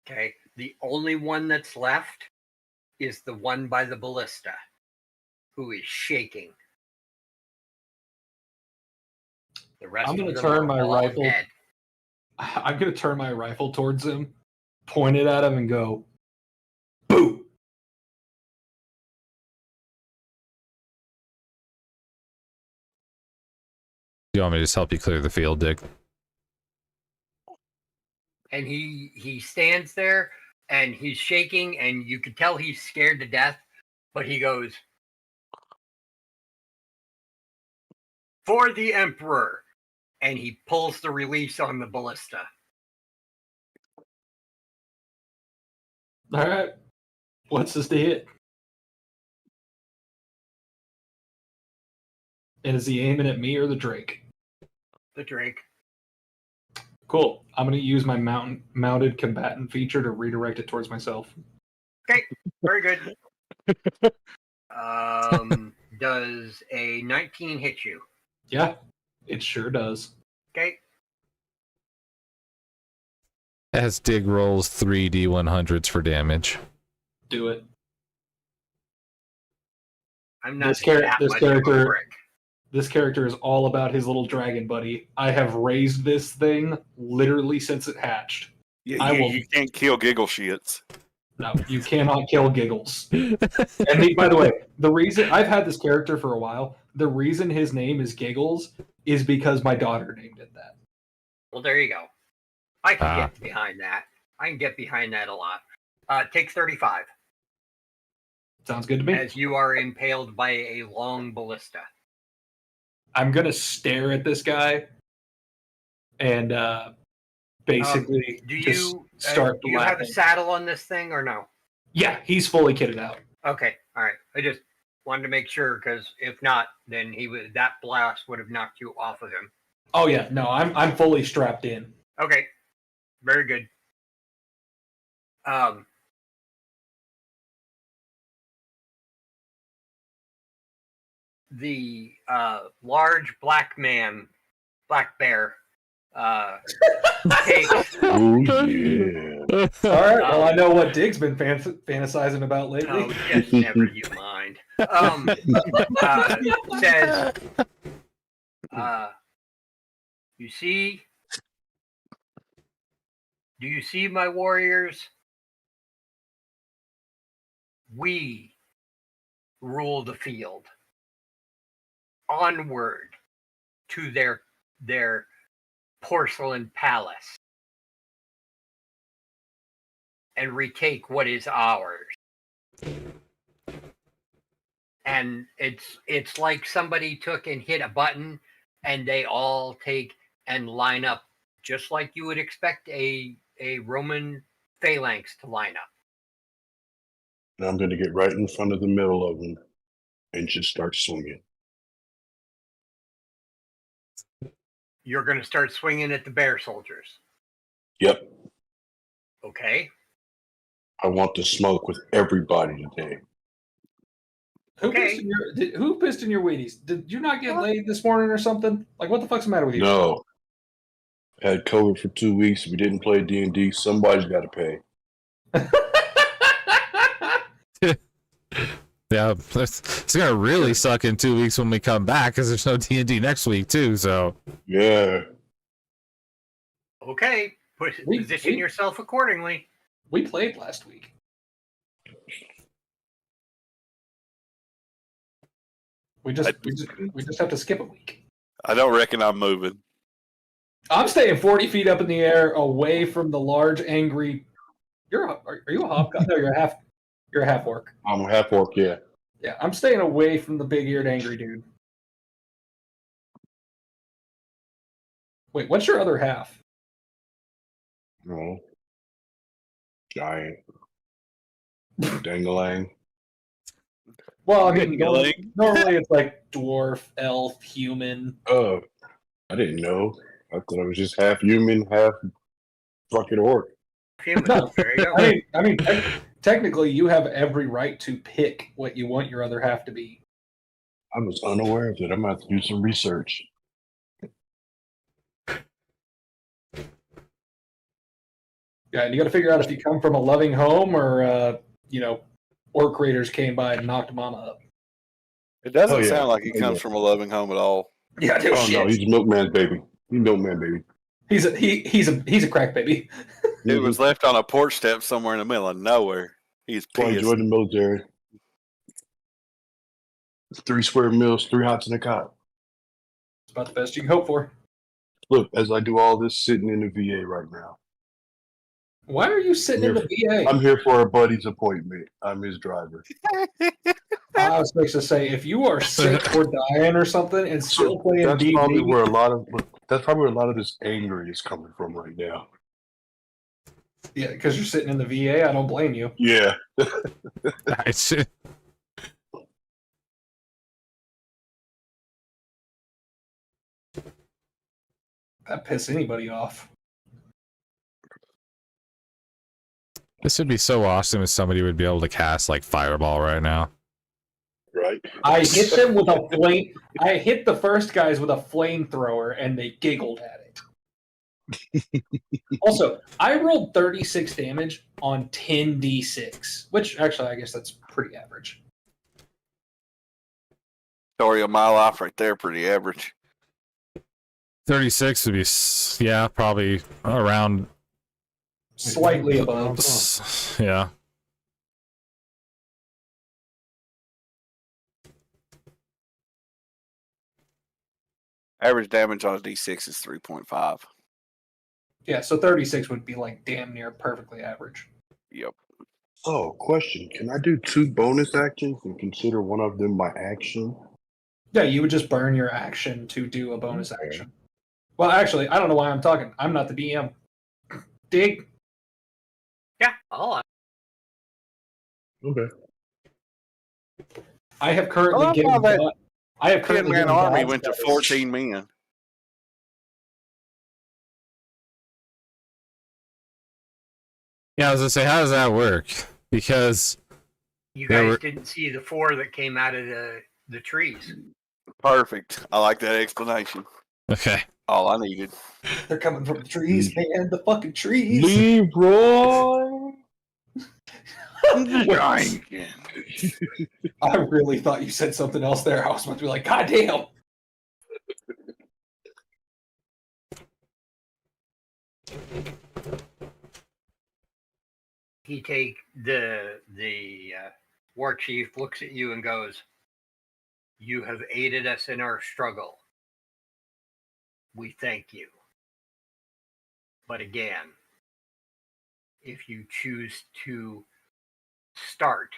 Okay. The only one that's left is the one by the ballista, who is shaking. The rest I'm gonna of them turn are my all rifle. dead. I'm gonna turn my rifle towards him, point it at him, and go, "Boo!" You want me to just help you clear the field, Dick? And he stands there and he's shaking and you can tell he's scared to death, but he goes, "For the Emperor," and he pulls the release on the ballista. All right, what's this to hit? And is he aiming at me or the Drake? The Drake. Cool. I'm gonna use my mounted combatant feature to redirect it towards myself. Okay, very good. Does a 19 hit you? Yeah, it sure does. Okay. As Dig rolls 3 D100s for damage. Do it. I'm not This that much of a prick. This character is all about his little dragon buddy. I have raised this thing literally since it hatched. Yeah, you can't kill giggle shits. No, you cannot kill Giggles. And by the way, the reason I've had this character for a while, the reason his name is Giggles is because my daughter named it that. Well, there you go. I can get behind that. I can get behind that a lot. Takes 35. Sounds good to me. As you are impaled by a long ballista. I'm gonna stare at this guy and basically do just you start do you have a laughing. saddle on this thing or no? Yeah, he's fully kitted out. Okay, all right. I just wanted to make sure because if not, then that blast would have knocked you off of him. Oh yeah, no, I'm fully strapped in. Okay, very good. The large black bear, takes. Oh yeah. All right, well I know what Dig's been fantasizing about lately. Oh, just never you mind. Says, do you see my warriors? We rule the field. onward to their porcelain palace and retake what is ours. And it's like somebody took and hit a button and they all take and line up just like you would expect a Roman phalanx to line up. And I'm going to get right in front of the middle of them and just start swinging. You're going to start swinging at the bear soldiers. Yep. Okay. I want to smoke with everybody today. Who Okay. pissed in your Wheaties? Did you not get laid this morning or something? Like, what the fuck's the matter with you? No. Had COVID for 2 weeks. We didn't play D&D. Somebody's got to pay. Yeah, it's gonna really suck in 2 weeks when we come back because there's no D&D next week too. So Yeah. Okay. Position yourself accordingly. We played last week. We just have to skip a week. I don't reckon I'm moving. I'm staying 40 feet up in the air, away from the large, angry. Are you a hobgoblin? No, you're a half orc. I'm a half orc, yeah. Yeah, I'm staying away from the big-eared, angry dude. Wait, what's your other half? No. Giant. Dangalang. Well, I mean, Dangling. normally it's like dwarf, elf, human. Oh, I didn't know. I thought I was just half human, half fucking orc. Human. No. There you go. I mean, technically, you have every right to pick what you want your other half to be. I was unaware of it. I'm going to have to do some research. Yeah, and you got to figure out if you come from a loving home or, orc raiders came by and knocked mama up. It doesn't Oh, yeah. sound like he Oh, comes yeah. from a loving home at all. Yeah, no Oh, shit. no, he's a milkman's baby. He's a milkman baby. He's a crack baby. It was left on a porch step somewhere in the middle of nowhere. He's Why he pissed. joined the military. 3 square meals, 3 hots and a cot. It's about the best you can hope for. Look, as I do all this sitting in the VA right now. Why are you sitting in the VA? I'm here for a buddy's appointment. I'm his driver. I was supposed to say, if you are sick or dying or something and still playing That's D&D, probably where a lot of this anger is coming from right now. yeah, because you're sitting in the VA, I don't blame you. Yeah. nice. That piss anybody off. This would be so awesome if somebody would be able to cast like Fireball right now. Right. I hit them with a flame. I hit the first guys with a flamethrower, and they giggled at it. Also, I rolled 36 damage on 10d6, which actually I guess that's pretty average. Story of my life right there, pretty average. 36 would be, yeah, probably around, Slightly above. yeah. Average damage on a D6 is 3.5. Yeah, so 36 would be like damn near perfectly average. Yep. Oh, question. Can I do 2 bonus actions and consider one of them my action? Yeah, you would just burn your action to do a bonus action. Well, actually, I don't know why I'm talking. I'm not the DM. Dig. Yeah. I'll Okay. I have currently Oh, given. that I have currently 10-man given army God's went to status. 14 men. Yeah, I was gonna say, how does that work? Because You Yeah, guys we're- didn't see the 4 that came out of the trees. Perfect. I like that explanation. okay, All I needed. They're coming from the trees, man. The fucking trees. Leroy! I really thought you said something else there. I was about to be like, God damn. He take the war chief looks at you and goes, You have aided us in our struggle. We thank you. But again, if you choose to start,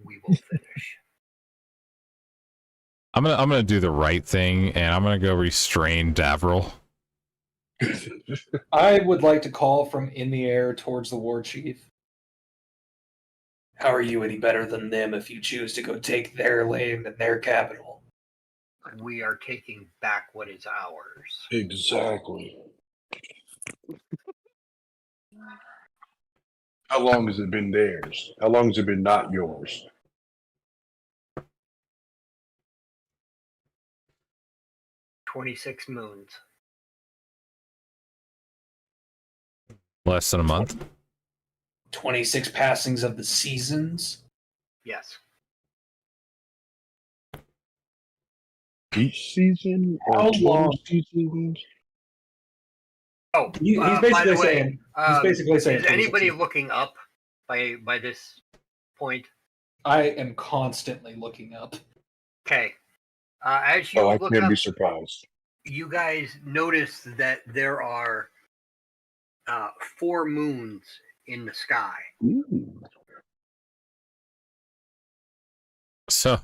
we will finish. I'm gonna do the right thing, and I'm gonna go restrain Davril. I would like to call from in the air towards the war chief. How are you any better than them if you choose to go take their land and their capital? We are taking back what is ours. Exactly. How long has it been theirs? How long has it been not yours? "26 moons." Less than a month. 26 passings of the seasons? Yes. Each season or How 12 long? seasons? Oh, He's by basically the way, saying. He's basically saying. is anybody 26. looking up by this point? I am constantly looking up. Okay. As you Oh, I look can't up, be surprised. you guys notice that there are 4 moons in the sky. Ooh. So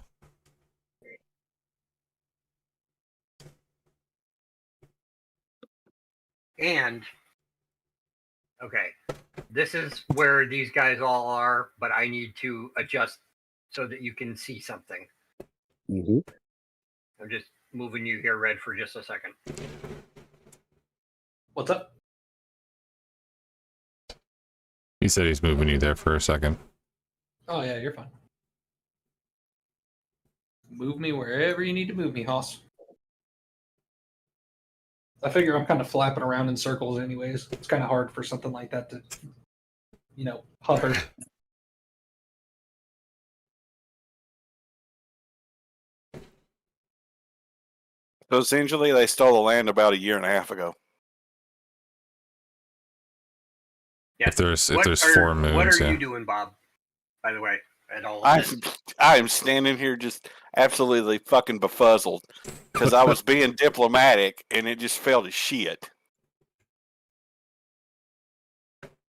And okay, this is where these guys all are, but I need to adjust so that you can see something. Mm-hmm. I'm just moving you here, Red, for just a second. What's up? he said he's moving you there for a second. Oh, yeah, you're fine. Move me wherever you need to move me, Hoss. I figure I'm kind of flapping around in circles anyways. It's kind of hard for something like that to, hover. So essentially, they stole the land about a year and a half ago. Yeah. If there's What 4 moons, What are yeah. you doing, Bob? By the way, at all of I this? I am standing here just absolutely fucking befuzzled because I was being diplomatic and it just fell to shit.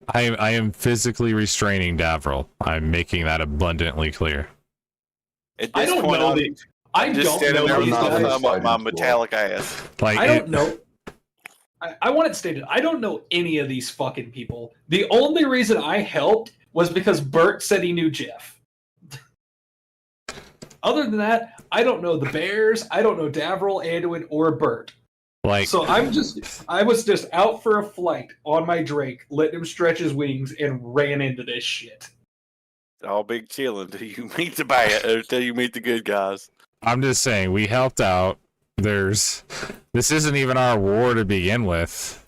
I am physically restraining Davril. I'm making that abundantly clear. At I this don't point, know I'm the. I just don't standing know there with these my guys. thumb up my metallic ass. Like I don't know. I want it stated. I don't know any of these fucking people. The only reason I helped was because Bert said he knew Jeff. Other than that, I don't know the Bears. I don't know Davril, Anduin, or Bert. Like So I was just out for a flight on my Drake, letting him stretch his wings, and ran into this shit. All big chill until you meet the bad, until you meet the good guys. I'm just saying, we helped out. This isn't even our war to begin with.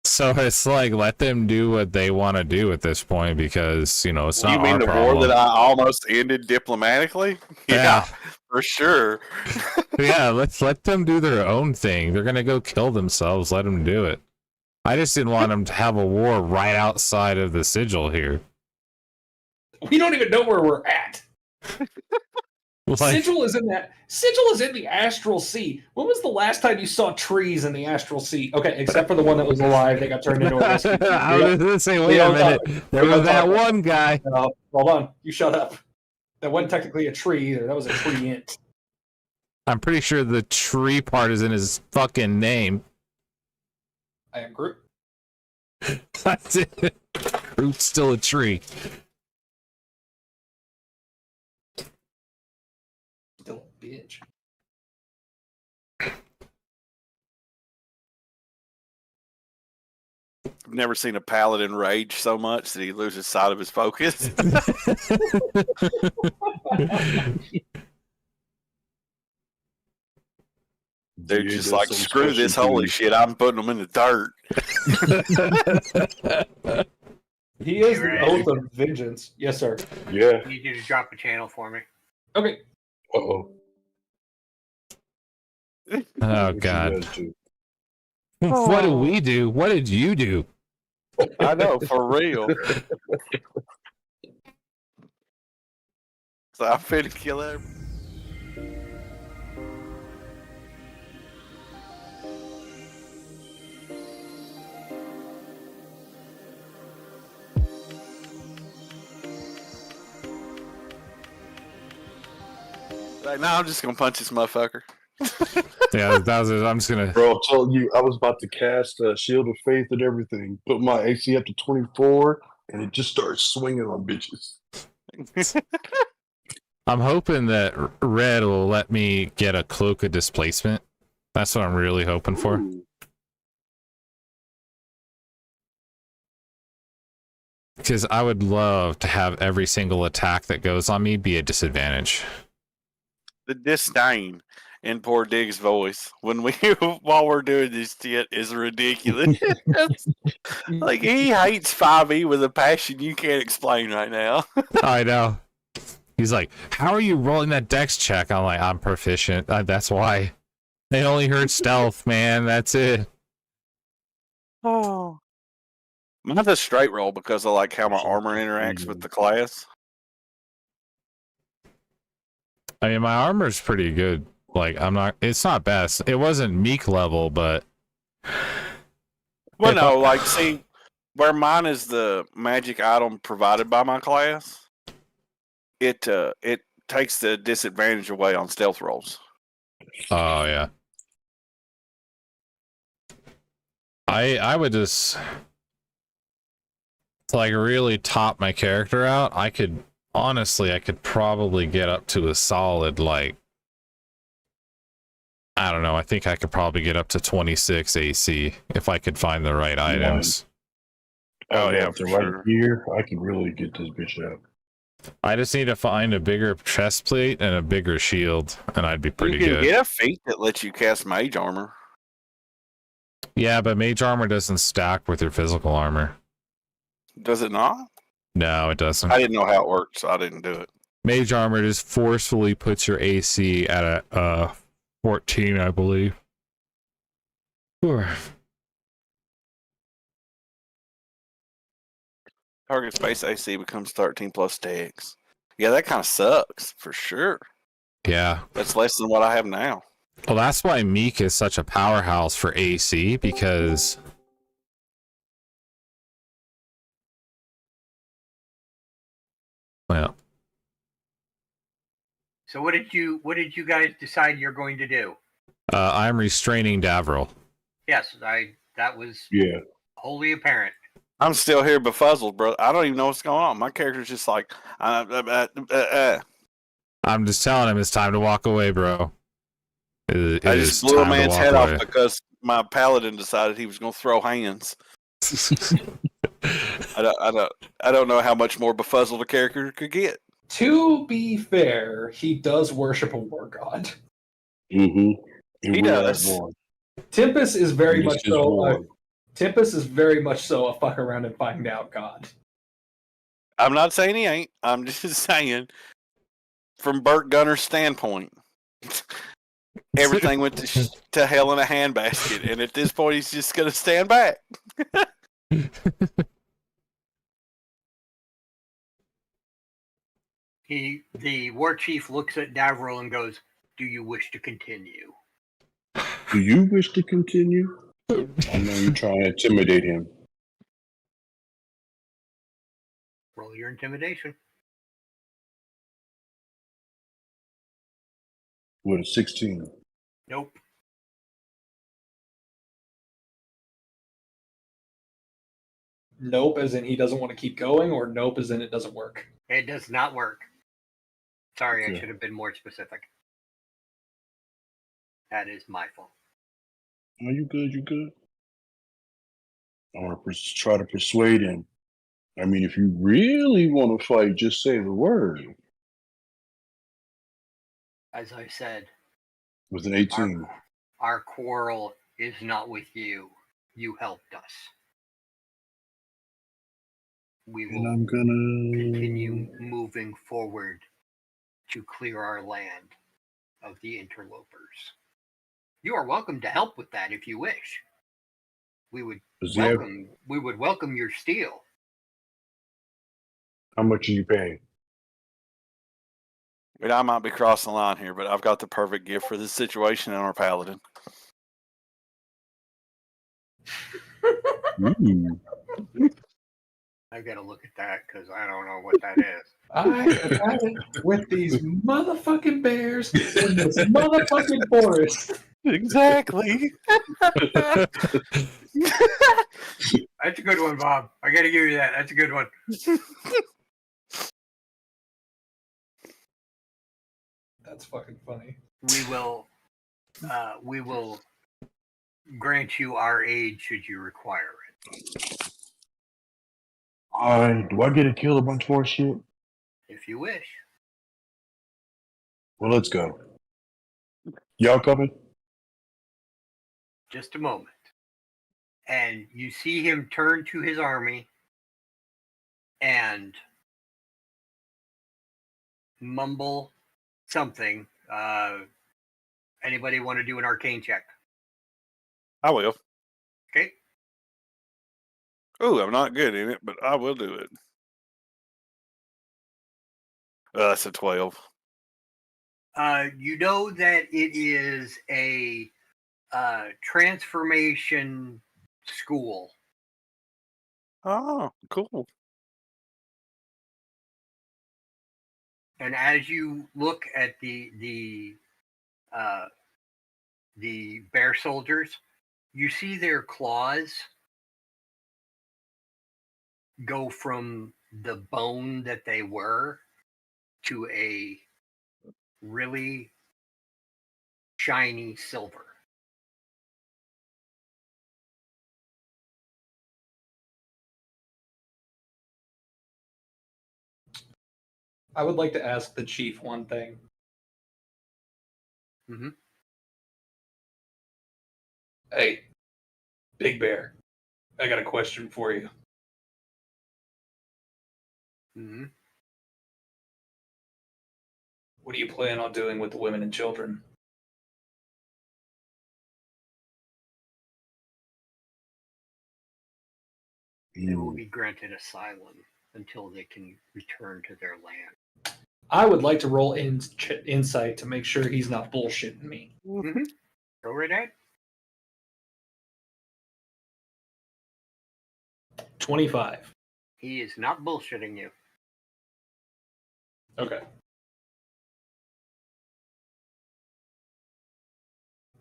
So it's like, let them do what they want to do at this point because, it's You not mean our the problem. war that I almost ended diplomatically? Yeah. For sure. Yeah, let's let them do their own thing. They're going to go kill themselves. Let them do it. I just didn't want them to have a war right outside of the sigil here. We don't even know where we're at. Like, Sigil is in the astral sea. When was the last time you saw trees in the astral sea? Okay, except for the one that was alive that got turned into a rescue. I was going to say, wait We a don't minute. talk- There we was don't that talk- one guy. Hold on, you shut up. That wasn't technically a tree either. That was a tree int. I'm pretty sure the tree part is in his fucking name. I am Groot. That's it. Groot's still a tree. Still a bitch. I've never seen a paladin rage so much that he loses sight of his focus. They're just like, screw this holy shit, I'm putting them in the dirt. He is the Right. oath of vengeance. Yes, sir. Yeah. I need you to drop a channel for me. Okay. Uh-oh. Oh, God. What did we do? What did you do? I know, for real. So I'm finna kill him. like, no, I'm just gonna punch this motherfucker. Yeah, that was it. I'm just gonna. Bro, I told you I was about to cast Shield of Faith and everything. Put my AC up to 24, and it just started swinging on bitches. I'm hoping that red will let me get a cloak of displacement. That's what I'm really hoping for. Ooh. Because I would love to have every single attack that goes on me be a disadvantage. The disdain in poor Dig's voice when we while we're doing this shit is ridiculous. Like he hates 5e with a passion you can't explain right now. I know. He's like, how are you rolling that dex check? I'm like, I'm proficient. That's why. They only heard stealth, man. That's it. Oh. Mine's a straight roll because of like how my armor interacts with the class. I mean, my armor's pretty good. Like, it's not best. It wasn't meek level, but. Well, no, like, see, where mine is the magic item provided by my class, it takes the disadvantage away on stealth rolls. Oh, yeah. I would just, to like really top my character out, I could probably get up to a solid, like, I don't know, I think I could probably get up to 26 AC if I could find the right items. Oh, yeah, the for right sure. gear, I could really get this bitch out. I just need to find a bigger chest plate and a bigger shield, and I'd be pretty You can good. get a feat that lets you cast mage armor. Yeah, but mage armor doesn't stack with your physical armor. Does it not? No, it doesn't. I didn't know how it worked, so I didn't do it. Mage armor just forcefully puts your AC at a 14, I believe. Sure. Target space AC becomes 13 plus dex. Yeah, that kind of sucks, for sure. Yeah. That's less than what I have now. Well, that's why Meek is such a powerhouse for AC, because well, So what did you guys decide you're going to do? I'm restraining Davril. Yes, that was Yeah. wholly apparent. I'm still here befuzzled, bro. I don't even know what's going on. My character's just like, I'm just telling him it's time to walk away, bro. I just blew a man's head off because my paladin decided he was going to throw hands. I don't know how much more befuzzled a character could get. To be fair, he does worship a war god. Mm-hmm. He does. Tempest is very This much is so. war. Tempest is very much so a fuck around and find out god. I'm not saying he ain't. I'm just saying, from Burt Gunner's standpoint, everything went to hell in a handbasket, and at this point, he's just going to stand back. The war chief looks at Davril and goes, "Do you wish to continue?" Do you wish to continue? I know you're trying to intimidate him. Roll your intimidation. With a 16. Nope. Nope, as in he doesn't want to keep going, or nope, as in it doesn't work. It does not work. Sorry, Okay. I should have been more specific. That is my fault. Are you good? You good? I want to try to persuade him. I mean, if you really want to fight, just say the word. As I said, With an 18. our quarrel is not with you. You helped us. We And will I'm gonna continue moving forward to clear our land of the interlopers. You are welcome to help with that if you wish. We would welcome your steel. How much are you paying? And I might be crossing the line here, but I've got the perfect gift for this situation in our paladin. Ooh. I gotta look at that because I don't know what that is. I have had it with these motherfucking bears in this motherfucking forest. Exactly. That's a good one, Bob. I got to give you that. That's a good one. That's fucking funny. We will grant you our aid should you require it, Alright, do I get to kill a bunch more shit? if you wish. Well, let's go. Y'all coming? Just a moment. And you see him turn to his army and mumble something. Anybody want to do an arcane check? I will. Okay. Oh, I'm not good in it, but I will do it. That's a 12. You know that it is a transformation school. Oh, cool. And as you look at the bear soldiers, you see their claws go from the bone that they were to a really shiny silver. I would like to ask the chief one thing. Mm-hmm. Hey, Big Bear, I got a question for you. Mm-hmm. What do you plan on doing with the women and children? They will be granted asylum until they can return to their land. I would like to roll insight to make sure he's not bullshitting me. Mm-hmm. Go right ahead. 25. He is not bullshitting you. Okay.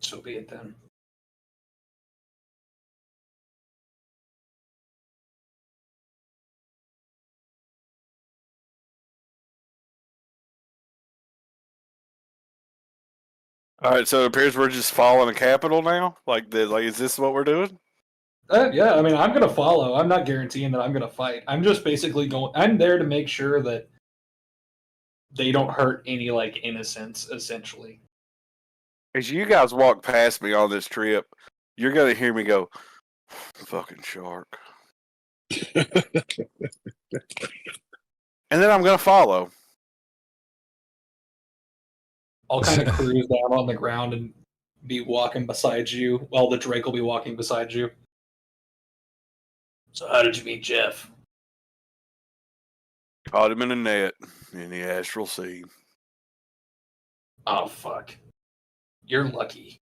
So be it then. All right, so it appears we're just following a capital now. Like, is this what we're doing? Yeah, I mean, I'm going to follow. I'm not guaranteeing that I'm going to fight. I'm just basically going. I'm there to make sure that they don't hurt any like innocents, essentially. As you guys walk past me on this trip, you're gonna hear me go, "Fucking shark," and then I'm gonna follow. I'll kind of cruise down on the ground and be walking beside you while the Drake will be walking beside you. So how did you meet Jeff? Caught him in a net in the astral sea. Oh, fuck. You're lucky.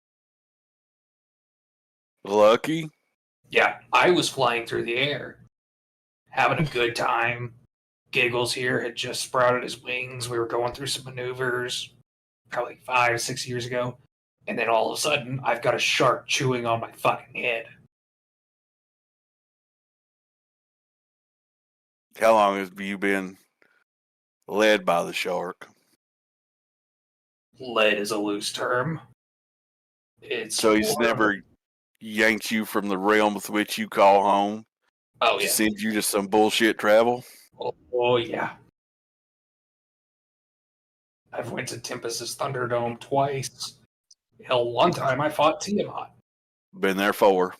Lucky? Yeah, I was flying through the air, having a good time. Giggles here had just sprouted his wings. We were going through some maneuvers probably 5-6 years ago. And then all of a sudden, I've got a shark chewing on my fucking head. How long have you been led by the shark? Led is a loose term. It's So he's more of a- never yanked you from the realm with which you call home? Oh, yeah. Send you to some bullshit travel? Oh, yeah. I've went to Tempest's Thunderdome twice. Hell, one time I fought Tiamat. Been there for.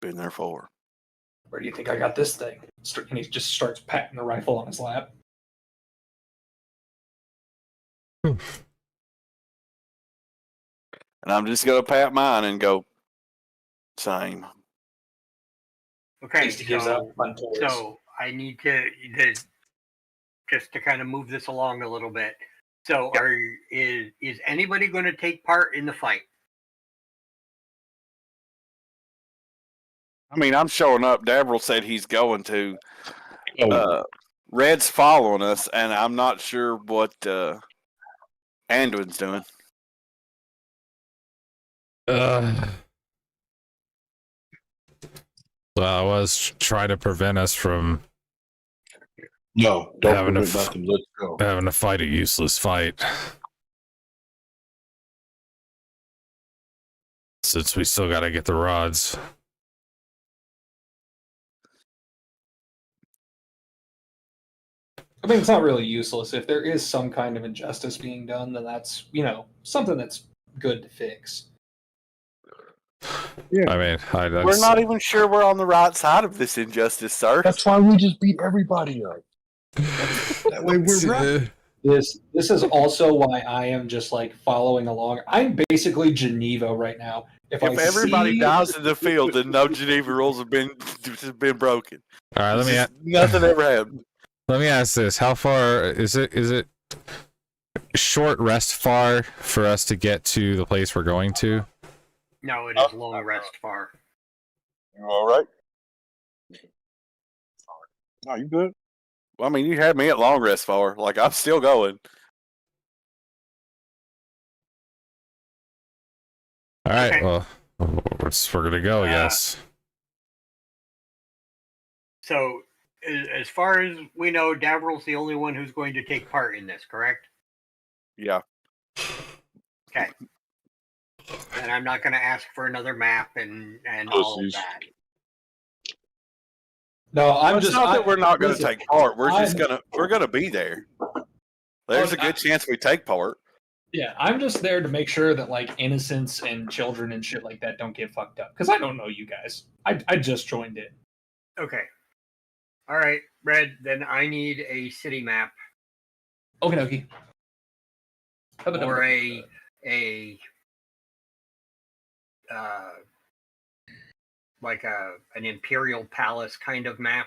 Been there for. Where do you think I got this thing? And he just starts patting the rifle on his lap. And I'm just gonna pat mine and go, same. At Okay, least he gives out fun toys. so I need to just to kind of move this along a little bit. So, is anybody going to take part in the fight? I mean, I'm showing up. Davril said he's going to. Red's following us, and I'm not sure what Anduin's doing. Well, I was trying to prevent us from No, don't Having a prevent nothing. Let's go. having to fight a useless fight. Since we still got to get the rods. I mean, it's not really useless. If there is some kind of injustice being done, then that's, something that's good to fix. I mean, We're not even sure we're on the right side of this injustice, sir. That's why we just beat everybody up. That way we're right. This is also why I am just like following along. I'm basically Geneva right now. If everybody dies in the field, then no Geneva rules have been broken. All right, Nothing ever happened. let me ask this: how far is it? Is it short rest far for us to get to the place we're going to? No, it is long rest far. You all right? No, you good? Well, I mean, you had me at long rest far. Like, I'm still going. All right, Okay. well, we're gonna go, I guess. So, as far as we know, Davril's the only one who's going to take part in this, correct? Yeah. Okay. And I'm not going to ask for another map and all of that. No, I'm It's just not that we're not going to listen, take part. We're just I'm- gonna be there. There's a good chance we take part. Yeah, I'm just there to make sure that like innocents and children and shit like that don't get fucked up. Because I don't know you guys. I just joined in. Okay. All right, Red. Then I need a city map Okie dokie. or like an imperial palace kind of map.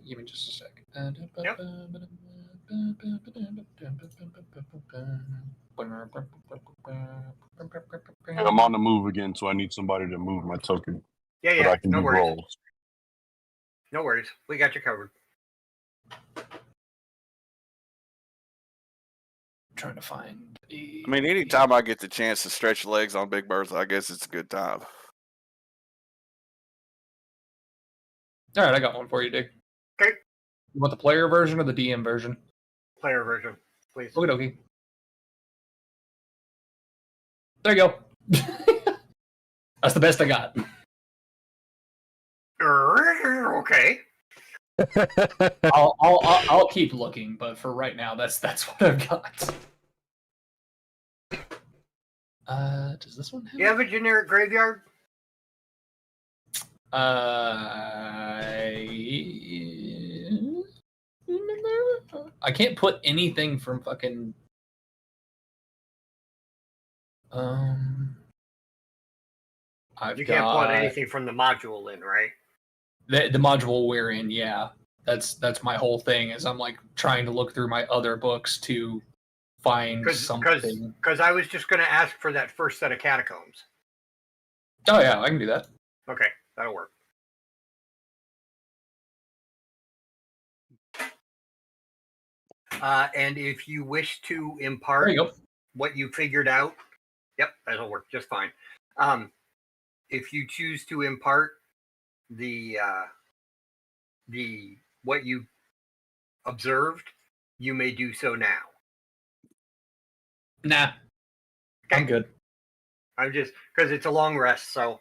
Give me just a sec. Yep. Hey, I'm on the move again, so I need somebody to move my token. Yeah, But yeah. I can No do worries. rolls. No worries. We got you covered. Trying to find. I mean, anytime I get the chance to stretch legs on Big Bertha, I guess it's a good time. All right, I got one for you, Dick. Okay. You want the player version or the DM version? Player version, please. Okie dokie. There you go. That's the best I got. Okay. I'll keep looking, but for right now, that's what I've got. Does this one have? You have a generic graveyard? I can't put anything from fucking. You can't put anything from the module in, right? The module we're in, yeah. That's my whole thing. Is I'm like trying to look through my other books to find something. Because I was just going to ask for that first set of catacombs. Oh yeah, I can do that. Okay, that'll work. And if you wish to impart There you go. what you figured out, yep, that'll work just fine. If you choose to impart the what you observed, you may do so now. Nah, I'm good. I'm just because it's a long rest, so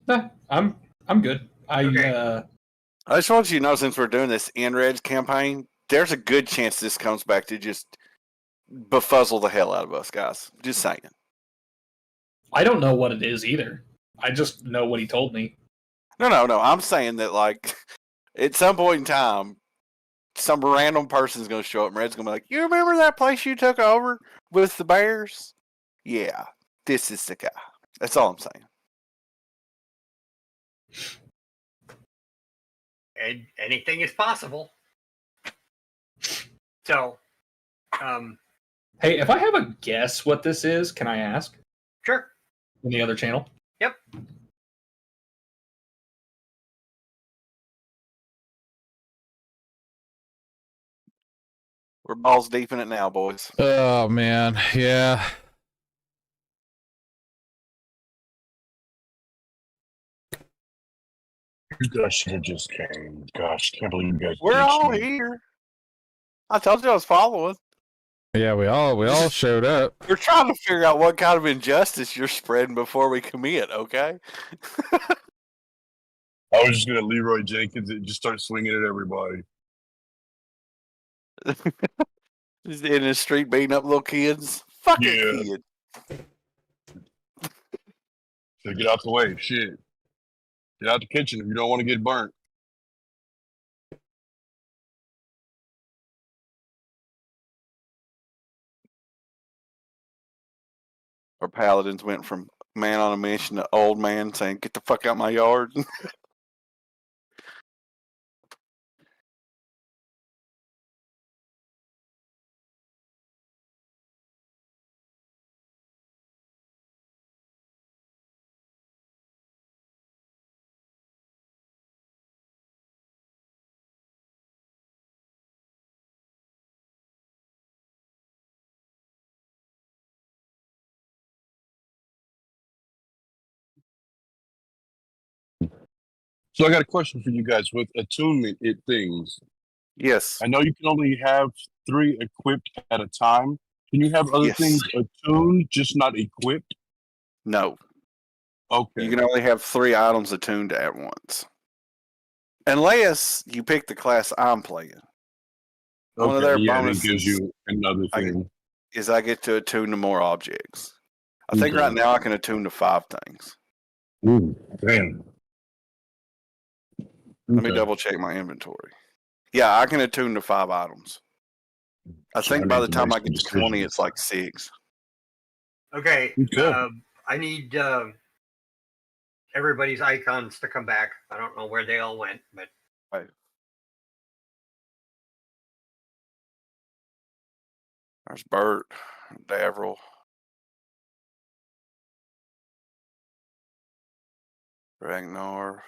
Nah, I'm good. Okay. I just want you to know, since we're doing this Enred's campaign, there's a good chance this comes back to just befuzzle the hell out of us, guys. Just saying. I don't know what it is either. I just know what he told me. No. I'm saying that, like, at some point in time, some random person's going to show up and Red's going to be like, you remember that place you took over with the bears? Yeah, this is the guy. That's all I'm saying. and anything is possible. So, Hey, if I have a guess what this is, can I ask? Sure. In the other channel? Yep. We're balls deep in it now, boys. Oh man, yeah. You guys should have just came. Gosh, can't believe you guys We're ditched all me. here. I told you I was following. Yeah, we all showed up. We're trying to figure out what kind of injustice you're spreading before we commit, okay? I was just gonna Leroy Jenkins and just start swinging at everybody. Just in the street beating up little kids. Fuck Yeah. a kid. So get out the way, shit. Get out the kitchen if you don't want to get burnt. Our paladins went from man on a mission to old man saying, "Get the fuck out my yard." So I got a question for you guys with attunement things. Yes. I know you can only have 3 equipped at a time. Can you have other Yes. things attuned, just not equipped? No. Okay. You can only have 3 items attuned at once. Unless you pick the class I'm playing. One of their yeah, and it bonuses gives you another thing. is I get to attune to more objects. I think Okay. right now I can attune to 5 things. Ooh, damn. Let me Okay. double check my inventory. Yeah, I can attune to 5 items. I So think I by need the to time make I get to some 20, decisions. it's like 6. Okay. Okay. I need everybody's icons to come back. I don't know where they all went, but There's Bert, Davril, Ragnar.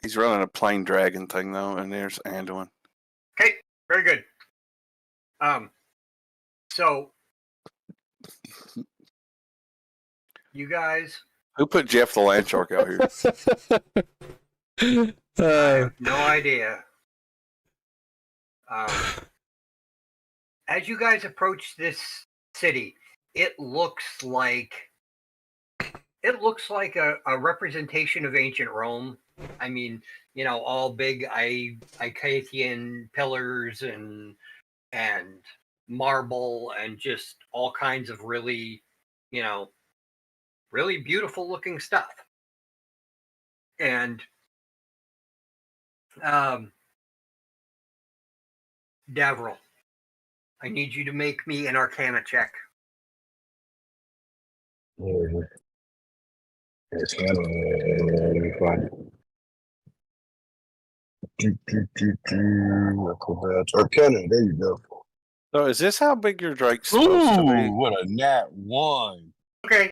He's running a plain dragon thing though, and there's Anduin. okay, very good. So you guys, Who put Jeff the Land Shark out here? I have no idea. As you guys approach this city, it looks like a representation of ancient Rome. I mean, you know, all big Icathian pillars and marble and just all kinds of really, you know, really beautiful looking stuff. And Davril, I need you to make me an Arcana check. It's let me find it. Arcana, there you go. So is this how big your Drake's supposed to be? Ooh, what a nat 1. Okay,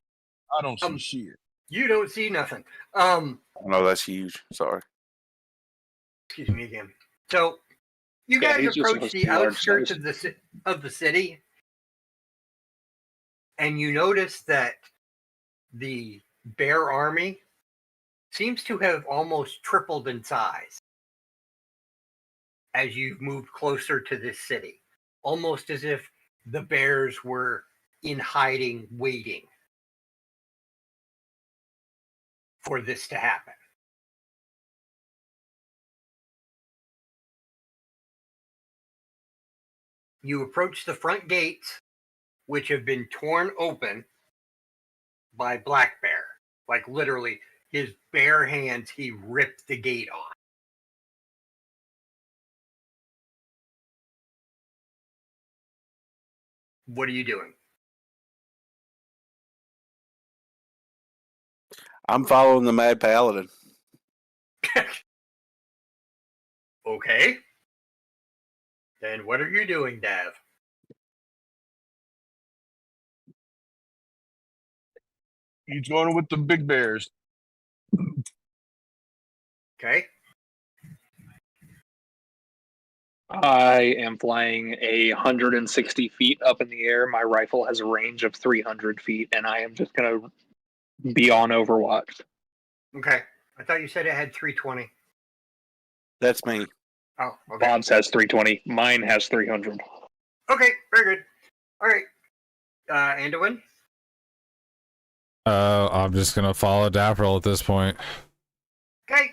I don't see shit. you don't see nothing. No, that's huge. Sorry. Excuse me again. So you Yeah, guys he's just approach supposed to the be large outskirts size. of the city, and you notice that the bear army seems to have almost tripled in size as you've moved closer to this city, almost as if the bears were in hiding, waiting for this to happen. You approach the front gates, which have been torn open by Black Bear. Like literally, his bare hands, he ripped the gate off. What are you doing? I'm following the Mad Paladin. Okay. Then what are you doing, Dav? He's going with the big bears. Okay. I am flying 160 feet up in the air. My rifle has a range of 300 feet, and I am just going to be on Overwatch. Okay. I thought you said it had 320. That's me. Oh, okay. Bob's has 320. Mine has 300. Okay, very good. All right. Anduin? I'm just gonna follow Dapperel at this point. Okay.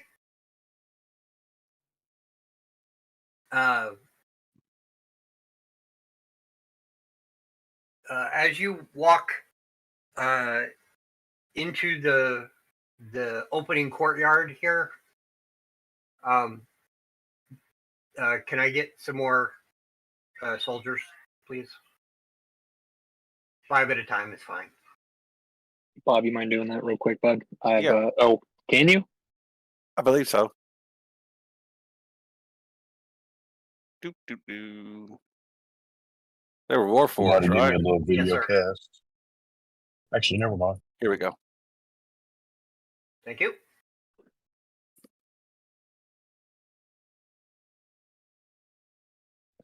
As you walk into the opening courtyard here, can I get some more soldiers, please? 5 at a time is fine. Bob, you mind doing that real quick, bud? I have, Yeah. oh, can you? I believe so. Doop, doop, doop. They were You had Warforged, to give me right? a little video sir. cast. Actually, never mind. Here we go. Thank you.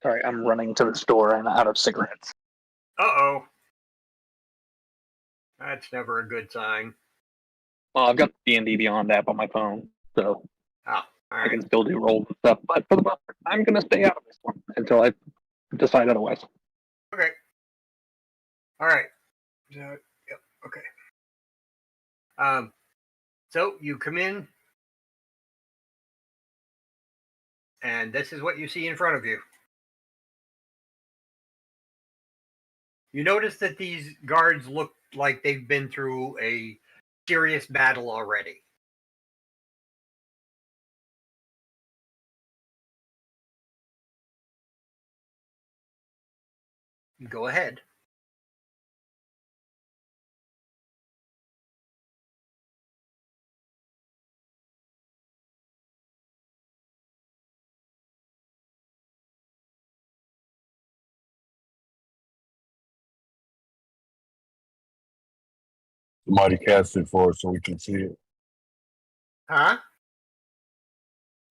Sorry, I'm running to the store and out of cigarettes. Uh-oh. That's never a good sign. Well, I've got the D&D Beyond app on my phone, so Oh, all I right. can still do rolls and stuff. But for the most part, I'm going to stay out of this one until I decide otherwise. Okay. All right. Yep. Okay. So you come in, and this is what you see in front of you. You notice that these guards look like they've been through a serious battle already. Go ahead. Somebody cast it for us so we can see it. Huh?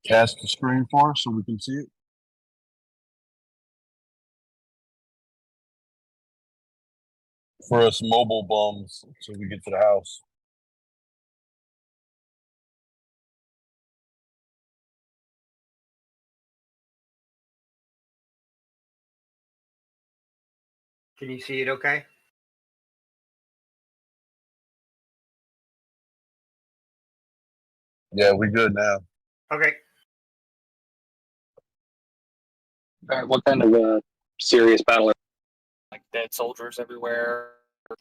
Cast the screen for us so we can see it. For us mobile bums, so we get to the house. Can you see it okay? Yeah, we good now. Okay. All right, what kind of a serious battle? Like dead soldiers everywhere?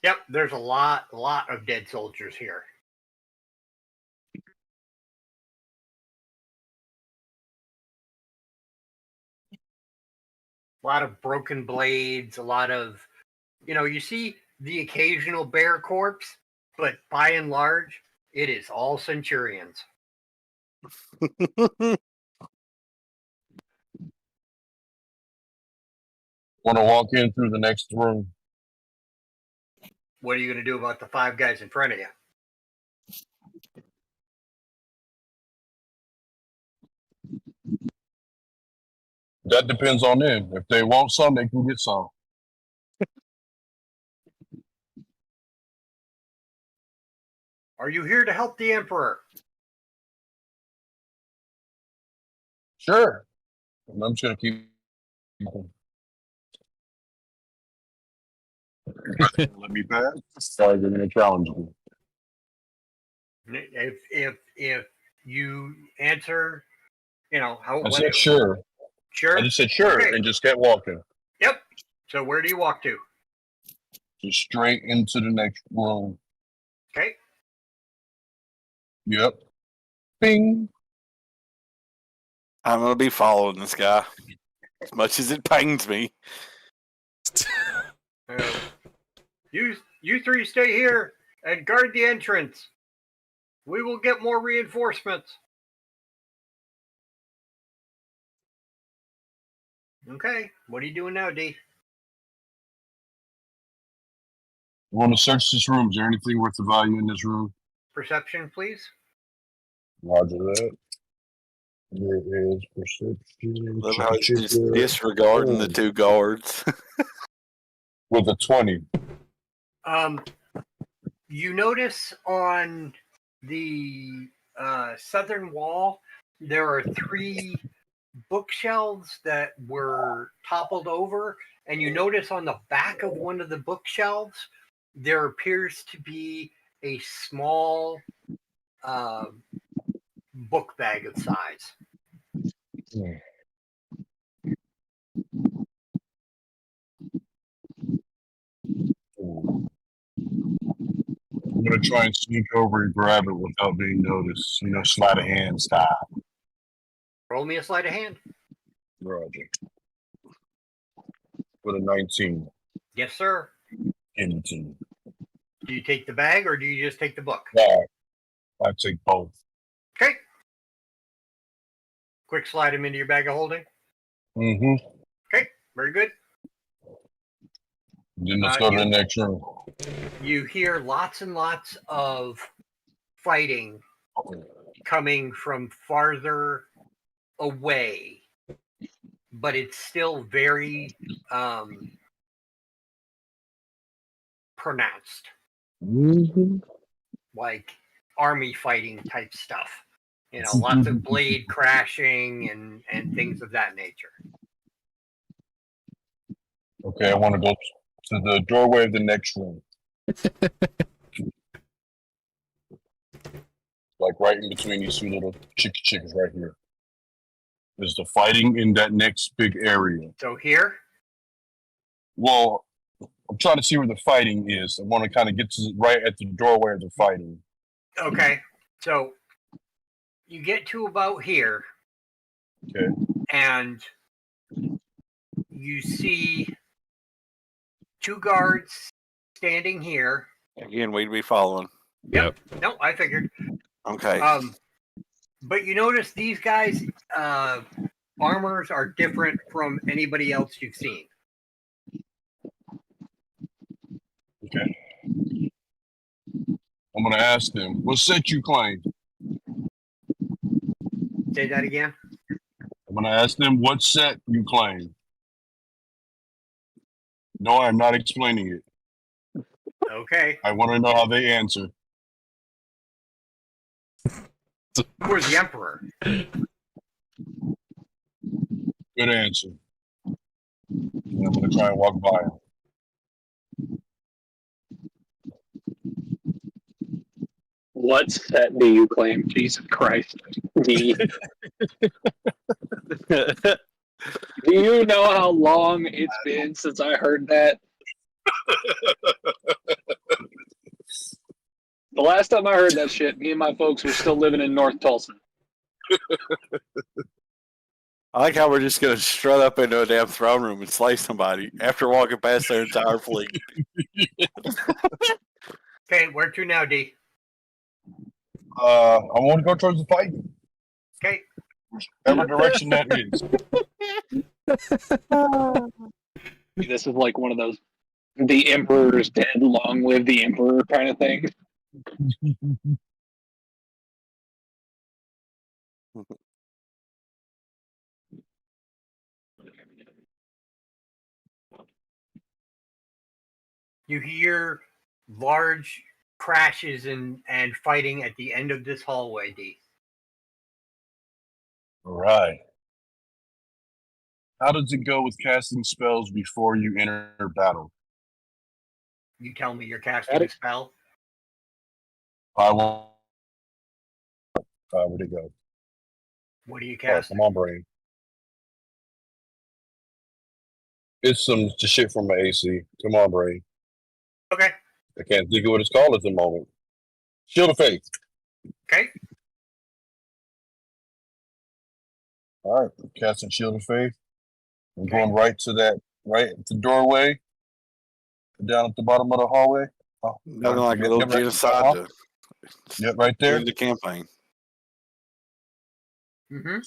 Yep, there's a lot of dead soldiers here. A lot of broken blades, a lot of, you see the occasional bear corpse, but by and large, it is all centurions. Want to walk in through the next room. What are you going to do about the 5 guys in front of you? That depends on them. If they want some, they can get some. Are you here to help the Emperor? Sure. And I'm just gonna keep. Let me pass. Sorry, they're gonna challenge me. If you answer, how I said sure. Sure. I just said sure Okay. and just kept walking. Yep. So where do you walk to? Just straight into the next room. Okay. Yep. Bing. I'm gonna be following this guy as much as it pains me. You 3 stay here and guard the entrance. We will get more reinforcements. Okay. What are you doing now, D? want to search this room. Is there anything worth of value in this room? Perception, please. Roger that. There is perception. Love how he's just disregarding the two guards. With a 20. You notice on the southern wall there are 3 bookshelves that were toppled over, and you notice on the back of one of the bookshelves there appears to be a small book bag of size. I'm going to try and sneak over and grab it without being noticed. Sleight of hand style. Roll me a sleight of hand. Roger. With a 19. Yes, sir. 18. Do you take the bag or do you just take the book? Yeah, I take both. Okay. Quick slide them into your bag of holding. Mm-hmm. Okay, very good. Then let's go to the next room. You hear lots and lots of fighting coming from farther away, but it's still very pronounced. Mm-hmm. Like army fighting type stuff. Lots of blade crashing and things of that nature. Okay, I want to go to the doorway of the next room. Like right in between these 2 little chickens right here. There's the fighting in that next big area. So here? Well, I'm trying to see where the fighting is. I want to kind of get to right at the doorway of the fighting. Okay, so you get to about here. Okay. And you see 2 guards standing here. Again, we'd be following. Yep. No, I figured. Okay. But you notice these guys' armors are different from anybody else you've seen. Okay. I'm going to ask them, what set you claim? Say that again. I'm going to ask them what set you claim. No, I'm not explaining it. Okay. I want to know how they answer. We're the Emperor. Good answer. And I'm going to try and walk by him. What set do you claim? Jesus Christ. D. Do you know how long it's been since I heard that? The last time I heard that shit, me and my folks were still living in North Tulsa. I like how we're just going to strut up into a damn throne room and slay somebody after walking past their entire fleet. Okay, where to now, D? I want to go towards the fight. Okay. Whatever direction that is. This is like one of those the Emperor's dead, long live the Emperor kind of thing. You hear large crashes and fighting at the end of this hallway, D. All right. How does it go with casting spells before you enter battle? You tell me you're casting a spell. I will. Where'd it go? What do you Oh, cast? come on, brain. It's some shit from my AC. Come on, brain. Okay. I can't think of what it's called at the moment. Shield of Faith. Okay. All right, casting Shield of Faith. I'm going right to that, right at the doorway, down at the bottom of the hallway. Oh, Nothing like a little genocide to Yep, right there. end the campaign. Mm-hmm.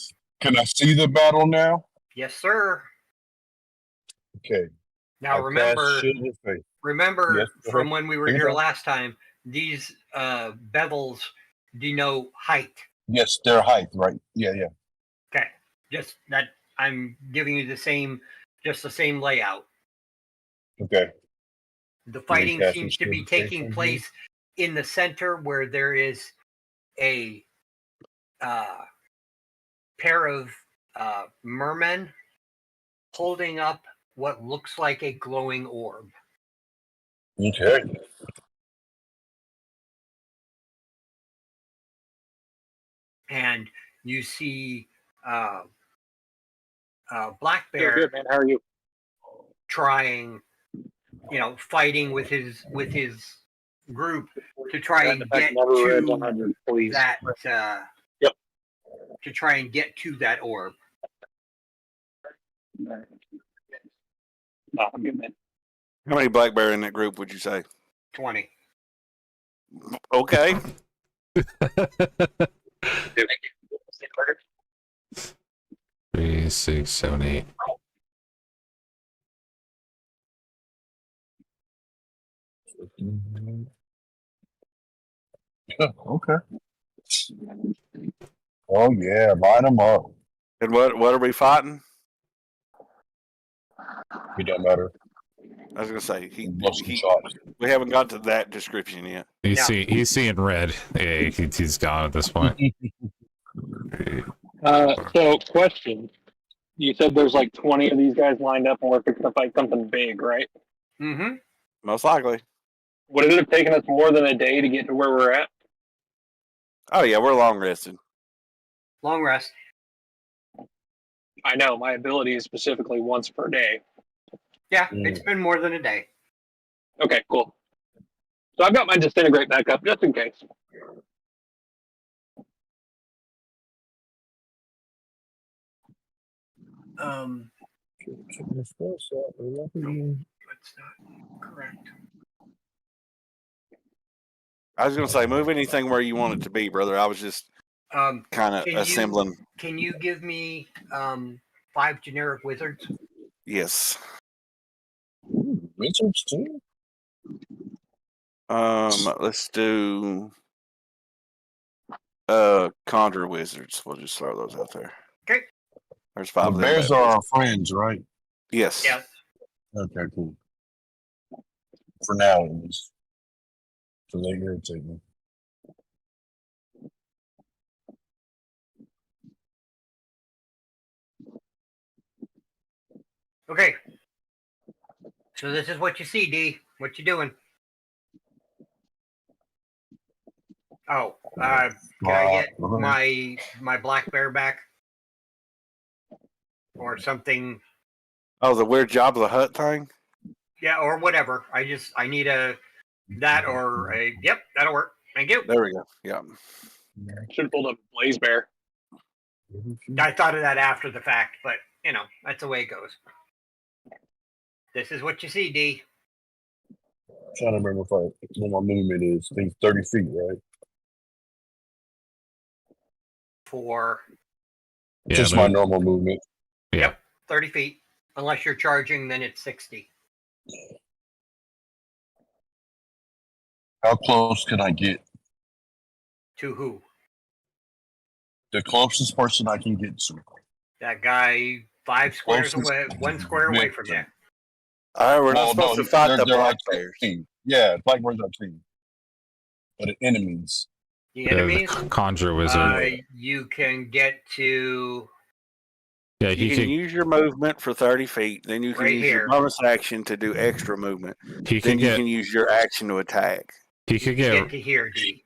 Can I see the battle now? Yes, sir. Okay. Now I remember, cast Shield of Faith. remember Yes, go from ahead. when we were Take your here time. last time, these bevels denote height. Yes, their height, right? Yeah. Okay, just that I'm giving you the same layout. Okay. The me fighting cast seems to Shield be of Faith taking on place in the center where there is a pair of mermen holding up what looks like a glowing orb. Okay. And you see Black Doing Bear good, man. How are you? trying, fighting with his group to try and get Never read to 100, please. that Yep. to try and get to that orb. Oh, I'm good, man. How many black bear in that group would you say? 20. Okay. 3, 6, 7, 8. Okay. Oh yeah, line them up. And what are we fighting? It don't matter. I was gonna say Bust some chops. we haven't got to that description yet. He's seeing red. Yeah, he's gone at this point. So, question. You said there's like 20 of these guys lined up and we're fixing to fight something big, right? Mm-hmm. Most likely. Would it have taken us more than a day to get to where we're at? Oh yeah, we're long rested. Long rest. I know, my ability is specifically once per day. Yeah, it's been more than a day. Okay, cool. So I've got my disintegrate back up just in case. That's not correct. I was gonna say move anything where you want it to be, brother. I was just kind of assembling. Can you give me 5 generic wizards? Yes. Wizards too. Let's do conjure wizards. We'll just throw those out there. Okay. There's The 5 of them. bears are our friends, right? Yes. Yes. Okay, cool. For now, at least. So they irritate me. Okay. So this is what you see, D. What you doing? Oh, can I get my black bear back? Or something? Oh, the weird Job of the Hut thing? Yeah, or whatever. I need that or a, yep, that'll work. Thank you. There we go. Yeah. Should have pulled up Blaze Bear. I thought of that after the fact, but that's the way it goes. This is what you see, D. I'm trying to remember what my movement is. I think 30 feet, right? For Just my normal movement. Yeah. 30 feet. Unless you're charging, then it's 60. How close can I get? To who? The closest person I can get to. That guy 5 squares away, 1 square away from you. All right, we're not supposed to fight the they're black like bears. team. Yeah, black bears are team. But the enemies. The enemies? Conjure wizard. You can get to... Yeah, you can use your movement for 30 feet. Then you can use your bonus action to do extra movement. You can use your action to attack. He could get to here, D.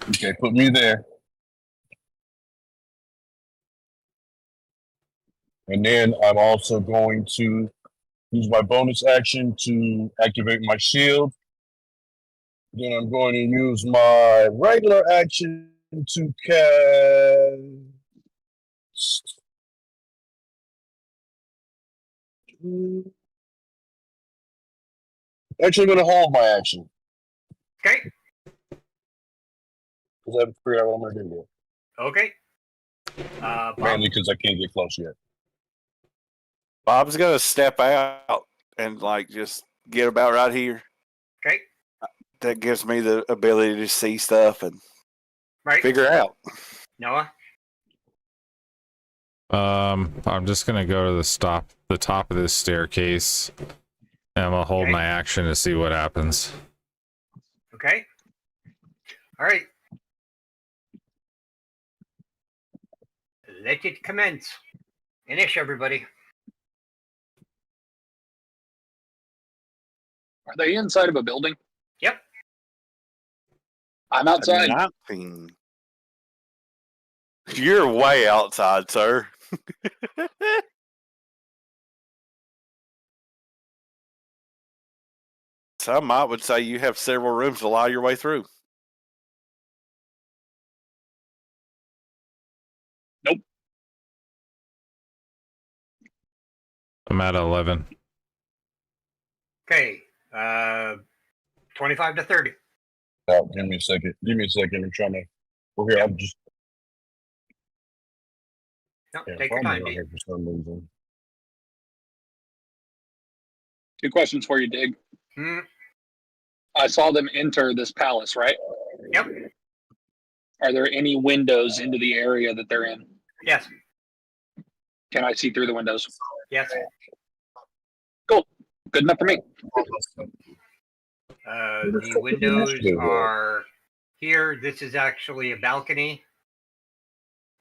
Okay, put me there. And then I'm also going to use my bonus action to activate my shield. Then I'm going to use my regular action to cast. Actually, I'm going to hold my action. Okay. Because I haven't figured out what I'm going to do yet. Okay. Mainly because I can't get close yet. Bob's going to step out and just get about right here. Okay. That gives me the ability to see stuff and Right. figure out. Noah. I'm just gonna go to the top of this staircase, and I'm gonna hold Okay. my action to see what happens. Okay. All right. Let it commence. Finish, everybody. Are they inside of a building? Yep. I'm outside. 19. You're way outside, sir. Some might would say you have several rooms to lie your way through. I'm at 11. Okay. 25 to 30. Give me a second. I'm trying to. Okay, Yeah. I'm just. No, Yeah, take your probably time, not dude. here for some reason. 2 questions for you, Dig. Hmm. I saw them enter this palace, right? Yep. Are there any windows into the area that they're in? Yes. Can I see through the windows? Yes. Cool. Good enough for me. The windows are here. This is actually a balcony.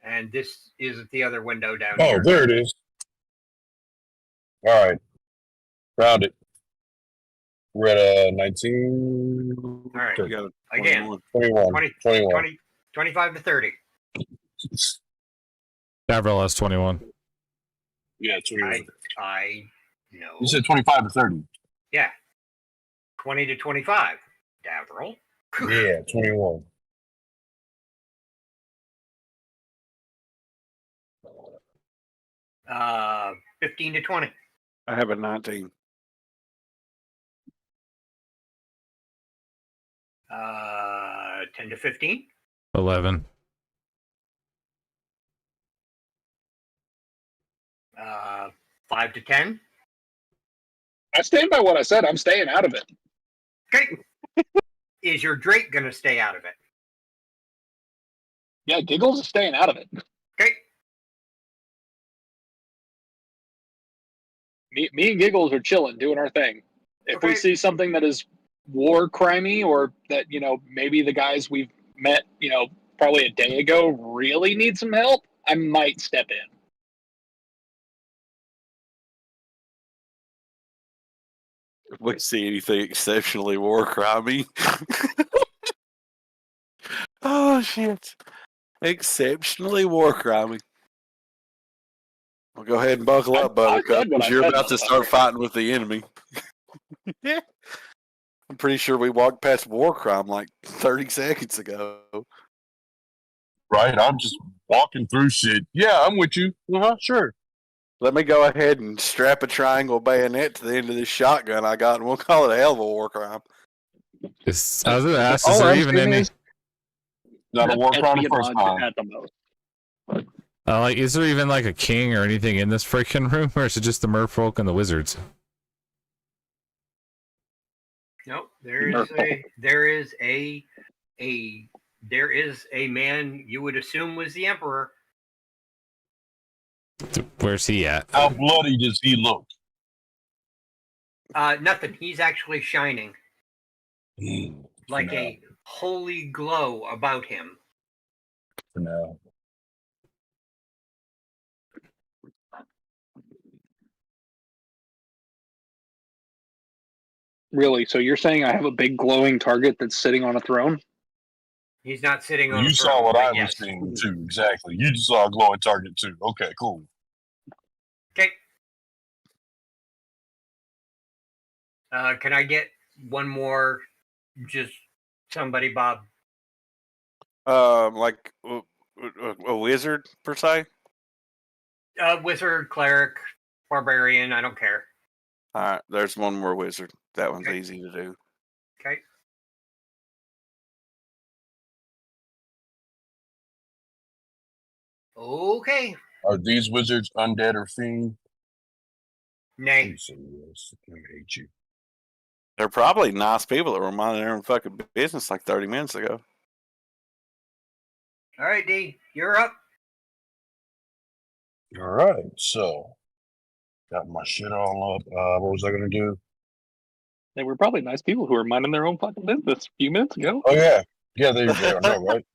And this is the other window down Oh, here. there it is. All right. Found it. We're at 19. All right. You got a Again. 21. 20, 25 to 30. Avril has 21. Yeah, 21. I know. You said 25 to 30. Yeah. 20 to 25. Davril. Yeah, 21. Uh, 15 to 20. I have a 19. 10 to 15. 11. 5 to 10. I stand by what I said. I'm staying out of it. Okay. Is your Drake going to stay out of it? Yeah, Giggles is staying out of it. Okay. Me and Giggles are chilling, doing our thing. If we Okay. see something that is war crimey, or that, maybe the guys we've met, probably a day ago really need some help, I might step in. If we see anything exceptionally war crimey. Oh, shit. Exceptionally war crimey. Well, go ahead and buckle up, Buttercup, said what because I you're said, about to start fighting with the enemy. Yeah. I'm pretty sure we walked past war crime like 30 seconds ago. Right? I'm just walking through shit. Yeah, I'm with you. Sure. Let me go ahead and strap a triangle bayonet to the end of this shotgun I got, and we'll call it a hell of a war crime. I was gonna ask, is All there I'm even saying any is Not a war crime the first espionage time. at the most. is there even like a king or anything in this freaking room, or is it just the merfolk and the wizards? No, there is a man you would assume was the emperor. Where's he at? How bloody does he look? Nothing. He's actually shining like For now. a holy glow about him. For now. Really? So you're saying I have a big glowing target that's sitting on a throne? He's not sitting on. You a saw throne, what but I was yes. seeing too. Exactly. You just saw a glowing target too. Okay, cool. Okay. Can I get one more? Just somebody, Bob. Like a wizard, per se? Wizard, cleric, barbarian. I don't care. All right, there's one more wizard. That one's Okay. easy to do. Okay. Okay. Are these wizards undead or fiend? Nay. I hate you. They're probably nice people that were minding their own fucking business like 30 minutes ago. All right, D, you're up. All right, so got my shit all up. What was I gonna do? They were probably nice people who were minding their own fucking business a few minutes ago. Oh yeah, they are. No, right.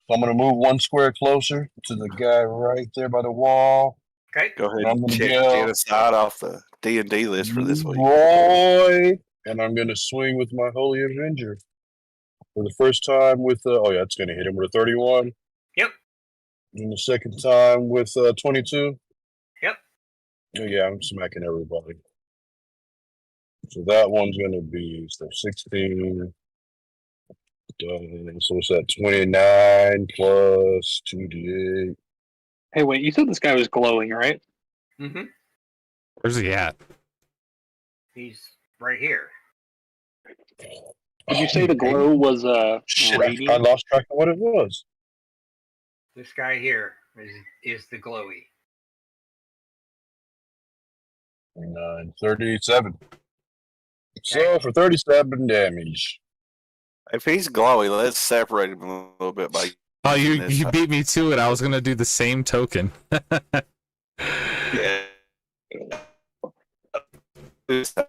So I'm gonna move one square closer to the guy right there by the wall. Okay. Go ahead I'm and gonna check go. genocide off the D&D list for this week. Roy, and I'm gonna swing with my Holy Avenger for the first time with. Oh yeah, it's gonna hit him with a 31. Yep. And the second time with 22. Yep. Oh yeah, I'm smacking everybody. So that one's gonna be 16. So it's at 29 plus 2d8. Hey, wait, you said this guy was glowing, right? Mm-hmm. Where's he at? He's right here. Did you say the glow was Shit, I radiant? lost track of what it was. This guy here is the glowy. 9, 37. So for 37 damage. If he's glowy, let's separate him a little bit by. Oh, you This you time. beat me to it. I was gonna do the same token. Yeah. So.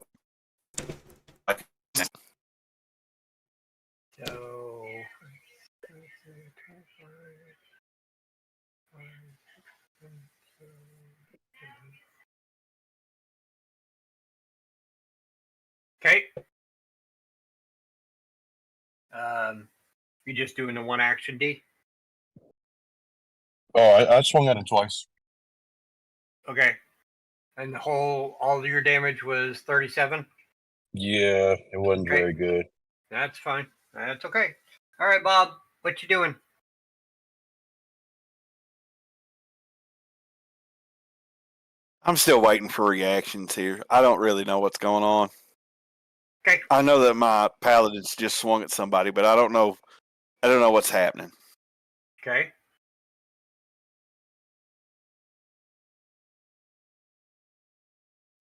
Okay. You're just doing the one action, D? Oh, I swung at him twice. Okay. And all of your damage was 37? Yeah, it wasn't Okay. very good. That's fine. That's okay. All right, Bob, what you doing? I'm still waiting for reactions here. I don't really know what's going on. Okay. I know that my paladins just swung at somebody, but I don't know. I don't know what's happening. Okay.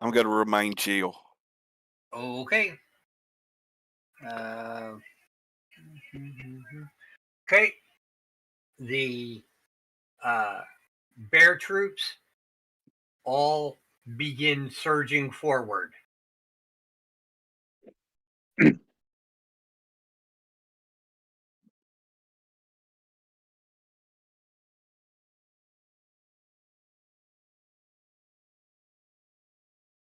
I'm going to remain chill. Okay. Okay. The bear troops all begin surging forward.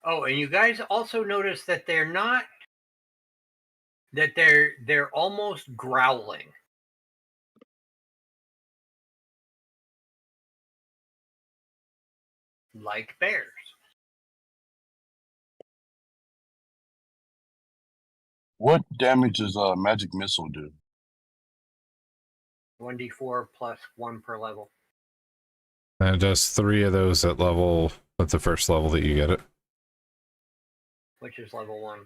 Oh, and you guys also notice that they're not that they're almost growling. Like bears. What damage does magic missile do? 1d4 plus 1 per level. And it does 3 of those at the first level that you get it. Which is level 1.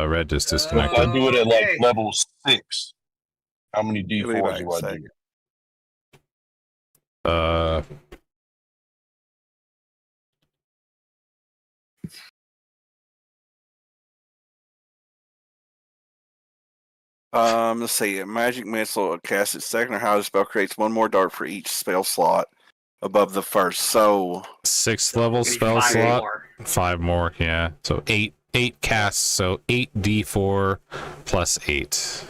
Red just If disconnected. I do it at like Okay. level 6, how many Give me d4s back do a I second. do? Let's see. A magic missile cast its second or higher spell creates one more dart for each spell slot above the first. So 6th level Maybe spell 5 slot. more. 5 more, yeah. So 8 casts, so 8d4 plus 8. So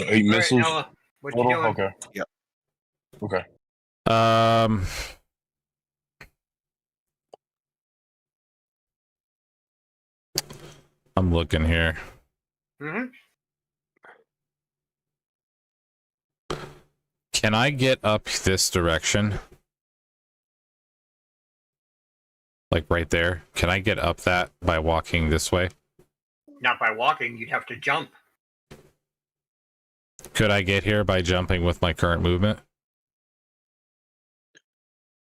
8 All right, missiles Noah, what you total? doing? Okay. Yep. Okay. I'm looking here. Mm-hmm. Can I get up this direction? Like right there? Can I get up that by walking this way? Not by walking, you'd have to jump. Could I get here by jumping with my current movement?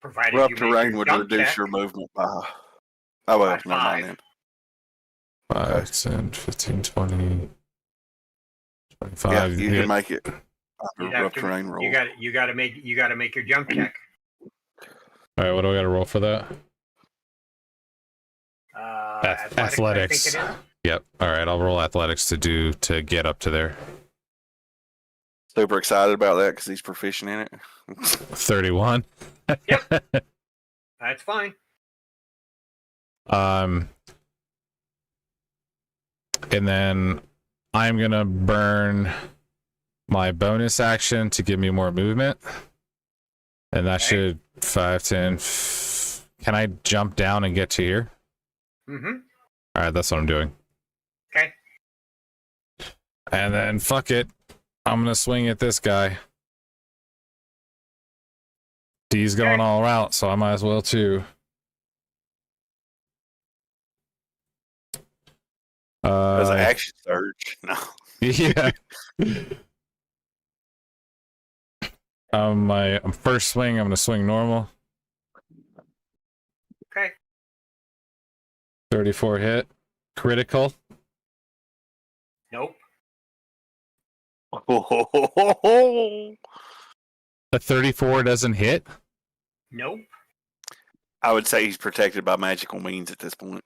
Provided rough you make terrain your would jump reduce check. your movement by. Oh, well, By never mind then. 5, 10, 15, 20, 25. Yeah, you Yeah. can make it. You'd Under have rough to- terrain rule. You got to make your jump check. All right, what do I got to roll for that? athletics. I think it is. Yep. All right, I'll roll athletics to get up to there. Super excited about that because he's proficient in it. 31. That's fine. And then I'm gonna burn my bonus action to give me more movement, and that should 5, 10. Can I jump down and get to here? Mm-hmm. All right, that's what I'm doing. Okay. And then fuck it, I'm gonna swing at this guy. D's going all out, so I might as well too. As an action surge. No. Yeah. My first swing, I'm gonna swing normal. Okay. 34 hit, critical. Nope. A 34 doesn't hit. Nope. I would say he's protected by magical means at this point.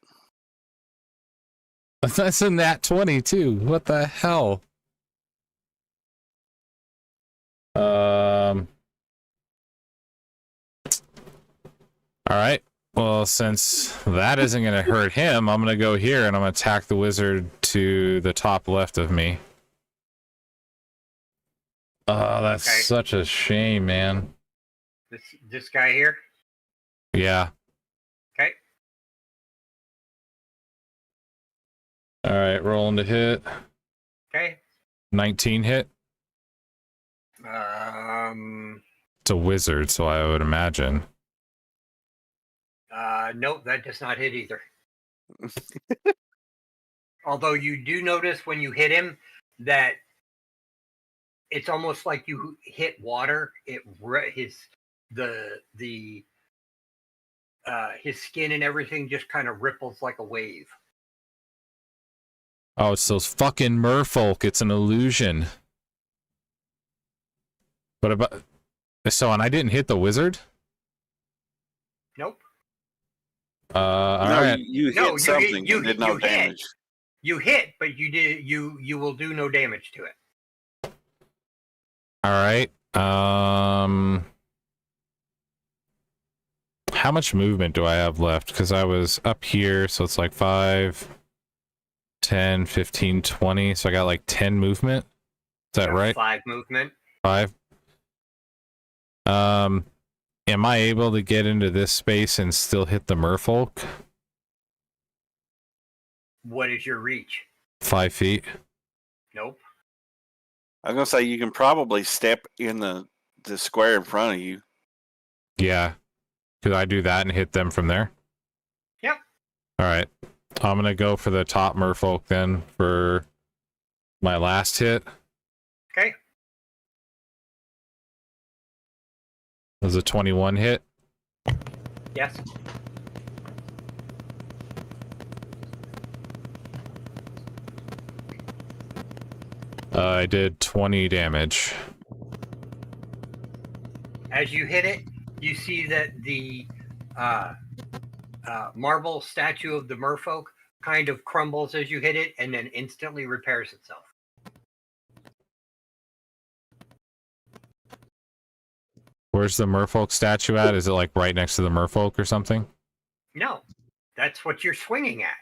That's a nat 20 too. What the hell? All right. Well, since that isn't going to hurt him, I'm going to go here and I'm going to attack the wizard to the top left of me. Oh, that's such a shame, man. This guy here. Yeah. Okay. All right, rolling to hit. Okay. 19 hit. It's a wizard, so I would imagine. Nope, that does not hit either. Although you do notice when you hit him that it's almost like you hit water. His skin and everything just kind of ripples like a wave. Oh, it's those fucking merfolk. It's an illusion. What about... So, and I didn't hit the wizard? Nope. No, alright. you hit something. You did no damage. You hit, but you will do no damage to it. Alright. How much movement do I have left? Because I was up here, so it's like 5, 10, 15, 20. So I got like 10 movement. Is that right? 5 movement. 5. Am I able to get into this space and still hit the merfolk? What is your reach? 5 feet. Nope. I was gonna say you can probably step in the square in front of you. Yeah. Could I do that and hit them from there? Yep. Alright. I'm gonna go for the top merfolk then for my last hit. Okay. Was a 21 hit? Yes. I did 20 damage. As you hit it, you see that the marble statue of the merfolk kind of crumbles as you hit it and then instantly repairs itself. Where's the merfolk statue at? Is it like right next to the merfolk or something? No, that's what you're swinging at.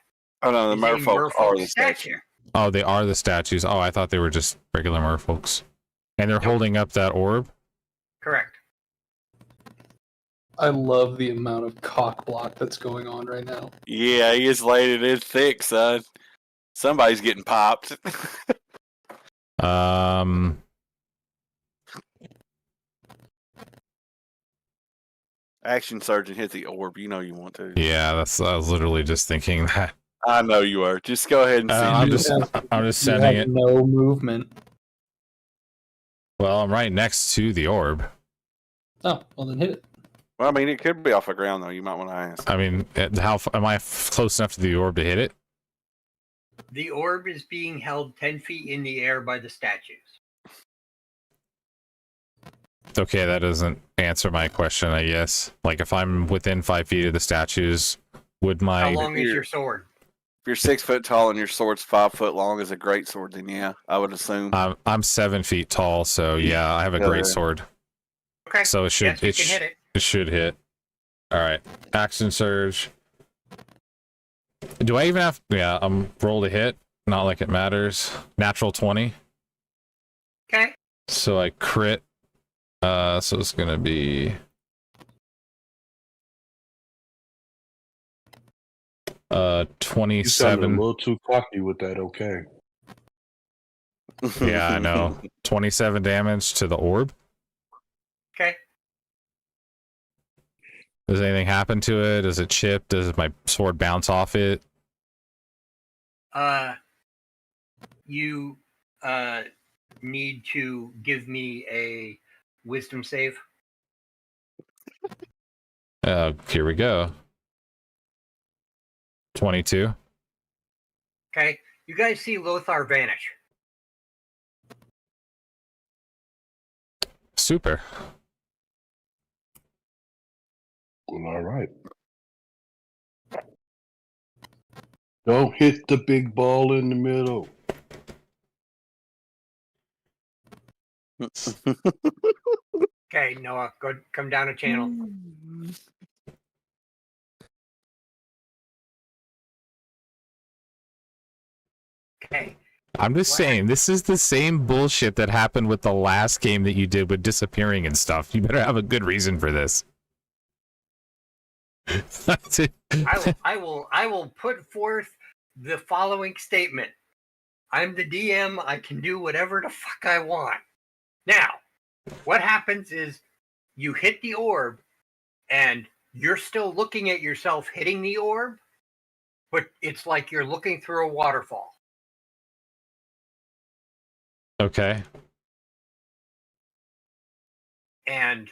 Oh no, the Is a merfolk are the statue. Oh, they are the statues. Oh, I thought they were just regular merfolks. And they're Nope. holding up that orb? Correct. I love the amount of cock block that's going on right now. Yeah, he is laid it in thick, son. Somebody's getting popped. Action surge and hit the orb. You know you want to. Yeah, I was literally just thinking that. I know you are. Just go ahead and send I'm it. just sending You it. have no movement. Well, I'm right next to the orb. Oh, well then hit it. Well, I mean, it could be off the ground though. You might want to ask. I mean, am I close enough to the orb to hit it? The orb is being held 10 feet in the air by the statues. Okay, that doesn't answer my question, I guess. Like, if I'm within 5 feet of the statues, would How my... long is your sword? you're 6 foot tall and your sword's 5 foot long is a great sword, then yeah, I would assume. I'm 7 feet tall, so yeah, I have a great sword. Okay. So it should yes, you can hit it. it should hit. All right, action surge. Do I even have? Yeah, roll to hit. Not like it matters. Natural 20. Okay. So I crit. So it's gonna be 27. You sounded a little too cocky with that. Okay. Yeah, I know. 27 damage to the orb. Okay. Does anything happen to it? Does it chip? Does my sword bounce off it? You need to give me a wisdom save. Here we go. 22. Okay. You guys see Lothar vanish. Super. Well, all right. Don't hit the big ball in the middle. Okay, Noah, go come down a channel. Okay. I'm just saying, this is the same bullshit that happened with the last game that you did with disappearing and stuff. You better have a good reason for this. That's it. I will put forth the following statement. I'm the DM, I can do whatever the fuck I want. Now, what happens is you hit the orb and you're still looking at yourself hitting the orb, but it's like you're looking through a waterfall. Okay. And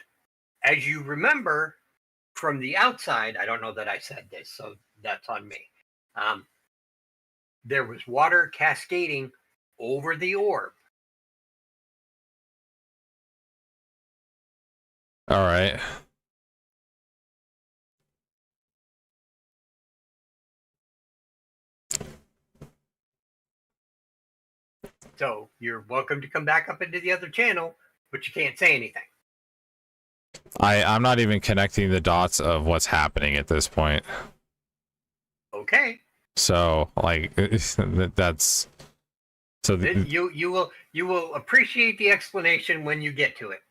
as you remember from the outside, I don't know that I said this, so that's on me. There was water cascading over the orb. All right. So you're welcome to come back up into the other channel, but you can't say anything. I'm not even connecting the dots of what's happening at this point. Okay. So like that's so You will appreciate the explanation when you get to it.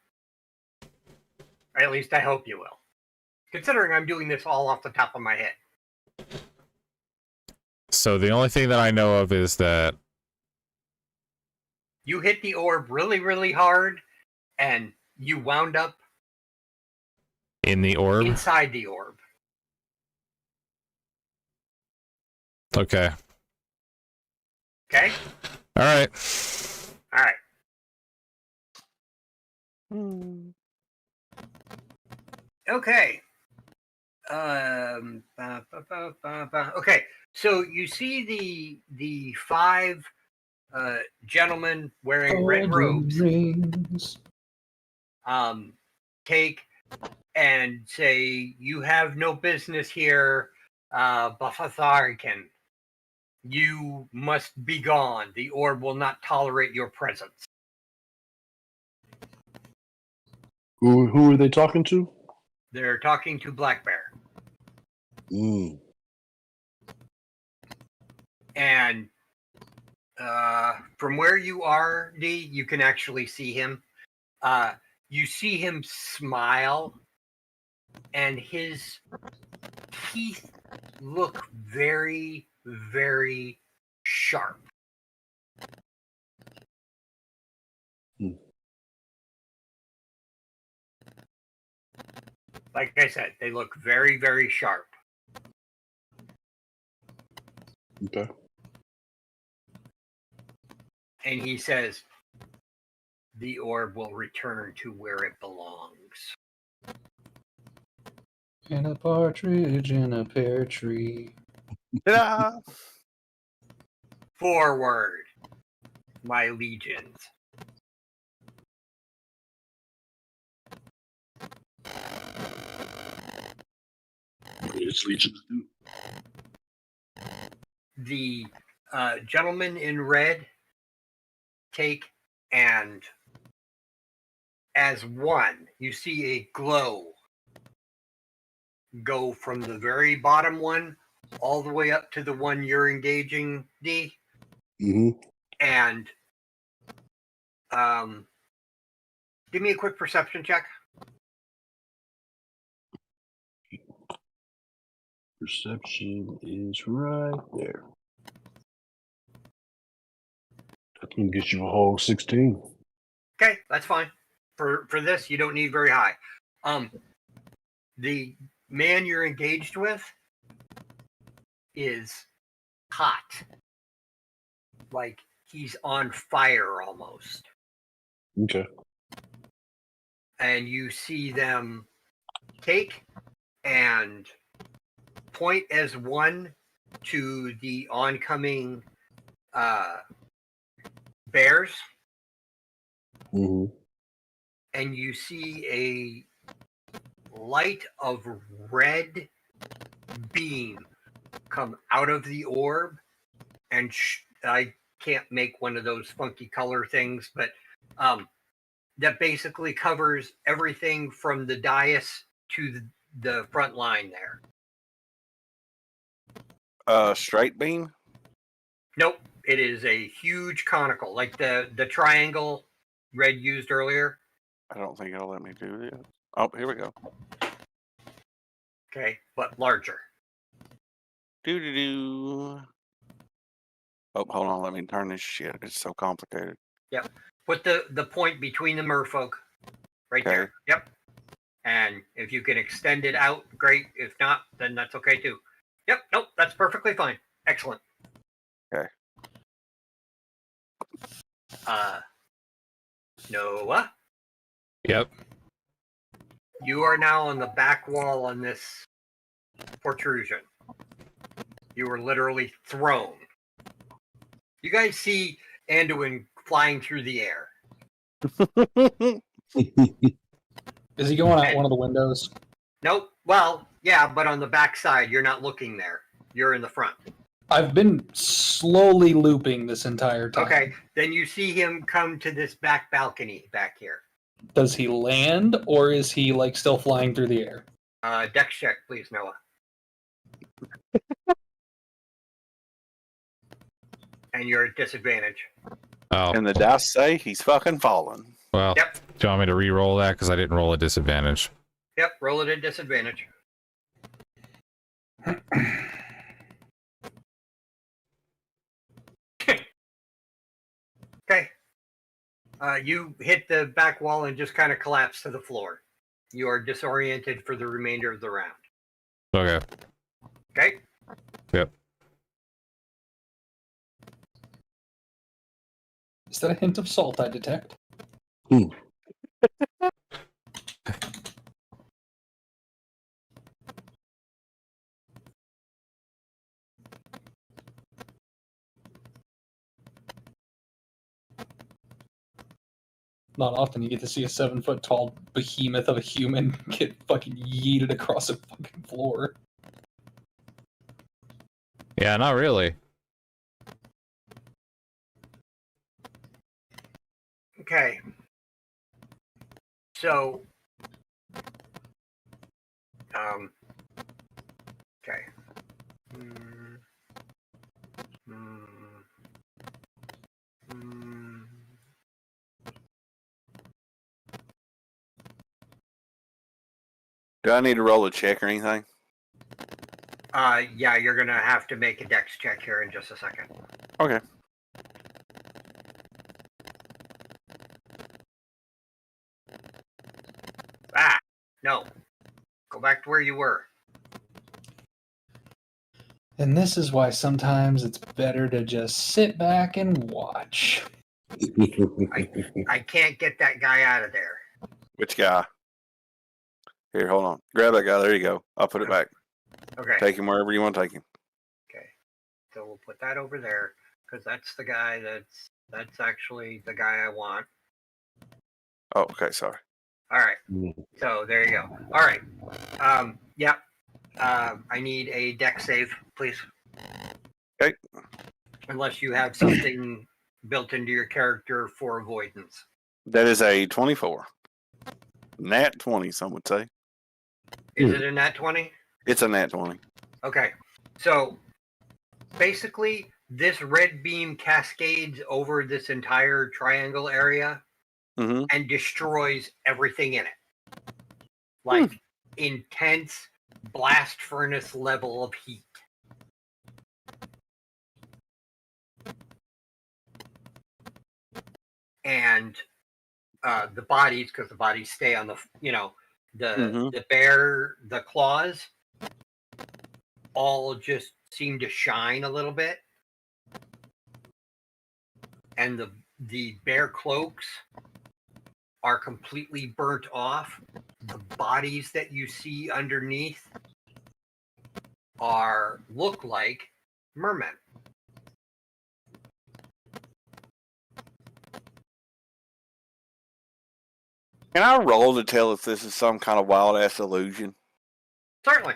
Or at least I hope you will. Considering I'm doing this all off the top of my head. so the only thing that I know of is that You hit the orb really, really hard, and you wound up in the orb. inside the orb. Okay. Okay? All right. All right. Okay. Okay. So you see the five gentlemen wearing red robes take and say, "You have no business here, Bafatharkin. You must be gone. The orb will not tolerate your presence." Who are they talking to? They're talking to Black Bear. And from where you are, D, you can actually see him. You see him smile, and his teeth look very, very sharp. Like I said, they look very, very sharp. Okay. And he says, the orb will return to where it belongs. And a partridge in a pear tree. Ta-da! Forward, my legions. It's Legion to do. the gentleman in red take, and as one, you see a glow go from the very bottom one all the way up to the one you're engaging, D. Mm-hmm. And give me a quick perception check. Perception is right there. I can get you a whole 16. Okay, that's fine. For this, you don't need very high. The man you're engaged with is hot. Like he's on fire almost. Okay. And you see them take and point as one to the oncoming bears, Mm-hmm. and you see a light of red beam come out of the orb, and I can't make one of those funky color things, but that basically covers everything from the dais to the front line there. Straight beam? Nope, it is a huge conical, like the triangle Red used earlier. I don't think it'll let me do this. Oh, here we go. Okay, but larger. Do. Oh, hold on. Let me turn this shit. It's so complicated. Yep. Put the point between the merfolk right Okay. there. Yep. And if you can extend it out, great. If not, then that's okay too. Yep. Nope. That's perfectly fine. Excellent. Okay. Noah, Yep. you are now on the back wall on this protrusion. You were literally thrown. You guys see Anduin flying through the air. Is he going out one of the windows? Nope. Well, yeah, but on the back side, you're not looking there. You're in the front. I've been slowly looping this entire time. Okay, then you see him come to this back balcony back here. Does he land, or is he like still flying through the air? Dex check, please, Noah. And you're at disadvantage. Oh, And the dice say he's fucking fallen. well. Yep. Do you want me to re-roll that? Because I didn't roll a disadvantage. Yep, roll it at disadvantage. Okay. You hit the back wall and just kind of collapse to the floor. You are disoriented for the remainder of the round. Okay. Okay? Yep. Is that a hint of salt I detect? Not often you get to see a 7-foot-tall behemoth of a human get fucking yeeted across a fucking floor. Yeah, not really. Okay. So, okay. Do I need to roll a check or anything? Yeah, you're gonna have to make a dex check here in just a second. Okay. Ah, no. Go back to where you were. And this is why sometimes it's better to just sit back and watch. I can't get that guy out of there. Which guy? Here, hold on. Grab that guy. There you go. I'll put it back. Okay. Take him wherever you want to take him. Okay. So we'll put that over there because that's the guy that's actually the guy I want. Oh, okay. Sorry. All right. So there you go. All right. Yeah. I need a dex save, please. Okay. Unless you have something built into your character for avoidance. That is a 24. Nat 20, some would say. Is it a nat 20? It's a nat 20. Okay. So basically, this red beam cascades over this entire triangle area Mm-hmm. and destroys everything in it. Like intense blast furnace level of heat. And the bodies, because the bodies stay on the, the claws all just seem to shine a little bit. And the bear cloaks are completely burnt off. The bodies that you see underneath look like mermen. Can I roll to tell if this is some kind of wild ass illusion? Certainly.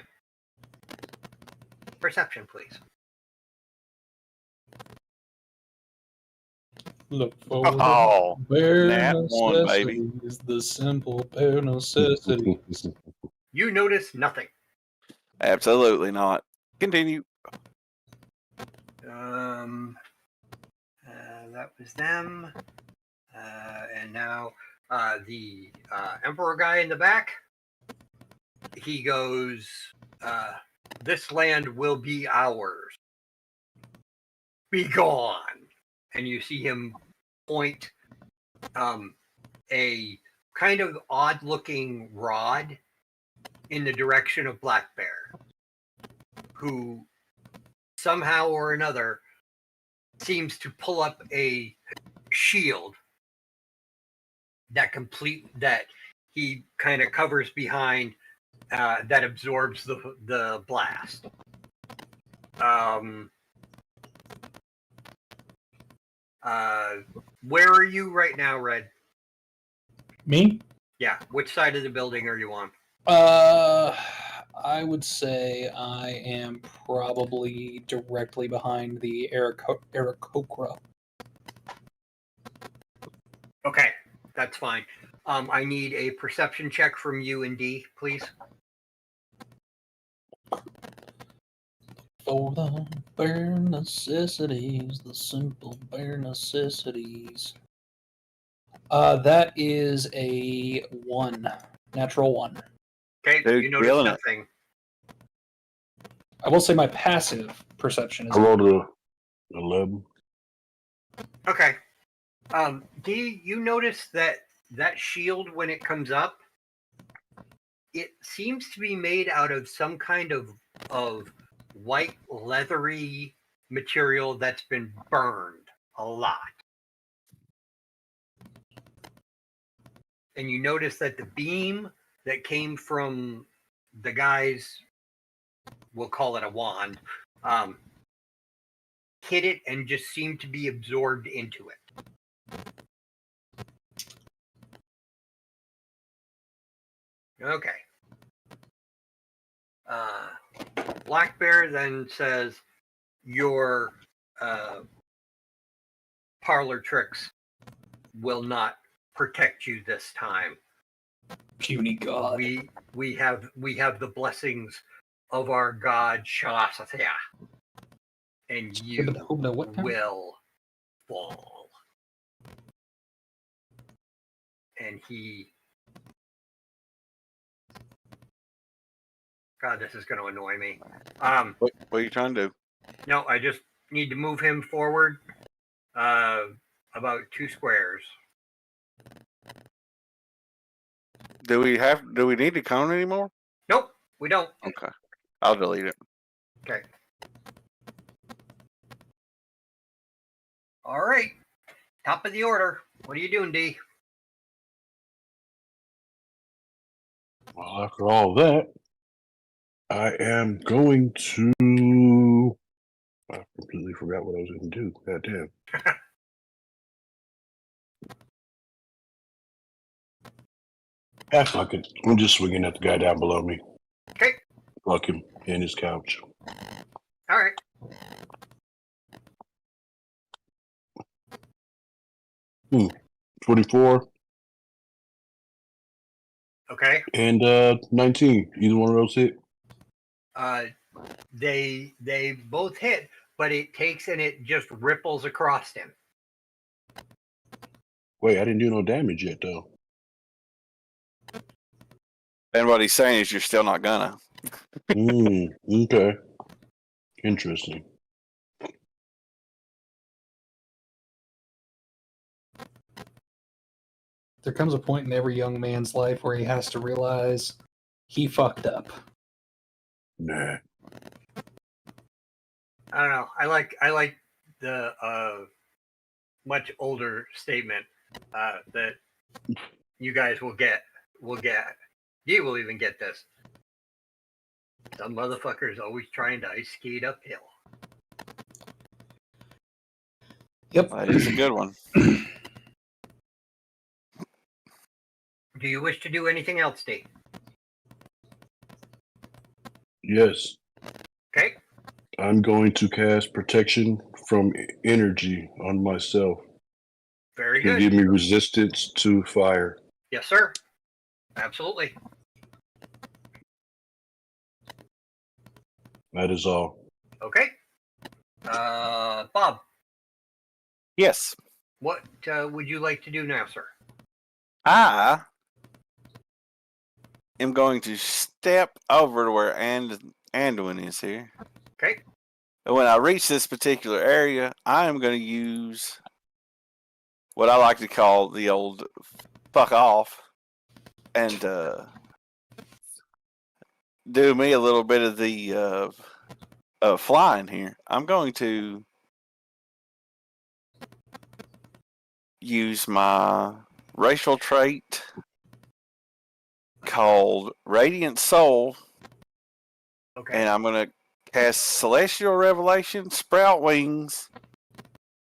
Perception, please. Look for Oh, the bare nat 1, baby. necessities, the simple bare necessities. You notice nothing. Absolutely not. Continue. That was them. And now the Emperor guy in the back, he goes, this land will be ours. Be gone. And you see him point a kind of odd-looking rod in the direction of Black Bear, who somehow or another seems to pull up a shield that he kind of covers behind that absorbs the blast. Where are you right now, Red? Me? Yeah, which side of the building are you on? I would say I am probably directly behind the Aarakocra. Okay, that's fine. I need a perception check from you and D, please. For the bare necessities, the simple bare necessities. That is a 1. Natural 1. Okay, Dude, you notice killing it. nothing. I will say my passive perception is I rolled a 11. Okay. D, you notice that shield, when it comes up, it seems to be made out of some kind of white leathery material that's been burned a lot. And you notice that the beam that came from the guy's, we'll call it a wand, hit it and just seemed to be absorbed into it. Okay. Black Bear then says, your parlor tricks will not protect you this time. puny god. We have the blessings of our god Shalasathea, and you will fall. And God, this is going to annoy me. What are you trying to do? No, I just need to move him forward about 2 squares. Do we need to count anymore? Nope, we don't. Okay. I'll delete it. Okay. All right. Top of the order. What are you doing, D? Well, after all that, I am going to. I completely forgot what I was going to do. God damn. Fuck it. I'm just swinging at the guy down below me. Okay. Fuck him and his couch. All right. 24 Okay. and 19. Either one of those hit. They both hit, but it takes and it just ripples across him. Wait, I didn't do no damage yet, though. And what he's saying is you're still not gonna. Okay. Interesting. There comes a point in every young man's life where he has to realize he fucked up. Nah. I don't know. I like the much older statement that you guys will get. You will even get this. Some motherfuckers always trying to ice skate uphill. Yep. That is a good one. Do you wish to do anything else, Dave? Yes. Okay. I'm going to cast protection from energy on myself. Very To good. give me resistance to fire. Yes, sir. Absolutely. That is all. Okay. Bob, Yes. what would you like to do now, sir? I am going to step over to where Anduin is here. Okay. And when I reach this particular area, I am going to use what I like to call the old fuck off and do me a little bit of the flying here. I'm going to use my racial trait called Radiant Soul, Okay. and I'm going to cast Celestial Revelation, sprout wings,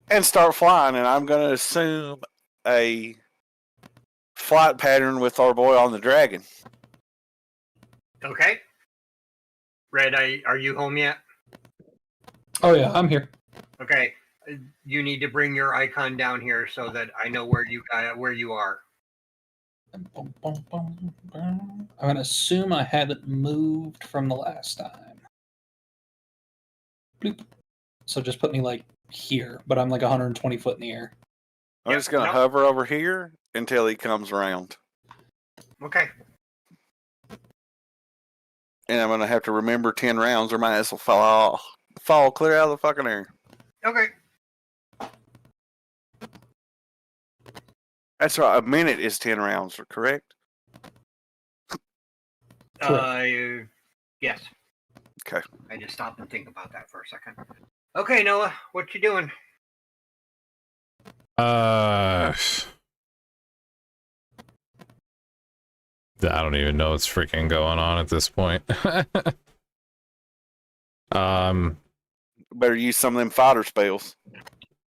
and start flying. And I'm going to assume a flight pattern with our boy on the dragon. Okay. Red, are you home yet? Oh yeah, I'm here. Okay. You need to bring your icon down here so that I know where you are. I'm gonna assume I haven't moved from the last time. Bloop. So just put me like here, but I'm like 120 foot in the air. I'm just going to hover over here until he comes around. Okay. And I'm going to have to remember 10 rounds or my ass will fall clear out of the fucking air. Okay. That's right. A minute is 10 rounds, correct? Yes. Okay. I just stopped and think about that for a second. Okay, Noah, what you doing? I don't even know what's freaking going on at this point. Better use some of them fighter spells.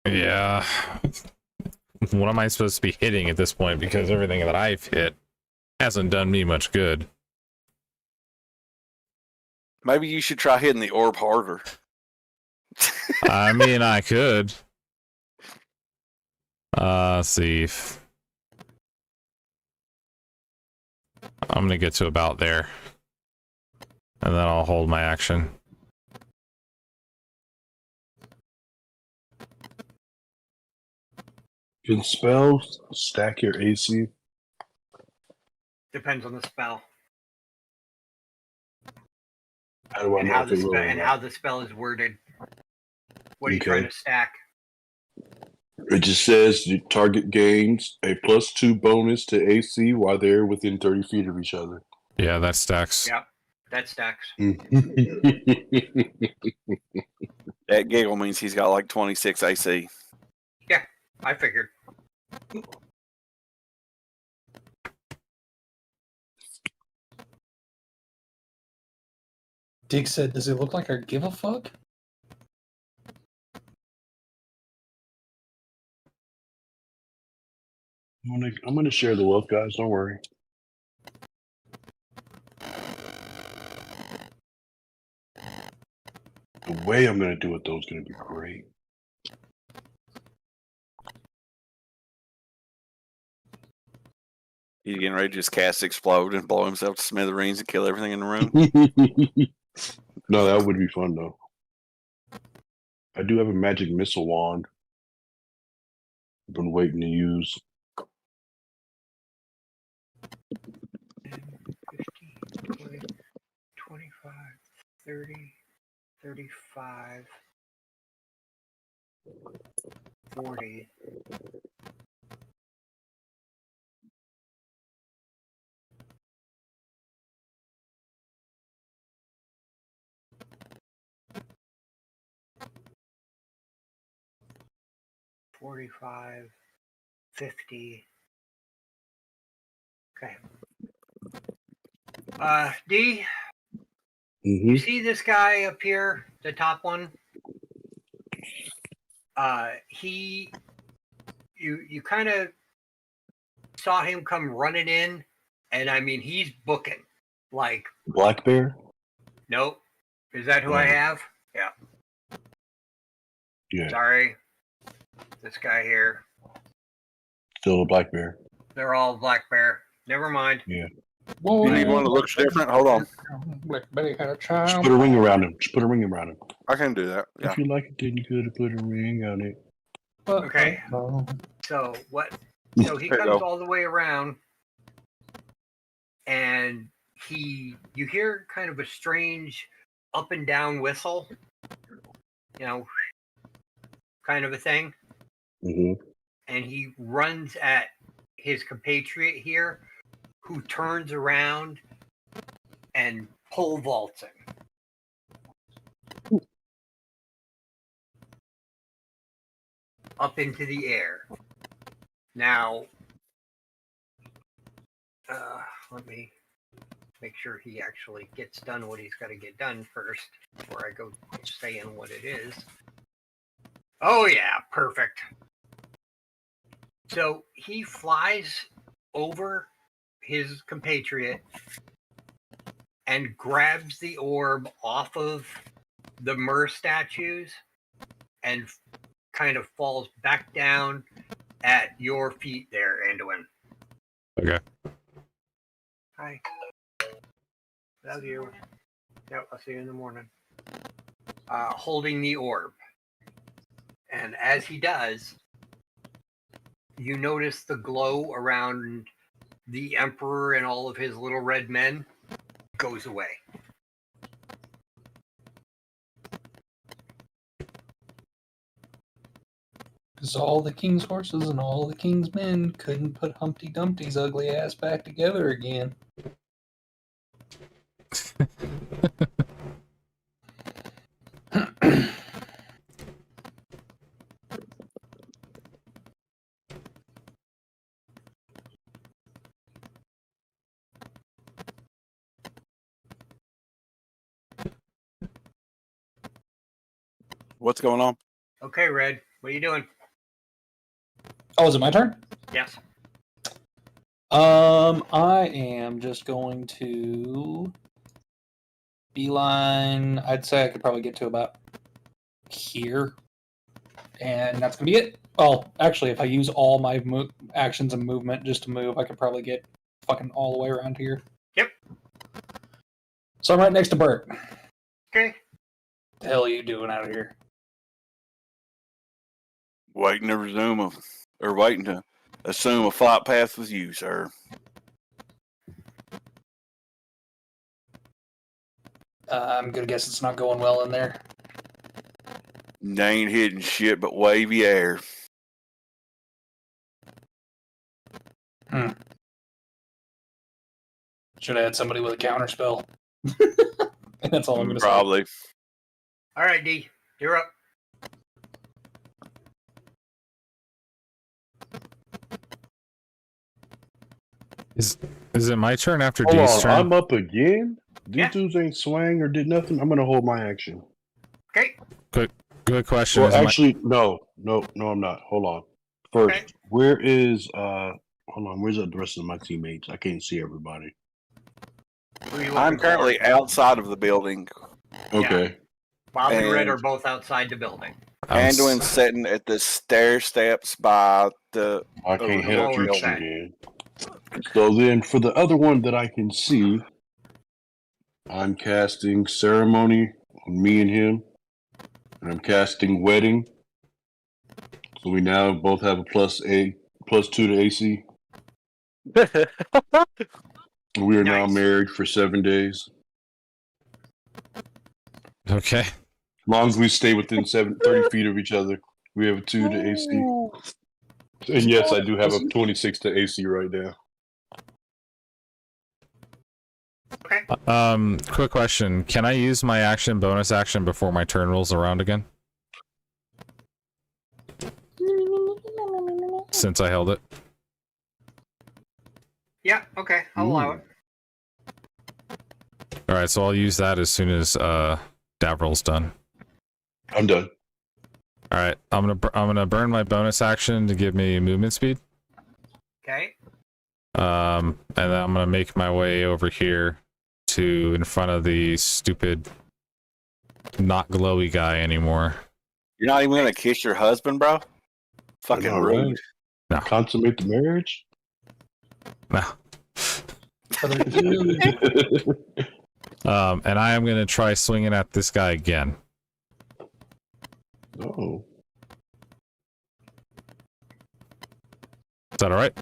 Yeah. What am I supposed to be hitting at this point? Because everything that I've hit hasn't done me much good. Maybe you should try hitting the orb harder. I mean, I could. Let's see. I'm gonna get to about there. And then I'll hold my action. Can spells stack your AC? Depends on the spell How do I and know how if the it spell will or and not? how the spell is worded. What are you Okay. trying to stack? It just says the target gains a +2 bonus to AC while they're within 30 feet of each other. Yeah, that stacks. Yeah, that stacks. That giggle means he's got like 26 AC. I figured. Dig said, "Does it look like I give a fuck?" I'm gonna share the wealth, guys. Don't worry. The way I'm gonna do it, though, is gonna be great. He's getting ready to just cast explode and blow himself to smithereens and kill everything in the room. No, that would be fun though. I do have a magic missile wand. I've been waiting to use. 50, 20, 25, 30, 35, 40. $45, 50. Okay. D, you see this guy up here, the top one? You kind of saw him come running in, and I mean he's booking. Like, Black Bear? nope. Is that who I have? Yeah. Yeah, Sorry. This guy here. still a black bear. They're all black bear. Never mind. Whoa, You need one that looks different? Hold on. Blackberry had a Just child. put a ring around him. Just put a ring around him. I can do that. Yeah. If you like it, then you could have put a ring on it. Okay. So what? So he There you comes go. all the way around, and you hear kind of a strange up and down whistle, kind of a thing. Mm-hmm. And he runs at his compatriot here, who turns around and pole vaults him up into the air. Now, let me make sure he actually gets done what he's got to get done first before I go saying what it is. Oh yeah, perfect. So he flies over his compatriot and grabs the orb off of the Mer statues and kind of falls back down at your feet there, Anduin. Okay. Hi. Love you. Yep, I'll see you in the morning. Holding the orb. And as he does, you notice the glow around the Emperor and all of his little red men goes away. Because all the king's horses and all the king's men couldn't put Humpty Dumpty's ugly ass back together again. What's going on? Okay, Red, what are you doing? Oh, is it my turn? Yes. I am just going to beeline. I'd say I could probably get to about here, and that's gonna be it. Well, actually, if I use all my actions and movement just to move, I could probably get fucking all the way around here. Yep. So I'm right next to Bert. Okay. The hell are you doing out here? Waiting to waiting to assume a flight path with you, sir. I'm gonna guess it's not going well in there. They ain't hitting shit but wavy air. Should have had somebody with a counter spell. That's all I'm gonna say. Probably. All right, D, you're up. Is it my turn after Hold D's on, turn? I'm up again? These Yeah. dudes ain't swang or did nothing. I'm gonna hold my action. Okay. Good question. Well, Is my- actually, no, I'm not. Hold on. First, Okay. where is hold on, where's the rest of my teammates? I can't see everybody. Who are you I'm looking currently for? outside of the building. Okay. Bob and Red and- are both outside the building. Anduin's sitting at the stair steps by the I can't the help you lower again. side. So then, for the other one that I can see, I'm casting Ceremony on me and him, and I'm casting Wedding. So we now both have a +2 to AC. We are now Nice. married for 7 days. Okay. As long as we stay within 30 feet of each other, we have a 2 to AC. And yes, I do have a 26 to AC right now. Okay. Quick question. Can I use my bonus action before my turn rolls around again? Since I held it. Yeah. Okay. I'll allow it. Alright, so I'll use that as soon as Davryl's done. I'm done. Alright, I'm gonna burn my bonus action to give me movement speed. Okay. And then I'm gonna make my way over here to in front of the stupid not glowy guy anymore. You're not even gonna kiss your husband, bro? Fucking All rude. right. No. Consummate the marriage? No. And I am gonna try swinging at this guy again. Oh. Is that alright?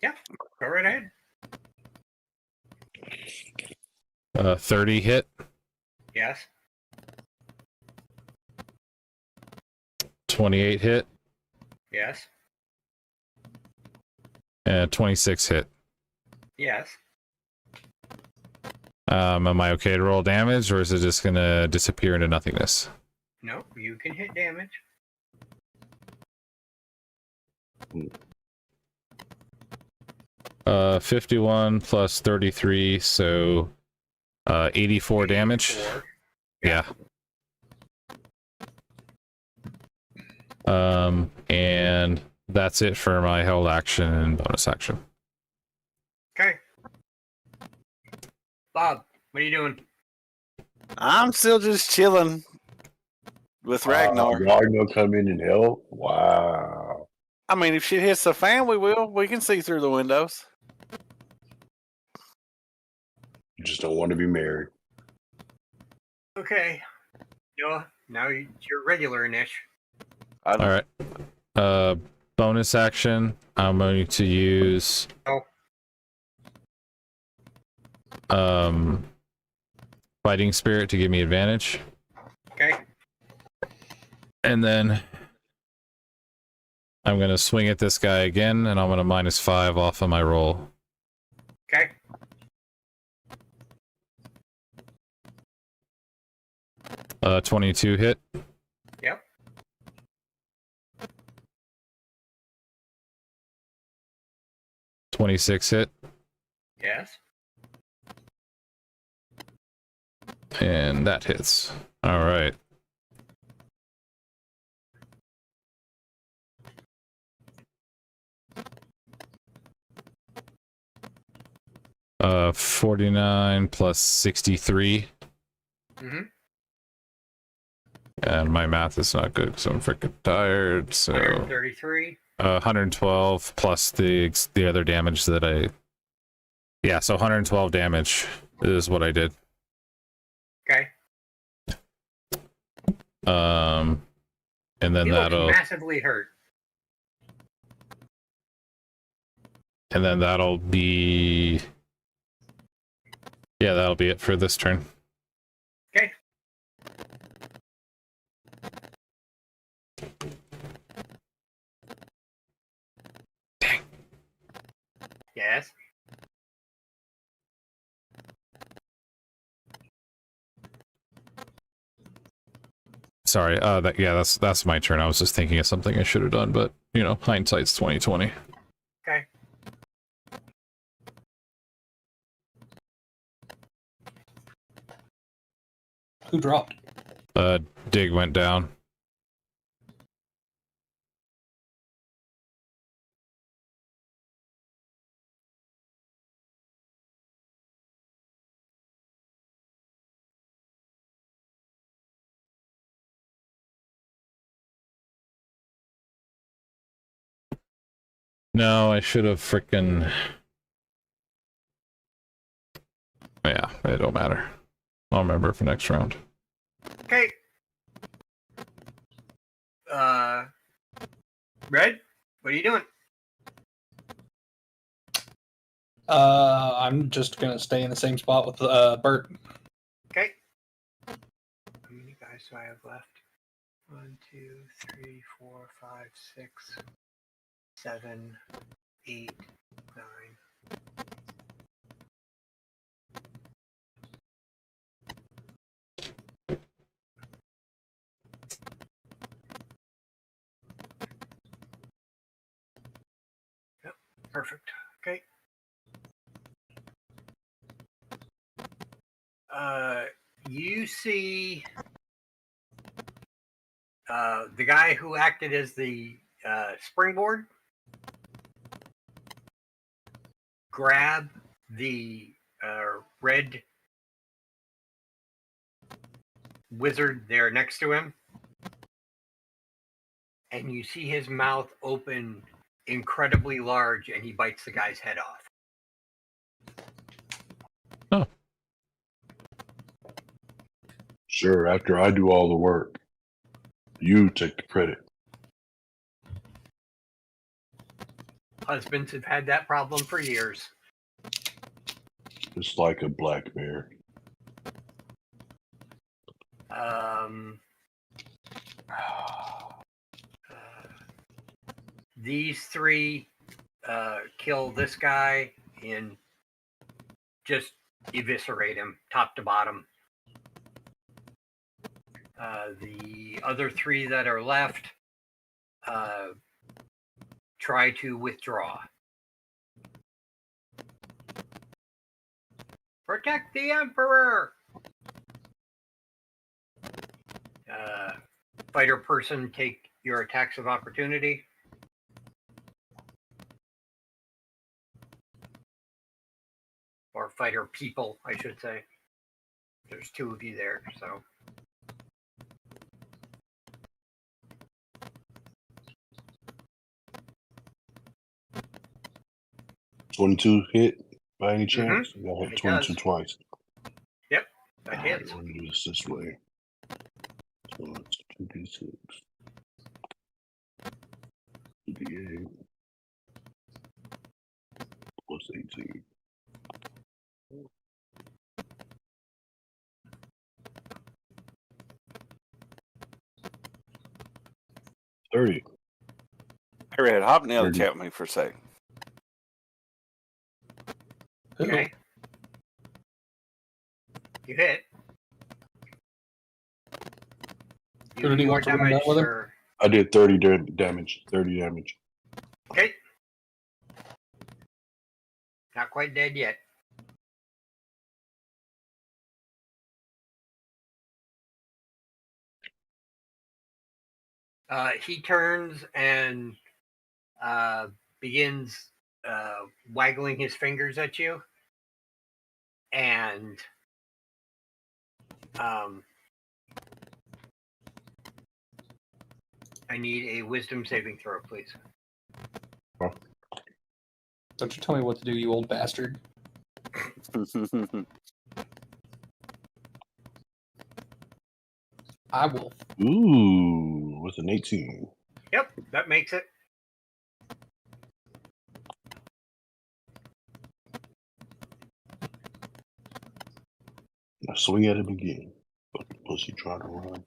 Yeah. Go right ahead. 30 hit, Yes. 28 hit, Yes. and 26 hit. Yes. Am I okay to roll damage, or is it just gonna disappear into nothingness? No, you can hit damage. 51 plus 33, so 84 damage. 84. Yeah. And that's it for my held action and bonus action. Okay. Bob, what are you doing? I'm still just chilling with Ragnar. Ragnar come in and help? Wow. I mean, if shit hits the fan, we will. We can see through the windows. You just don't want to be married. Okay. Now you're regular Nish. I don't, All right. Bonus action. I'm going to use fighting spirit to give me advantage, Okay. and then I'm going to swing at this guy again, and I'm going to -5 off of my roll. Okay. 22 hit. Yep. 26 hit, Yes. and that hits. All right. Uh, 49 plus 63. Mm-hmm. And my math is not good because I'm freaking tired. So 133. 112 plus the other damage that yeah, so 112 damage is what I did. Okay. And then You look that'll massively hurt. be, yeah, that'll be it for this turn. Okay. Dang. Yes. Sorry, that's my turn. I was just thinking of something I should have done, but you know, hindsight's 2020. Okay. Who dropped? Dig went down. No, I should have frickin'... Yeah, it don't matter. I'll remember for next round. Okay. Red, what are you doing? I'm just gonna stay in the same spot with Bert. Okay. How many guys do I have left? 1, 2, 3, 4, 5, 6, 7, 8, 9. Yep, perfect. Okay. You see the guy who acted as the springboard grab the red wizard there next to him, and you see his mouth open incredibly large, and he bites the guy's head off. Oh. Sure, after I do all the work, you take the credit. Husbands have had that problem for years. It's like a black bear. These three kill this guy and just eviscerate him top to bottom. The other three that are left try to withdraw. Protect the Emperor! Fighter person, take your attacks of opportunity. Or fighter people, I should say. There's two of you there, so. $22 hit by any chance? I hit It 22 does. twice. Yep, that Alright, hits. we're gonna do this way. So it's 2d6. 2d8. Plus 18. $30. Hey, Red, hop in the other 30. chat with me for a sec. Okay. You hit. Who did he more want to run damage, that with him? or I did 30 damage. 30 damage. okay. Not quite dead yet. He turns and begins waggling his fingers at you, and I need a wisdom saving throw, please. Don't you tell me what to do, you old bastard. I will. Ooh, with an 18. Yep, that makes it. I swing at him again. But the pussy trying to run.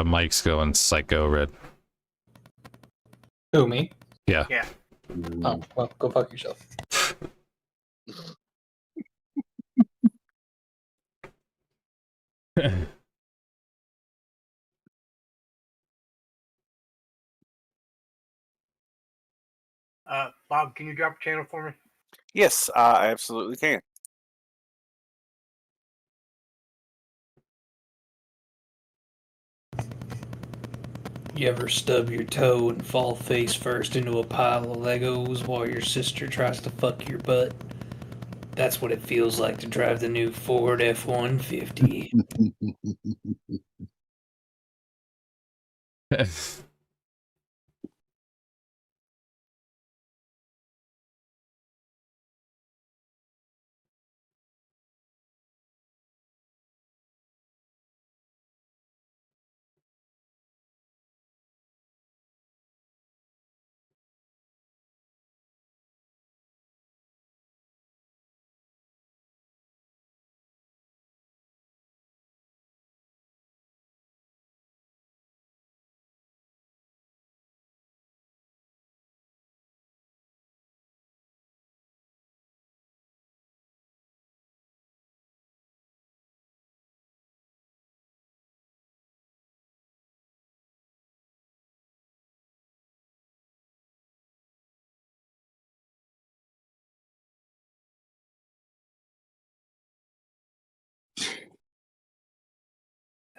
Mike's going psycho, Red. Who, me? Yeah. Yeah. Oh, well, go fuck yourself. Bob, can you drop a channel for me? Yes, I absolutely can. You ever stub your toe and fall face first into a pile of Legos while your sister tries to fuck your butt? That's what it feels like to drive the new Ford F-150.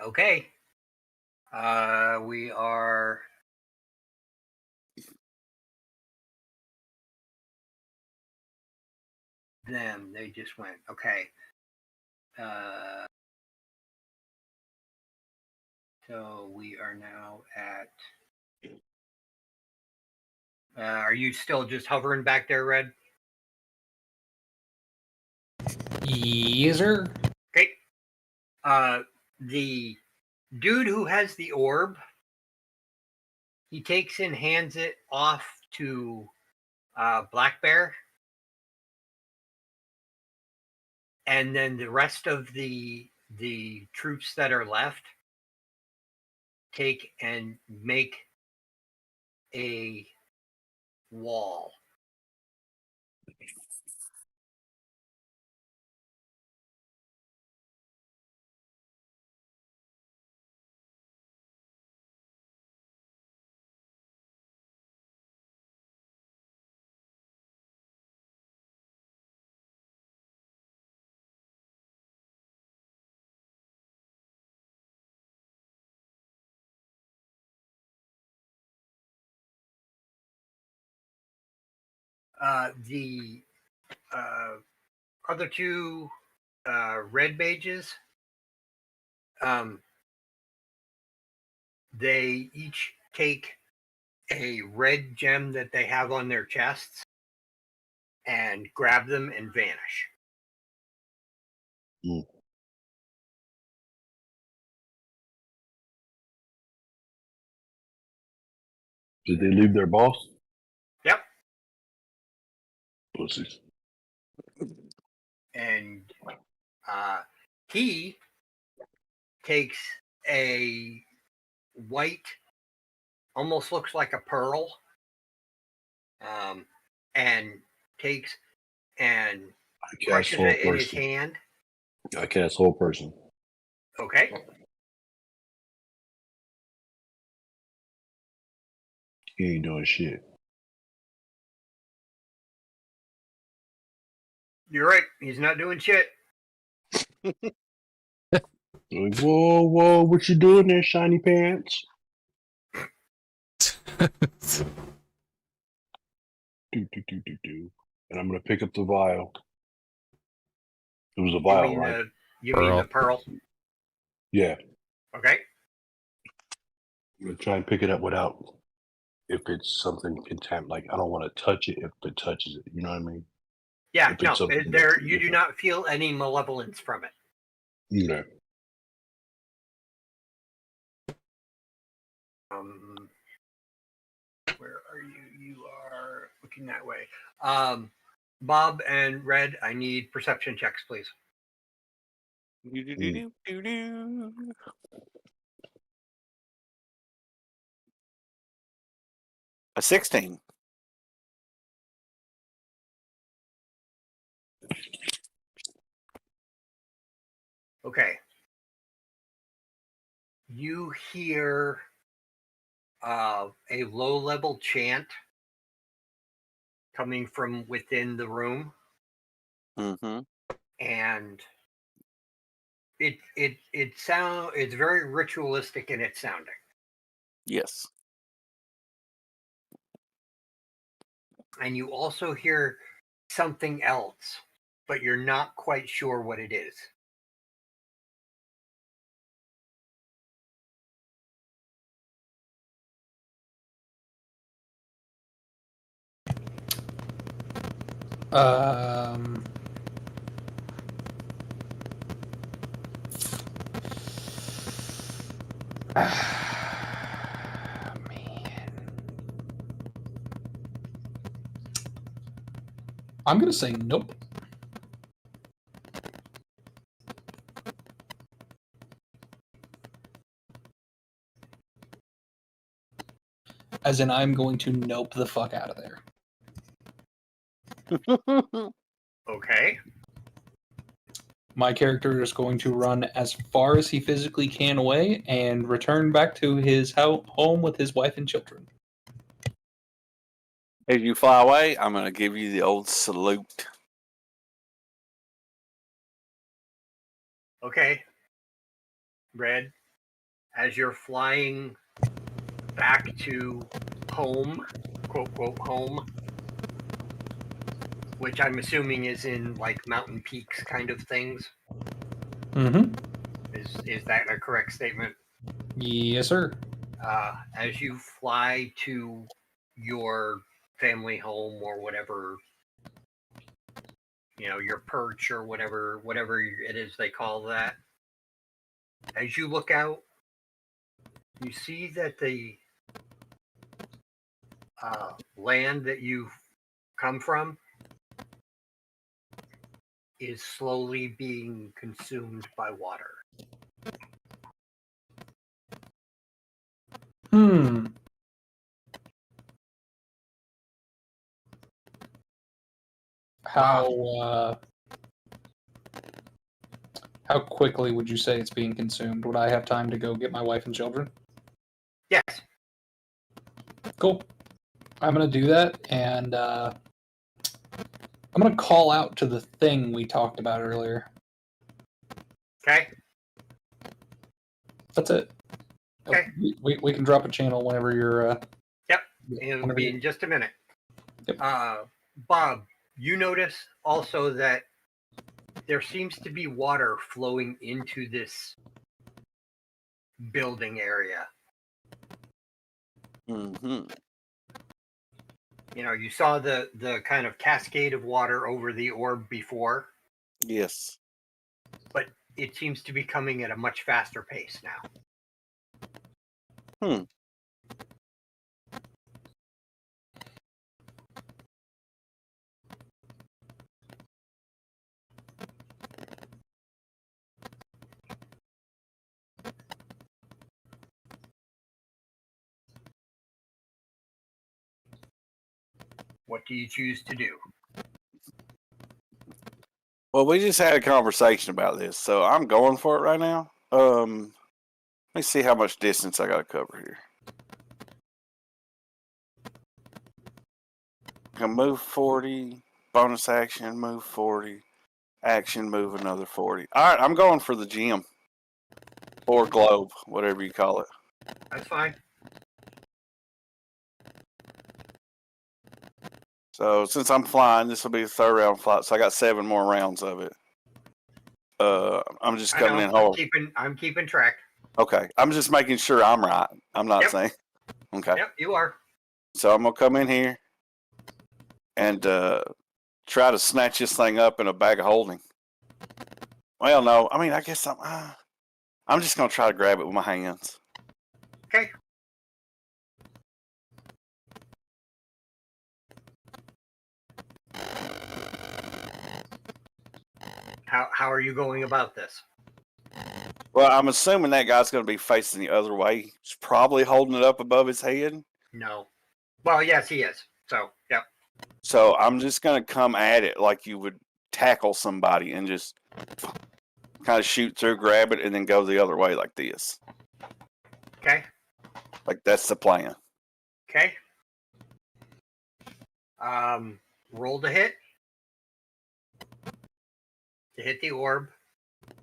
Okay. We are. Them. They just went. Okay. So we are now at. Are you still just hovering back there, Red? Yes, sir. Okay. The dude who has the orb, he takes and hands it off to Black Bear, and then the rest of the troops that are left take and make a wall. The other two red mages, they each take a red gem that they have on their chests and grab them and vanish. Mm. Did they leave their boss? Yep. Pussies. And he takes a white, almost looks like a pearl, and takes and I cast crushes whole it in his person. hand. I cast whole person. Okay. He ain't doing shit. You're right. He's not doing shit. Like, whoa, whoa, what you doing there, shiny pants? Do. And I'm gonna pick up the vial. It was a vial, right? You mean the pearl? Yeah. Okay. I'm gonna try and pick it up without, if it's something like I don't want to touch it if it touches it. You know what I mean? Yeah. If No. it's something There. that's You do not feel any malevolence from it. Okay. Where are you? You are looking that way. Bob and Red, I need perception checks, please. A 16. Okay. You hear a low-level chant coming from within the room, Mm-hmm. and it's very ritualistic in its sounding. Yes. And you also hear something else, but you're not quite sure what it is. Um, man. I'm going to say nope. As in, I'm going to nope the fuck out of there. Okay. My character is going to run as far as he physically can away and return back to his home with his wife and children. As you fly away, I'm going to give you the old salute. Okay. Red, as you're flying back to home, quote, quote, home, which I'm assuming is in like mountain peaks kind of things. Mm-hmm. Is that a correct statement? Yes, sir. As you fly to your family home or whatever, your perch or whatever it is they call that, as you look out, you see that the land that you've come from is slowly being consumed by water. Hmm. How quickly would you say it's being consumed? Would I have time to go get my wife and children? Yes. Cool. I'm gonna do that, and I'm gonna call out to the thing we talked about earlier. Okay. That's it. Okay. We can drop a channel whenever you're. Yep. It'll be in just a minute. Yep. Bob, you notice also that there seems to be water flowing into this building area. Mm-hmm. You saw the kind of cascade of water over the orb before, Yes. but it seems to be coming at a much faster pace now. What do you choose to do? Well, we just had a conversation about this, so I'm going for it right now. Let me see how much distance I got to cover here. I can move 40, bonus action, move 40, action, move another 40. All right, I'm going for the gym or globe, whatever you call it. That's fine. So since I'm flying, this will be the third round flight. So I got 7 more rounds of it. I'm just coming in hard. I'm keeping track. Okay, I'm just making sure I'm right. I'm not saying. Okay. Yep, you are. So I'm gonna come in here and try to snatch this thing up in a bag of holding. Well, no, I mean I guess I'm just gonna try to grab it with my hands. Okay. How are you going about this? Well, I'm assuming that guy's going to be facing the other way. He's probably holding it up above his head. No. Well, yes, he is. So, yep. So I'm just gonna come at it like you would tackle somebody and just kind of shoot through, grab it, and then go the other way like this. Okay. Like that's the plan. Okay. Roll to hit. To hit the orb.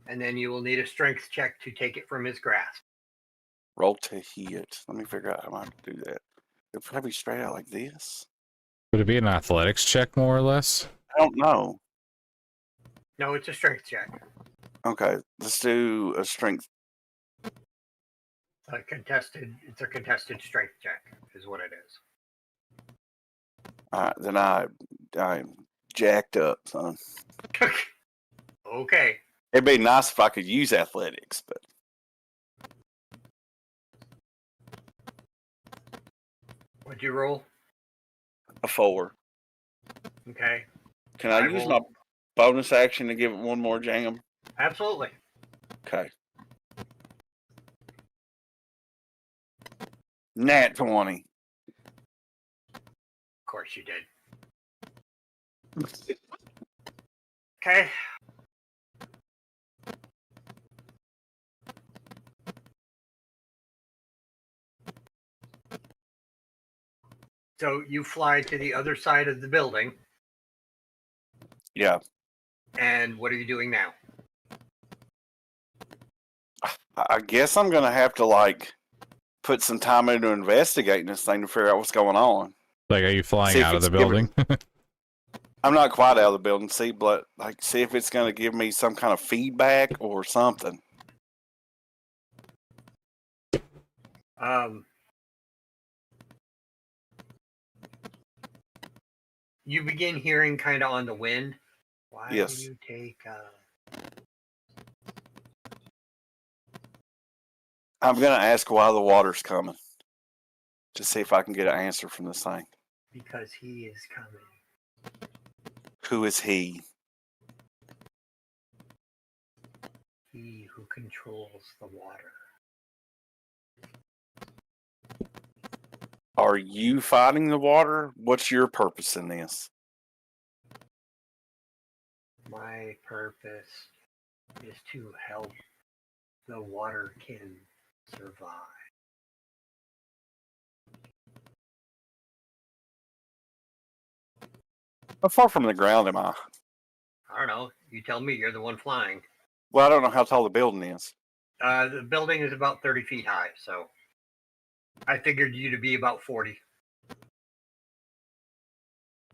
And then you will need a strength check to take it from his grasp. Roll to hit. Let me figure out how I can do that. It'll probably straight out like this. Would it be an athletics check, more or less? I don't know. No, it's a strength check. Okay, let's do a strength. It's a contested strength check, is what it is. All right, then I'm jacked up, son. Okay. It'd be nice if I could use athletics, but What'd you roll? a 4. Okay. Can I use my bonus action to give it one more jam? Absolutely. Okay. Nat 20. Of course you did. Okay. So you fly to the other side of the building, Yeah. and what are you doing now? I guess I'm gonna have to like put some time into investigating this thing to figure out what's going on. Like, are you flying See if out of it's the building? I'm not quite out of the building, see, but like see if it's gonna give me some kind of feedback or something. You begin hearing kind of on the wind. Why Yes. do you take I'm gonna ask why the water's coming. To see if I can get an answer from this thing. because he is coming. Who is he? He who controls the water. Are you fighting the water? What's your purpose in this? My purpose is to help the water can survive. How far from the ground am I? I don't know. You tell me. You're the one flying. Well, I don't know how tall the building is. The building is about 30 feet high, so I figured you to be about 40.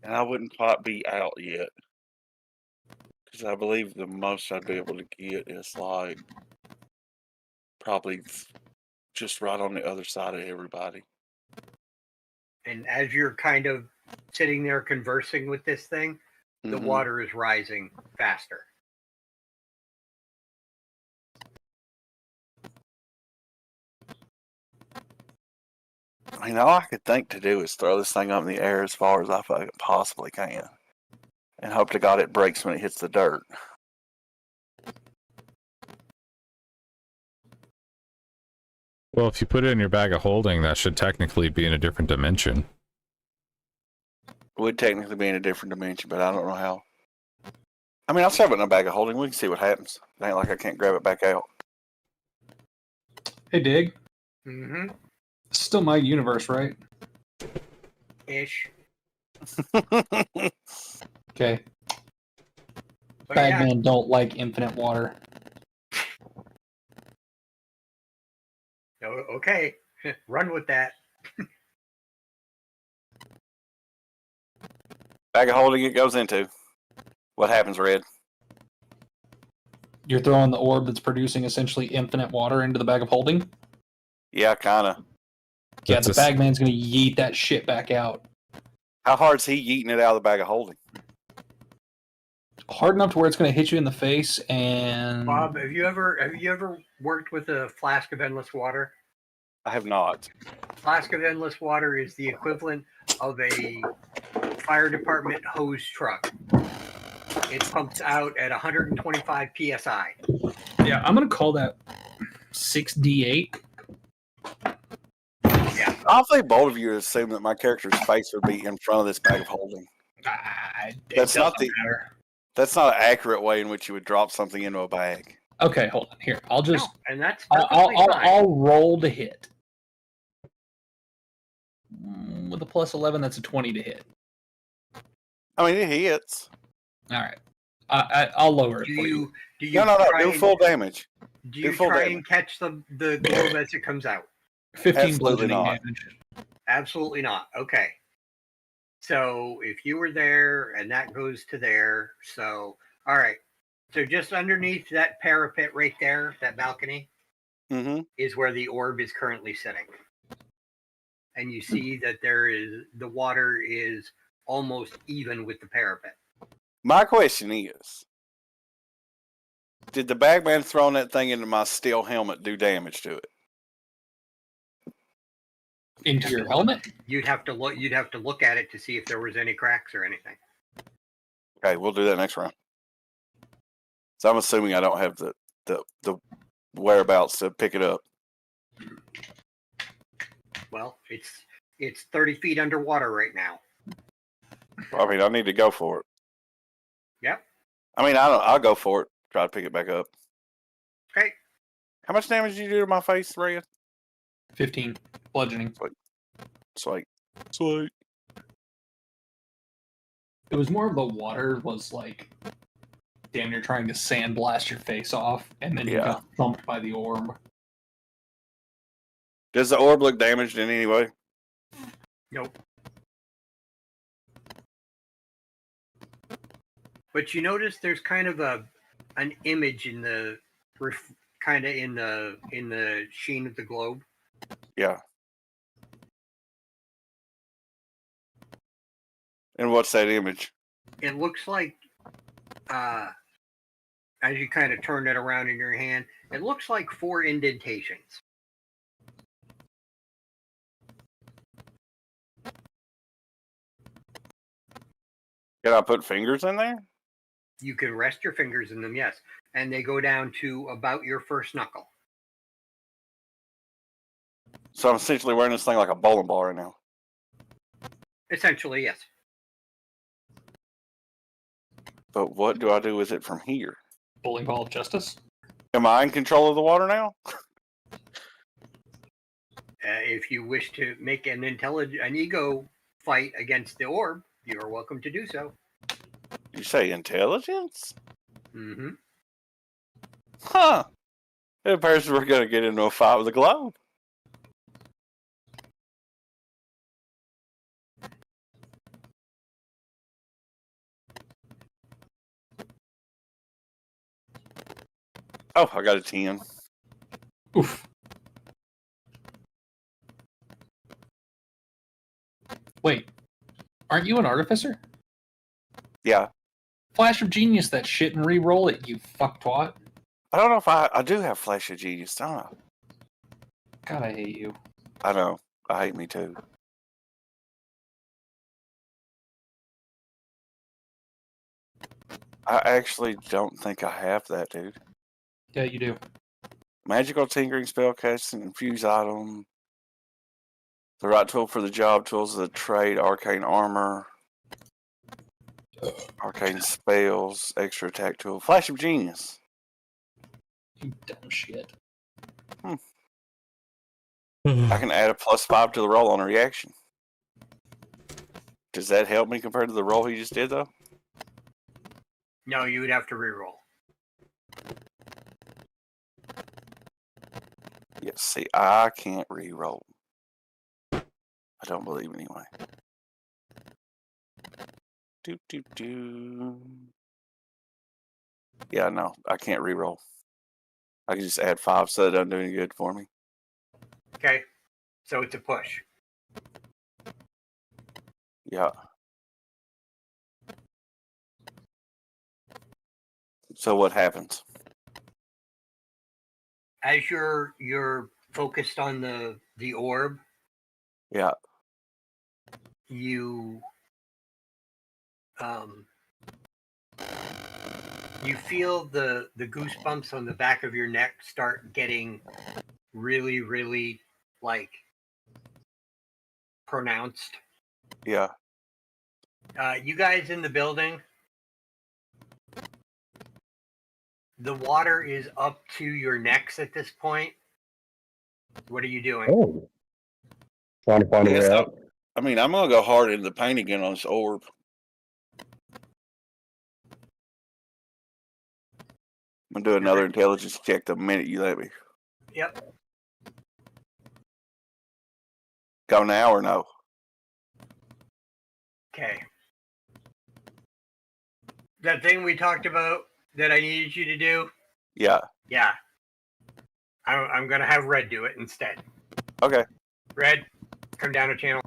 And I wouldn't quite be out yet. Because I believe the most I'd be able to get is like probably just right on the other side of everybody. And as you're kind of sitting there conversing with this thing, the Mhm. water is rising faster. I mean, all I could think to do is throw this thing up in the air as far as I possibly can. And hope to God it breaks when it hits the dirt. Well, if you put it in your bag of holding, that should technically be in a different dimension. It would technically be in a different dimension, but I don't know how. I mean, I'll shove it in a bag of holding. We can see what happens. It ain't like I can't grab it back out. Hey, Dig. Mm-hmm. It's still my universe, right? Ish. Okay. But Bagmen don't like infinite water. yeah. Okay. Run with that. Bag of holding it goes into. What happens, Red? You're throwing the orb that's producing essentially infinite water into the bag of holding? Yeah, kind of. Yeah, That's the a s- bagman's going to yeet that shit back out. How hard's he yeeting it out of the bag of holding? Hard enough to where it's going to hit you in the face and... Bob, have you ever worked with a flask of endless water? I have not. Flask of endless water is the equivalent of a fire department hose truck. It pumps out at 125 psi. Yeah, I'm going to call that 6d8. Yeah. awfully bold of you to assume that my character's face would be in front of this bag of holding. That's not not matter. That's not an accurate way in which you would drop something into a bag. Okay, hold on. Here, I'll just. No, and that's I'll, perfectly fine. I'll roll to hit. With a plus 11, that's a 20 to hit. I mean, it hits. All right. I'll lower it Do for you. you No. try Do and- full damage. Do you full try damage. and catch the globe as it comes out? 15 Absolutely bludgeoning not. damage. Absolutely not. Okay. So if you were there and that goes to there, so all right. So just underneath that parapet right there, that balcony, Mm-hmm. is where the orb is currently sitting. And you see that the water is almost even with the parapet. My question is, did the bagman throwing that thing into my steel helmet do damage to it? Into your helmet? You'd have to look at it to see if there was any cracks or anything. Okay, we'll do that next round. So I'm assuming I don't have the whereabouts to pick it up. Well, it's 30 feet underwater right now. I mean, I need to go for it. Yep. I mean, I'll go for it. Try to pick it back up. Okay. How much damage did you do to my face, Ray? 15 bludgeoning. Sweet. It was more of the water was like damn near trying to sandblast your face off, and then you Yeah. got thumped by the orb. Does the orb look damaged in any way? Nope. But you notice there's kind of an image in the kind of in the sheen of the globe. Yeah. And what's that image? It looks like as you kind of turn it around in your hand, it looks like 4 indentations. Can I put fingers in there? You can rest your fingers in them, yes, and they go down to about your first knuckle. So I'm essentially wearing this thing like a bowling ball right now. Essentially, yes. But what do I do with it from here? Bowling ball of justice? Am I in control of the water now? If you wish to make an ego fight against the orb, you are welcome to do so. You say intelligence? Mm-hmm. Huh. It appears we're going to get into a fight with the globe. Oh, I got a 10. Oof. Wait, aren't you an artificer? Yeah. Flash of genius that shit and re-roll it, you fucktwat. I don't know if I do have Flash of Genius, don't I? God, I hate you. I know. I hate me too. I actually don't think I have that, dude. Yeah, you do. Magical tinkering, spellcasting, infuse item. The right tool for the job, tools of the trade, arcane armor, arcane spells, extra attack tool, Flash of Genius. You dumb shit. I can add a +5 to the roll on a reaction. Does that help me compared to the roll he just did, though? No, you would have to reroll. Yes, see, I can't re-roll. I don't believe anyway. Do. Yeah, no, I can't re-roll. I can just add 5, so that doesn't do any good for me. Okay, so it's a push. Yeah. So what happens? As you're focused on the orb, Yeah. you you feel the goosebumps on the back of your neck start getting really, really like pronounced. Yeah. You guys in the building, the water is up to your necks at this point. What are you doing? Oh. Trying to find a way Yes, out. I mean, I'm gonna go hard into the paint again on this orb. I'm gonna do another intelligence check the minute you let me. Yep. Go now or no? Okay. That thing we talked about that I needed you to do? Yeah. Yeah. I'm going to have Red do it instead. Okay. Red, come down a channel.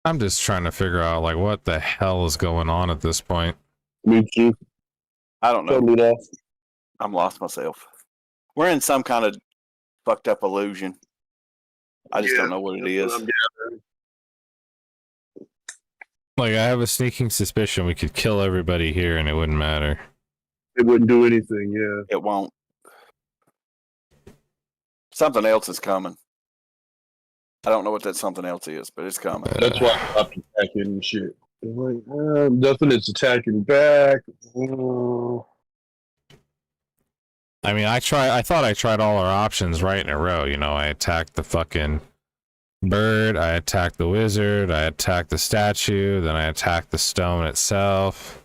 I'm just trying to figure out, like, what the hell is going on at this point. Me too. I don't know. Totally lost. I'm lost myself. We're in some kind of fucked up illusion. I just don't know what it is. Like, I have a sneaking suspicion we could kill everybody here and it wouldn't matter. It wouldn't do anything, yeah. It won't. Something else is coming. I don't know what that something else is, but it's coming. That's why I stopped attacking and shit. I'm like, nothing is attacking back. I mean, I thought I tried all our options right in a row. You know, I attacked the fucking bird, I attacked the wizard, I attacked the statue, then I attacked the stone itself.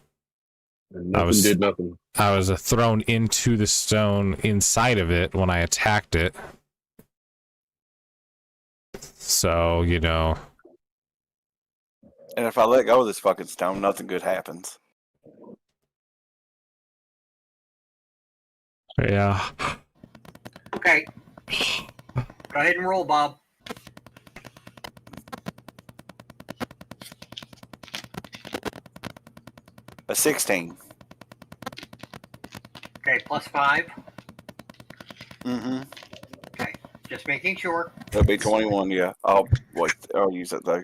And nothing did nothing. I was thrown into the stone inside of it when I attacked it. So, you know. And if I let go of this fucking stone, nothing good happens. Yeah. Okay. Go ahead and roll, Bob. A 16. Okay, +5. Mm-hmm. Okay, just making sure. It'll be 21, yeah. I'll use it though.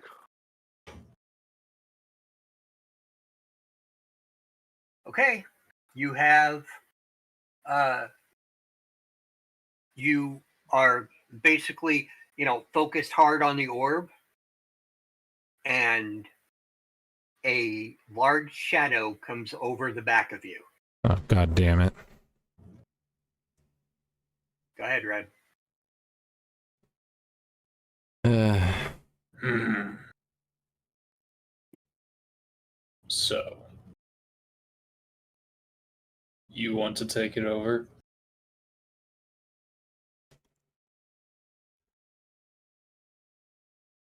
Okay, you have, you are basically, focused hard on the orb, and a large shadow comes over the back of you. Oh, god damn it. Go ahead, Red. So, you want to take it over?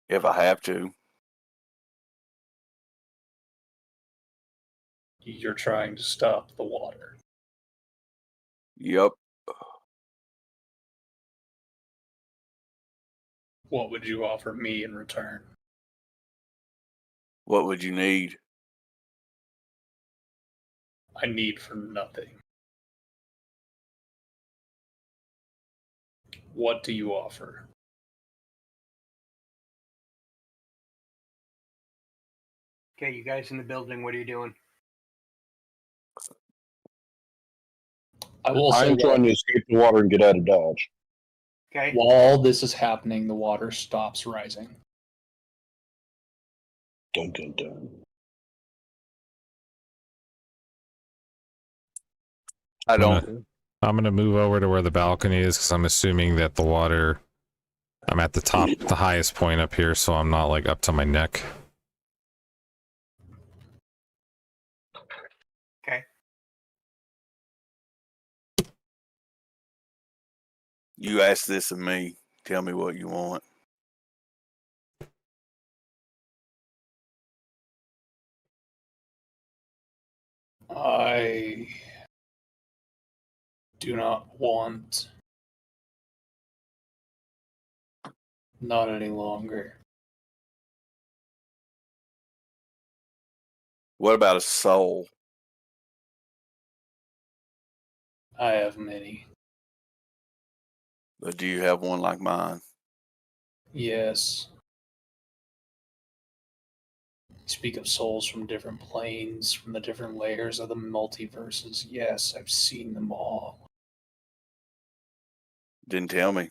If I have to. You're trying to stop the water. Yup. What would you offer me in return? What would you need? I need for nothing. What do you offer? Okay, you guys in the building, what are you doing? I will say I'm trying to escape the water and get out of Dodge. Okay. while this is happening, the water stops rising. Dun, dun, dun. I don't. I'm gonna move over to where the balcony is because I'm assuming that the water. I'm at the top, the highest point up here, so I'm not like up to my neck. Okay. You ask this of me. Tell me what you want. I do not want. Not any longer. What about a soul? I have many. But do you have one like mine? Yes. Speak of souls from different planes, from the different layers of the multiverses. Yes, I've seen them all. Didn't tell me.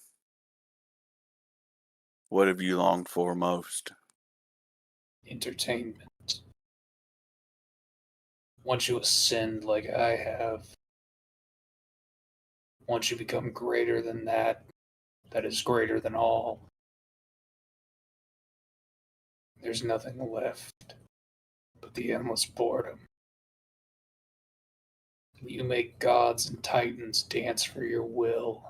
What have you longed for most? Entertainment. Once you ascend like I have, once you become greater than that is greater than all, there's nothing left but the endless boredom. You make gods and titans dance for your will.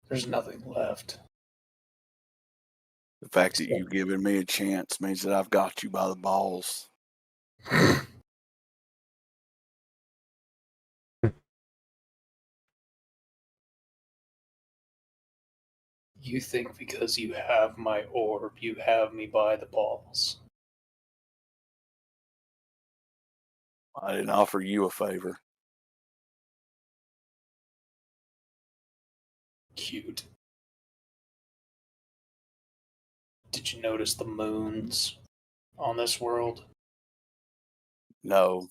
There's nothing left. The fact that you've given me a chance means that I've got you by the balls. You think because you have my orb, you have me by the balls. I didn't offer you a favor. Cute. Did you notice the moons on this world? No.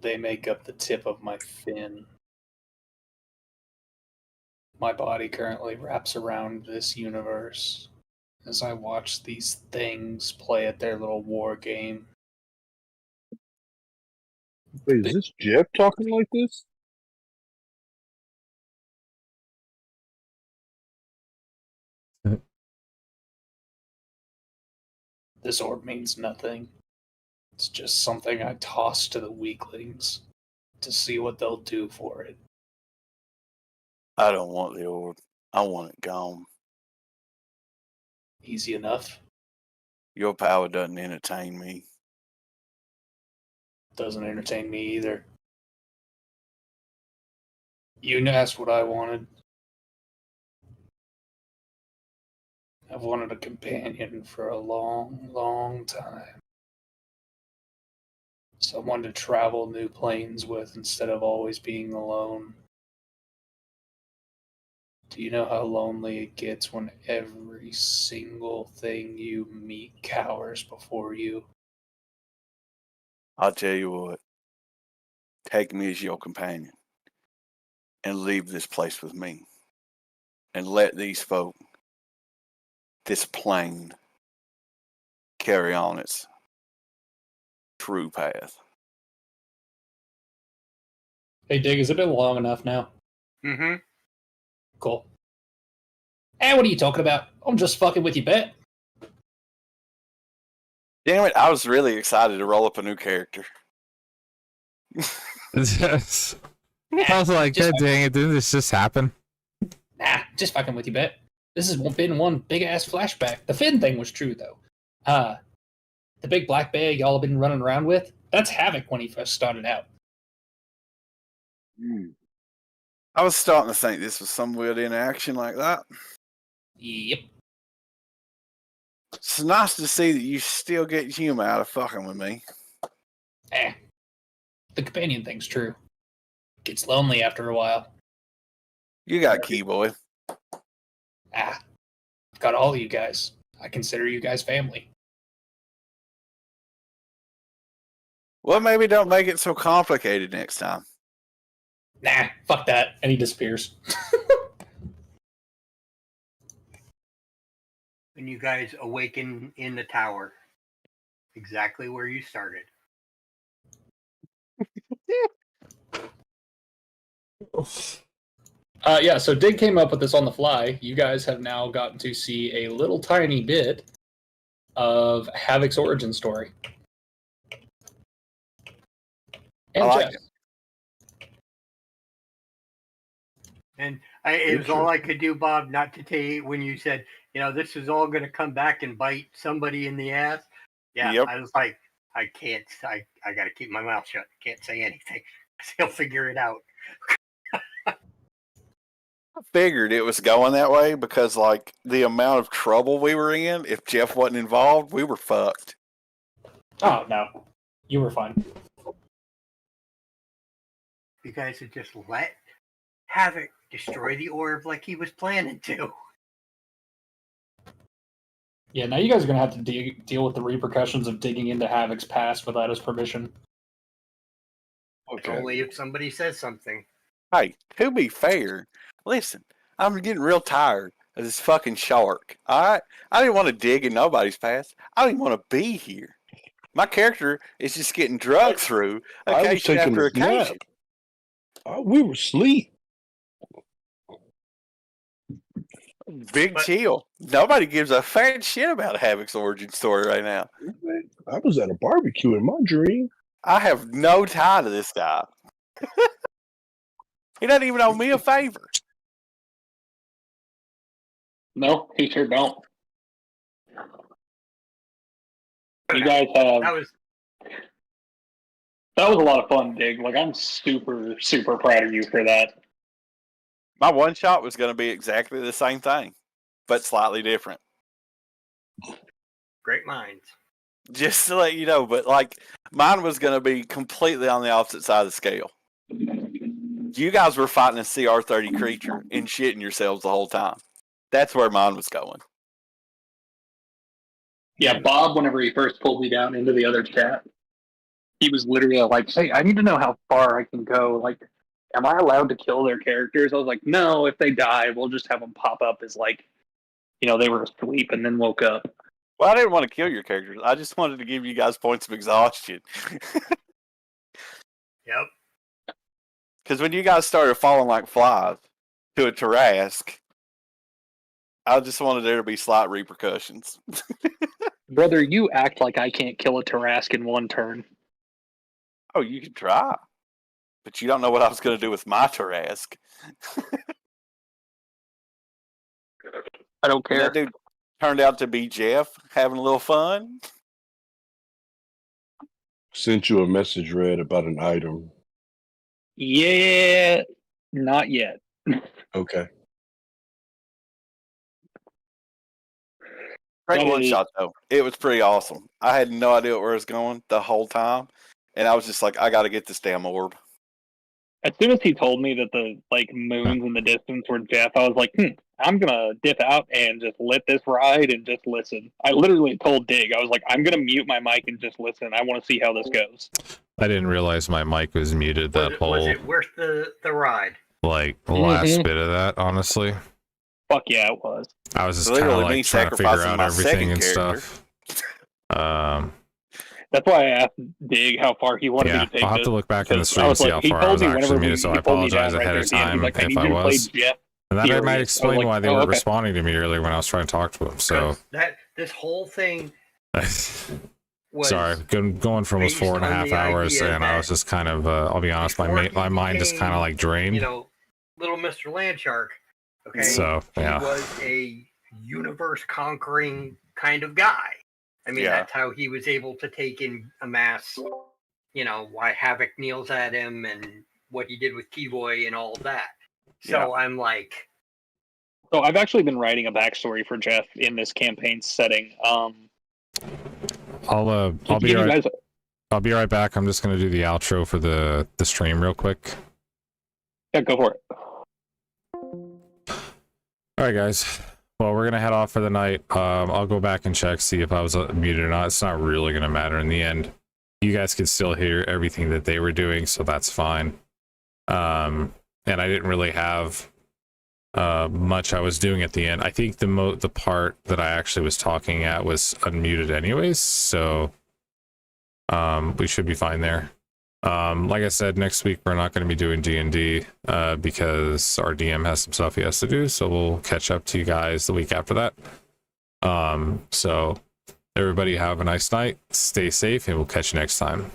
They make up the tip of my fin. My body currently wraps around this universe as I watch these things play at their little war game. Wait, is this Jeff talking like this? This orb means nothing. It's just something I toss to the weaklings to see what they'll do for it. I don't want the orb. I want it gone. Easy enough. Your power doesn't entertain me. Doesn't entertain me either. You asked what I wanted. I've wanted a companion for a long, long time. Someone to travel new planes with instead of always being alone. Do you know how lonely it gets when every single thing you meet cowers before you? I'll tell you what. Take me as your companion and leave this place with me. And let these folk, this plane, carry on its true path. Hey, Dig, has it been long enough now? Mm-hmm. Cool. Hey, what are you talking about? I'm just fucking with you, bet. Damn it, I was really excited to roll up a new character. Yes. I was like, Just God dang it, didn't this just happen? Nah, just fucking with you, bet. This has been one big ass flashback. The Finn thing was true though. The big black bear y'all have been running around with, that's Havoc when he first started out. I was starting to think this was some weird interaction like that. Yep. It's nice to see that you still get humor out of fucking with me. The companion thing's true. Gets lonely after a while. You got key, boy. I've got all of you guys. I consider you guys family. Well, maybe don't make it so complicated next time. Nah, fuck that. And he disappears. And you guys awaken in the tower, exactly where you started. Yeah, so Dig came up with this on the fly. You guys have now gotten to see a little tiny bit of Havoc's origin story. And I like Jeff. And it was all I could do, Bob, not to tell you when you said, this is all going to come back and bite somebody in the ass. Yeah, Yep. I was like, I can't. I got to keep my mouth shut. Can't say anything. He'll figure it out. I figured it was going that way because, like, the amount of trouble we were in, if Jeff wasn't involved, we were fucked. Oh, no. You were fine. You guys had just let Havoc destroy the orb like he was planning to. Yeah, now you guys are gonna have to deal with the repercussions of digging into Havoc's past without his permission. It's Okay. only if somebody says something. Hey, to be fair, listen, I'm getting real tired of this fucking shark. All right, I didn't want to dig in nobody's past. I didn't want to be here. My character is just getting drugged through I was occasion taking after a nap. occasion. We were asleep. Big But- chill. Nobody gives a fat shit about Havoc's origin story right now. I was at a barbecue in my dream. I have no tie to this guy. He doesn't even owe me a favor. No, he sure don't. But You guys have that was a lot of fun, Dig. Like I'm super, super proud of you for that. My one shot was going to be exactly the same thing, but slightly different. great minds. Just to let you know, but like mine was going to be completely on the opposite side of the scale. You guys were fighting a CR30 creature and shitting yourselves the whole time. That's where mine was going. Yeah, Bob, whenever he first pulled me down into the other chat, he was literally like, "Hey, I need to know how far I can go. Like, am I allowed to kill their characters?" I was like, "No, if they die, we'll just have them pop up as like, they were asleep and then woke up." Well, I didn't want to kill your characters. I just wanted to give you guys points of exhaustion. Yep. Because when you guys started falling like flies to a Tarask, I just wanted there to be slight repercussions. Brother, you act like I can't kill a Tarask in one turn. Oh, you can try. But you don't know what I was going to do with my Tarask. I don't care. That dude turned out to be Jeff, having a little fun. Sent you a message, Red, about an item. Yeah, not yet. Okay. Great one Hey. shot, though. It was pretty awesome. I had no idea where it was going the whole time. And I was just like, I got to get this damn orb. As soon as he told me that the moons in the distance were Jeff, I was like, I'm gonna dip out and just let this ride and just listen. I literally told Dig, I was like, I'm gonna mute my mic and just listen. I want to see how this goes. I didn't realize my mic was muted Was that it, whole was it worth the ride? last bit of that, honestly. Fuck yeah, it was. I was just kind of Literally me trying to figure sacrificing out my everything and second character. stuff. That's why I asked Dig how far he wanted Yeah, me to take I'll have this. to look back in the because stream I and was see like, how he far I told was me actually whenever muted, so I he pulled me apologize down right ahead there of at the end, time he's like, I if need I you to play was. Jeff. And that might Furious. explain I was why like, they oh, were okay. responding to me earlier when I was trying to talk to them. So, This whole thing was sorry, going for almost based 4.5 on the hours, idea and I that was just kind of, I'll be honest, before he my mind just kind of like drained. little Mr. Landshark. Okay, So, yeah. He was a universe-conquering kind of guy. I mean, Yeah. that's how he was able to take and amass, why Havoc kneels at him and what he did with Keyboy and all of that. So I'm like, So I've actually been writing a backstory for Jeff in this campaign setting. I'll to be give you right. guys I'll be right back. I'm just gonna do the outro for the stream real quick. yeah, go for it. All right, guys. Well, we're gonna head off for the night. I'll go back and check, see if I was muted or not. It's not really gonna matter in the end. You guys can still hear everything that they were doing, so that's fine. And I didn't really have much I was doing at the end. I think the part that I actually was talking at was unmuted anyways, so we should be fine there. Like I said, next week we're not going to be doing D&D because our DM has some stuff he has to do, so we'll catch up to you guys the week after that. So everybody have a nice night, stay safe, and we'll catch you next time.